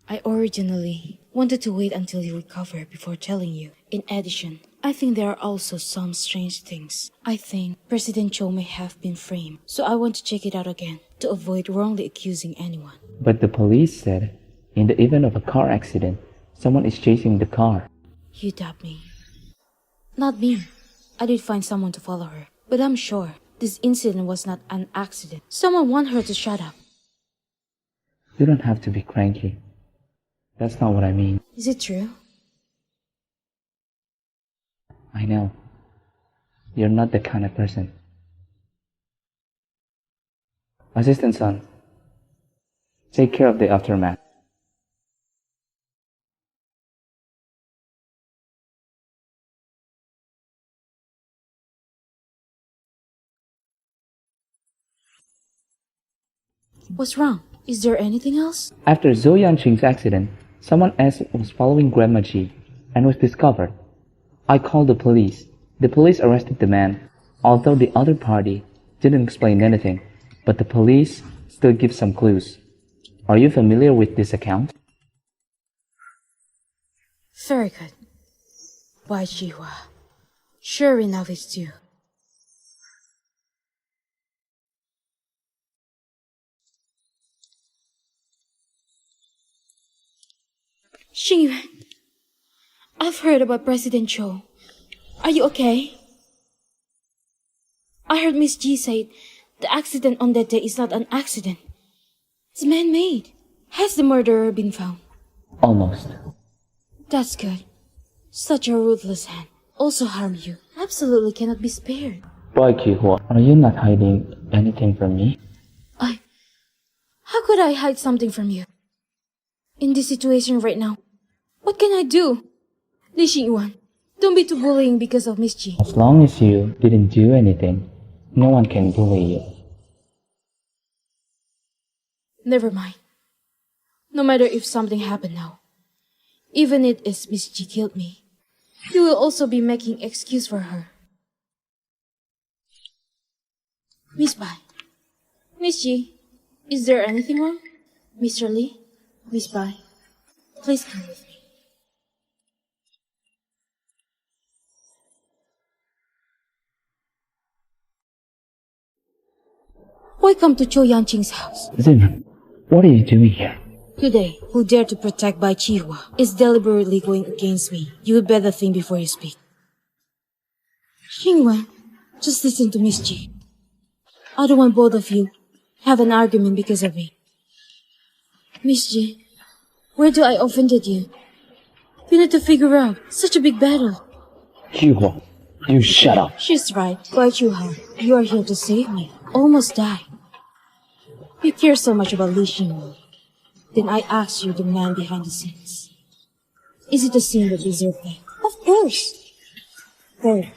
I originally wanted to wait until you recover before telling you. In addition, I think there are also some strange things. I think President Cho may have been framed, so I want to check it out again to avoid wrongly accusing anyone. But the police said, in the event of a car accident, someone is chasing the car. You doubt me. Not me. I did find someone to follow her, but I'm sure this incident was not an accident. Someone want her to shut up. You don't have to be cranky. That's not what I mean. Is it true? I know. You're not the kind of person. Assistant Son, take care of the aftermath. What's wrong? Is there anything else? After Zhou Yanqing's accident, someone else was following Grandma Ji and was discovered. I called the police. The police arrested the man, although the other party didn't explain anything, but the police still give some clues. Are you familiar with this account? Very good. Why, Jiwa? Sure enough, it's you. Xingyuan, I've heard about President Cho. Are you okay? I heard Miss Ji say the accident on that day is not an accident. It's man-made. Has the murderer been found? Almost. That's good. Such a ruthless hand. Also harm you. Absolutely cannot be spared. Why, Kihua? Are you not hiding anything from me? How could I hide something from you? In this situation right now, what can I do? Li Xingyuan, don't be too bullying because of Miss Ji. As long as you didn't do anything, no one can bully you. Never mind. No matter if something happened now, even if it's Miss Ji killed me, you will also be making excuse for her. Miss Bai, Miss Ji, is there anything wrong? Mr. Lee, Miss Bai, please come with me. Welcome to Cho Yanqing's house. Zeman, what are you doing here? Today, who dare to protect Bai Chihua is deliberately going against me. You would better think before you speak. Xingyuan, just listen to Miss Ji. I don't want both of you have an argument because of me. Miss Ji, where do I offended you? You need to figure out such a big battle. Kihua, you shut up. She's right. Bai Chihua, you are here to save me. Almost died. You care so much about Li Xingyuan. Then I ask you, the man behind the scenes. Is it a scene that deserves that? Of course. There.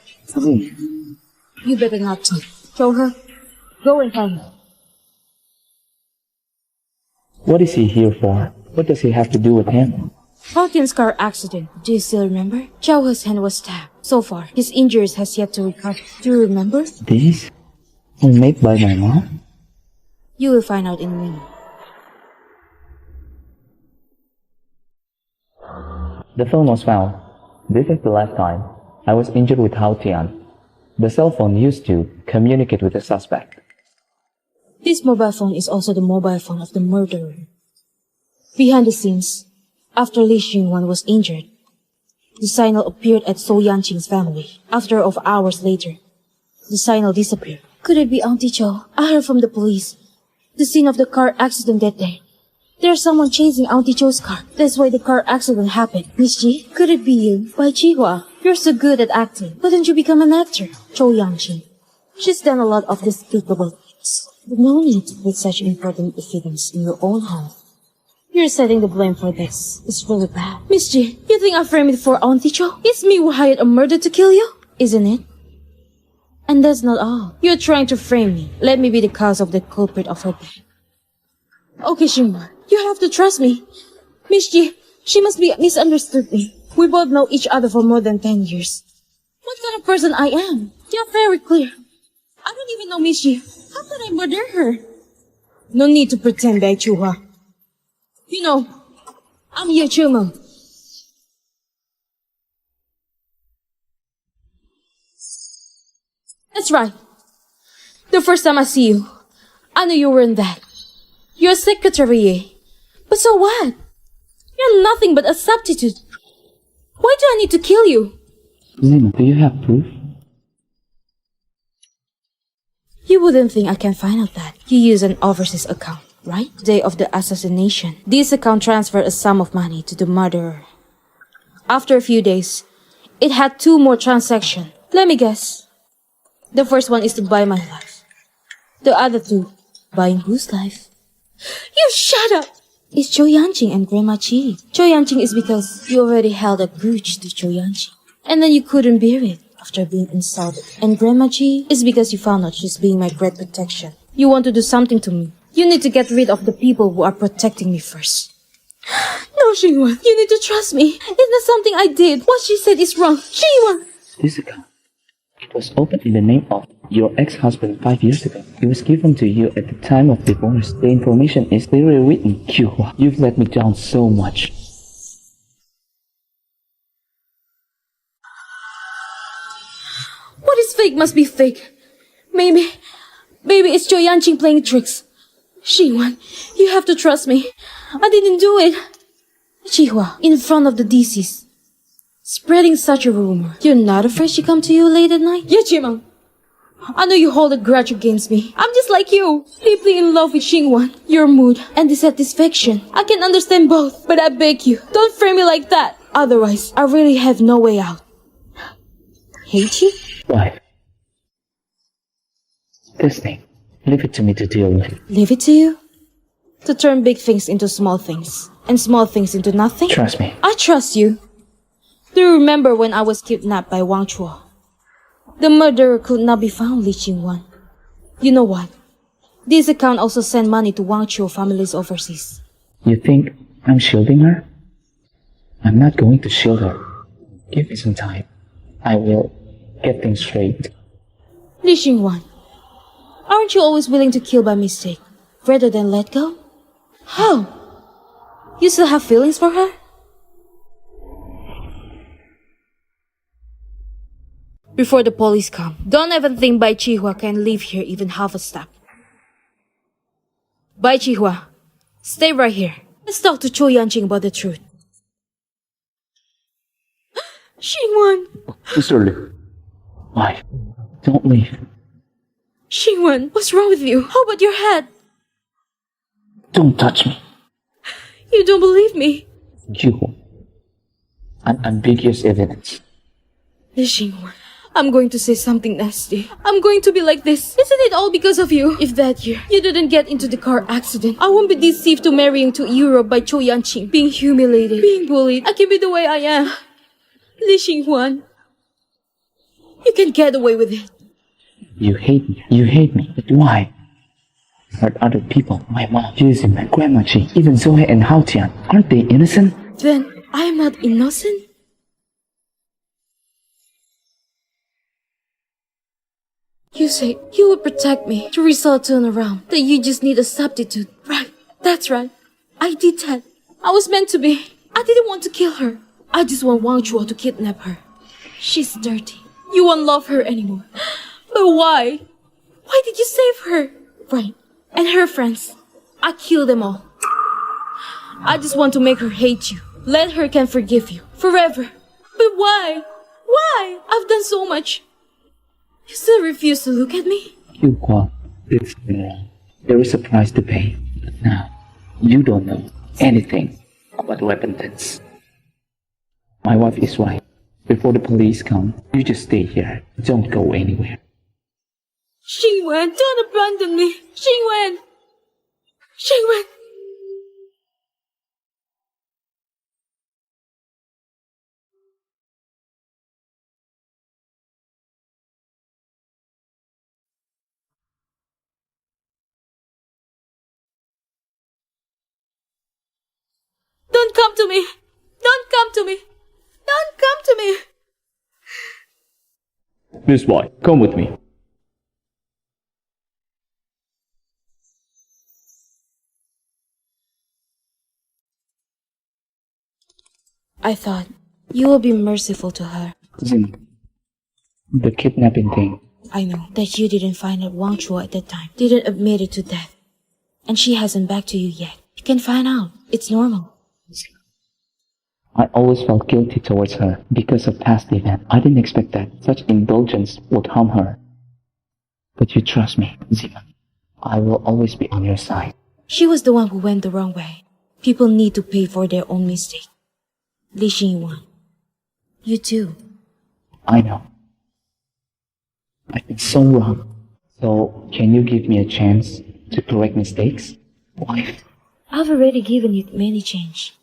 You better not talk. Show her. Go and find her. What is he here for? What does he have to do with him? Falcon's car accident. Do you still remember? Chauha's hand was stabbed. So far, his injuries has yet to recover. Do you remember? These were made by my mom? You will find out in a minute. The phone was found. This is the last time I was injured with Hao Tian. The cell phone used to communicate with the suspect. This mobile phone is also the mobile phone of the murderer. Behind the scenes, after Li Xingwan was injured, the signal appeared at So Yanqing's family. After hours later, the signal disappeared. Could it be Auntie Cho? I heard from the police. The scene of the car accident that day. There's someone chasing Auntie Cho's car. That's why the car accident happened. Miss Ji, could it be you? Bai Chihua, you're so good at acting. Why don't you become an actor? Cho Yanqing. She's done a lot of despicable things. But no need to put such important evidence in your own home. You're setting the blame for this. It's really bad. Miss Ji, you think I framed it for Auntie Cho? It's me who hired a murder to kill you? Isn't it? And that's not all. You're trying to frame me. Let me be the cause of the culprit of her death. Okay, Xingwan, you have to trust me. Miss Ji, she must be misunderstood me. We both know each other for more than 10 years. What kind of person I am? You're very clear. I don't even know Miss Ji. How could I murder her? No need to pretend, Bai Chuhua. You know, I'm Ye Chumeng. That's right. The first time I see you, I knew you weren't that. You're a secretary, eh? But so what? You're nothing but a substitute. Why do I need to kill you? Zima, do you have proof? You wouldn't think I can find out that. You use an overseas account, right? The day of the assassination. This account transferred a sum of money to the murderer. After a few days, it had 2 more transactions. Let me guess. The first one is to buy my life. The other 2, buying whose life? You shut up! It's Cho Yanqing and Grandma Chi. Cho Yanqing is because you already held a grudge to Cho Yanqing. And then you couldn't bear it after being insulted. And Grandma Chi is because you found out she's being my great protection. You want to do something to me. You need to get rid of the people who are protecting me first. No, Xingwan, you need to trust me. It's not something I did. What she said is wrong. Xingwan! This account. It was opened in the name of your ex-husband 5 years ago. It was given to you at the time of divorce. The information is clearly written. Kyuhua, you've let me down so much. What is fake must be fake. Maybe it's Cho Yanqing playing tricks. Xingwan, you have to trust me. I didn't do it. Chihua, in front of the deceased. Spreading such a rumor. You're not afraid she come to you late at night? Yeah, Chimang. I know you hold a grudge against me. I'm just like you. Deeply in love with Xingwan. Your mood and dissatisfaction. I can understand both. But I beg you, don't frame me like that. Otherwise, I really have no way out. Hate you? Why? This thing. Leave it to me to deal with. Leave it to you? To turn big things into small things. And small things into nothing? Trust me. I trust you. Do you remember when I was kidnapped by Wang Chuo? The murderer could not be found, Li Qingwan. You know what? This account also sent money to Wang Chuo families overseas. You think I'm shielding her? I'm not going to shield her. Give me some time. I will get things straight. Li Qingwan, aren't you always willing to kill by mistake, rather than let go? How? You still have feelings for her? Before the police come, don't even think Bai Chihua can leave here even half a step. Bai Chihua, stay right here. Let's talk to Cho Yanqing about the truth. Xingwan! Mr. Li. Why? Don't leave. Xingwan, what's wrong with you? How about your head? Don't touch me. You don't believe me. You. Unambiguous evidence. Xingwan, I'm going to say something nasty. I'm going to be like this. Isn't it all because of you? If that year you didn't get into the car accident, I won't be deceived to marrying to Europe by Cho Yanqing, being humiliated, being bullied. I can be the way I am. Li Xinghuan, you can get away with it. You hate me. You hate me. But why? But other people, my mom, Yuzi, my grandma Chi, even Zoe and Hao Tian, aren't they innocent? Then I am not innocent? You say you would protect me. The result turned around. That you just need a substitute. Right. That's right. I did that. I was meant to be. I didn't want to kill her. I just want Wang Chua to kidnap her. She's dirty. You won't love her anymore. But why? Why did you save her? Right. And her friends. I killed them all. I just want to make her hate you. Let her can forgive you. Forever. But why? Why? I've done so much. You still refuse to look at me? You got this wrong. There is a price to pay. But now, you don't know anything about weapons. My wife is right. Before the police come, you just stay here. Don't go anywhere. Xingwen, don't abandon me. Xingwen. Xingwen. Don't come to me. Don't come to me. Don't come to me. Miss White, come with me. I thought you will be merciful to her. Zima, the kidnapping thing. I know that you didn't find out Wang Chua at that time. Didn't admit it to death. And she hasn't back to you yet. You can find out. It's normal. I always felt guilty towards her because of past events. I didn't expect that such indulgence would harm her. But you trust me, Zima. I will always be on your side. She was the one who went the wrong way. People need to pay for their own mistake. Li Xingyuan, you too. I know. I've been so wrong. So, can you give me a chance to correct mistakes, wife? I've already given you many change.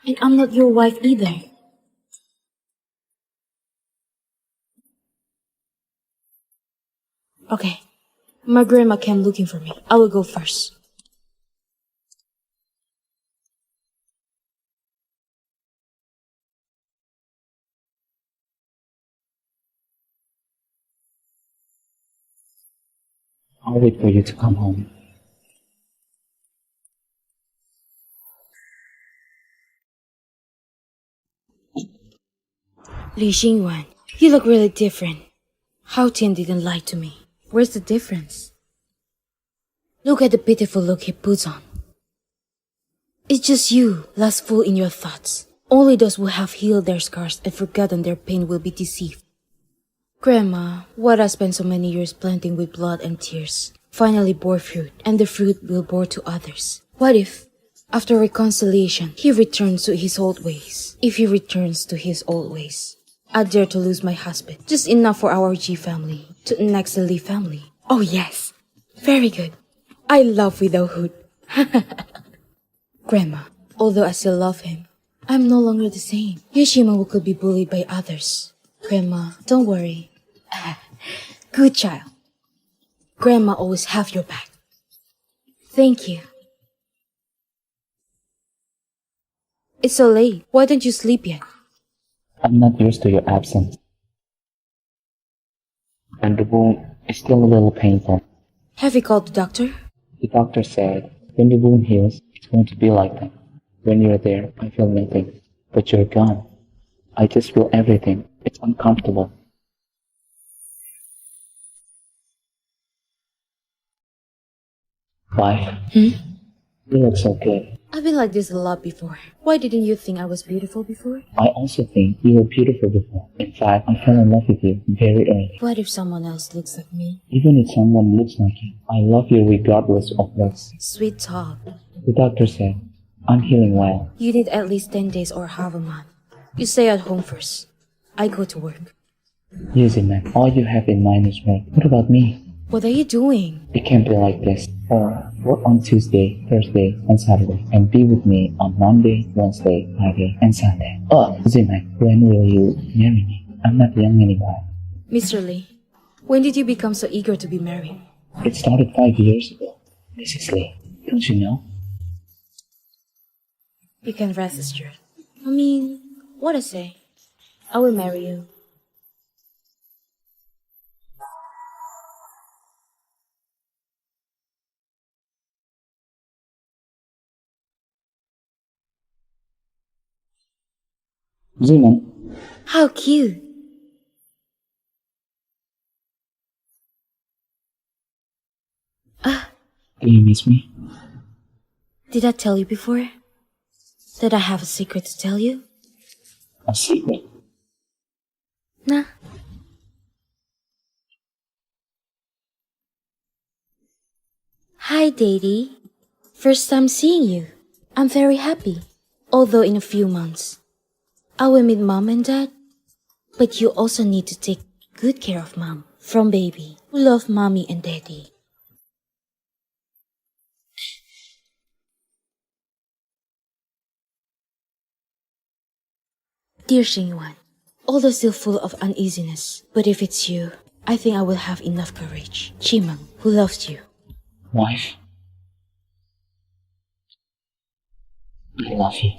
And I'm not your wife either. Okay. My grandma came looking for me. I will go first. I'll wait for you to come home. Li Xingyuan, you look really different. Hao Tian didn't lie to me. Where's the difference? Look at the pitiful look he puts on. It's just you, lustful in your thoughts. Only those who have healed their scars and forgotten their pain will be deceived. Grandma, what I spent so many years planting with blood and tears, finally bore fruit, and the fruit will bore to others. What if, after reconciliation, he returns to his old ways? If he returns to his old ways, I dare to lose my husband. Just enough for our G family to annex the Lee family. Oh yes, very good. I love widowhood. Grandma, although I still love him, I'm no longer the same. Yoshima could be bullied by others. Grandma, don't worry. Good child. Grandma always have your back. Thank you. It's so late. Why don't you sleep yet? I'm not used to your absence. And the wound is still a little painful. Have you called the doctor? The doctor said, when the wound heals, it's going to be like that. When you're there, I feel nothing. But you're gone. I just feel everything. It's uncomfortable. Wife, you look so good. I've been like this a lot before. Why didn't you think I was beautiful before? I also think you were beautiful before. In fact, I fell in love with you very early. What if someone else looks like me? Even if someone looks like you, I love you regardless of looks. Sweet talk. The doctor said, I'm healing well. You need at least 10 days or half a month. You stay at home first. I go to work. Use it, man. All you have in mind is work. What about me? What are you doing? It can't be like this. Or work on Tuesday, Thursday, and Saturday, and be with me on Monday, Wednesday, Friday, and Sunday. Oh, Ziman, when will you marry me? I'm not young anymore. Mr. Lee, when did you become so eager to be married? It started 5 years ago. Mrs. Lee, don't you know? You can rest assured. I mean, what I say? I will marry you. Jiangnan, How cute. do you miss me? Did I tell you before that I have a secret to tell you? A secret? Nah. Hi, Daddy. First time seeing you. I'm very happy. Although in a few months, I will meet Mom and Dad. But you also need to take good care of Mom. From baby, who love Mommy and Daddy. Dear Xingyuan, although still full of uneasiness, but if it's you, I think I will have enough courage. Chimeng, who loves you. Wife? I love you.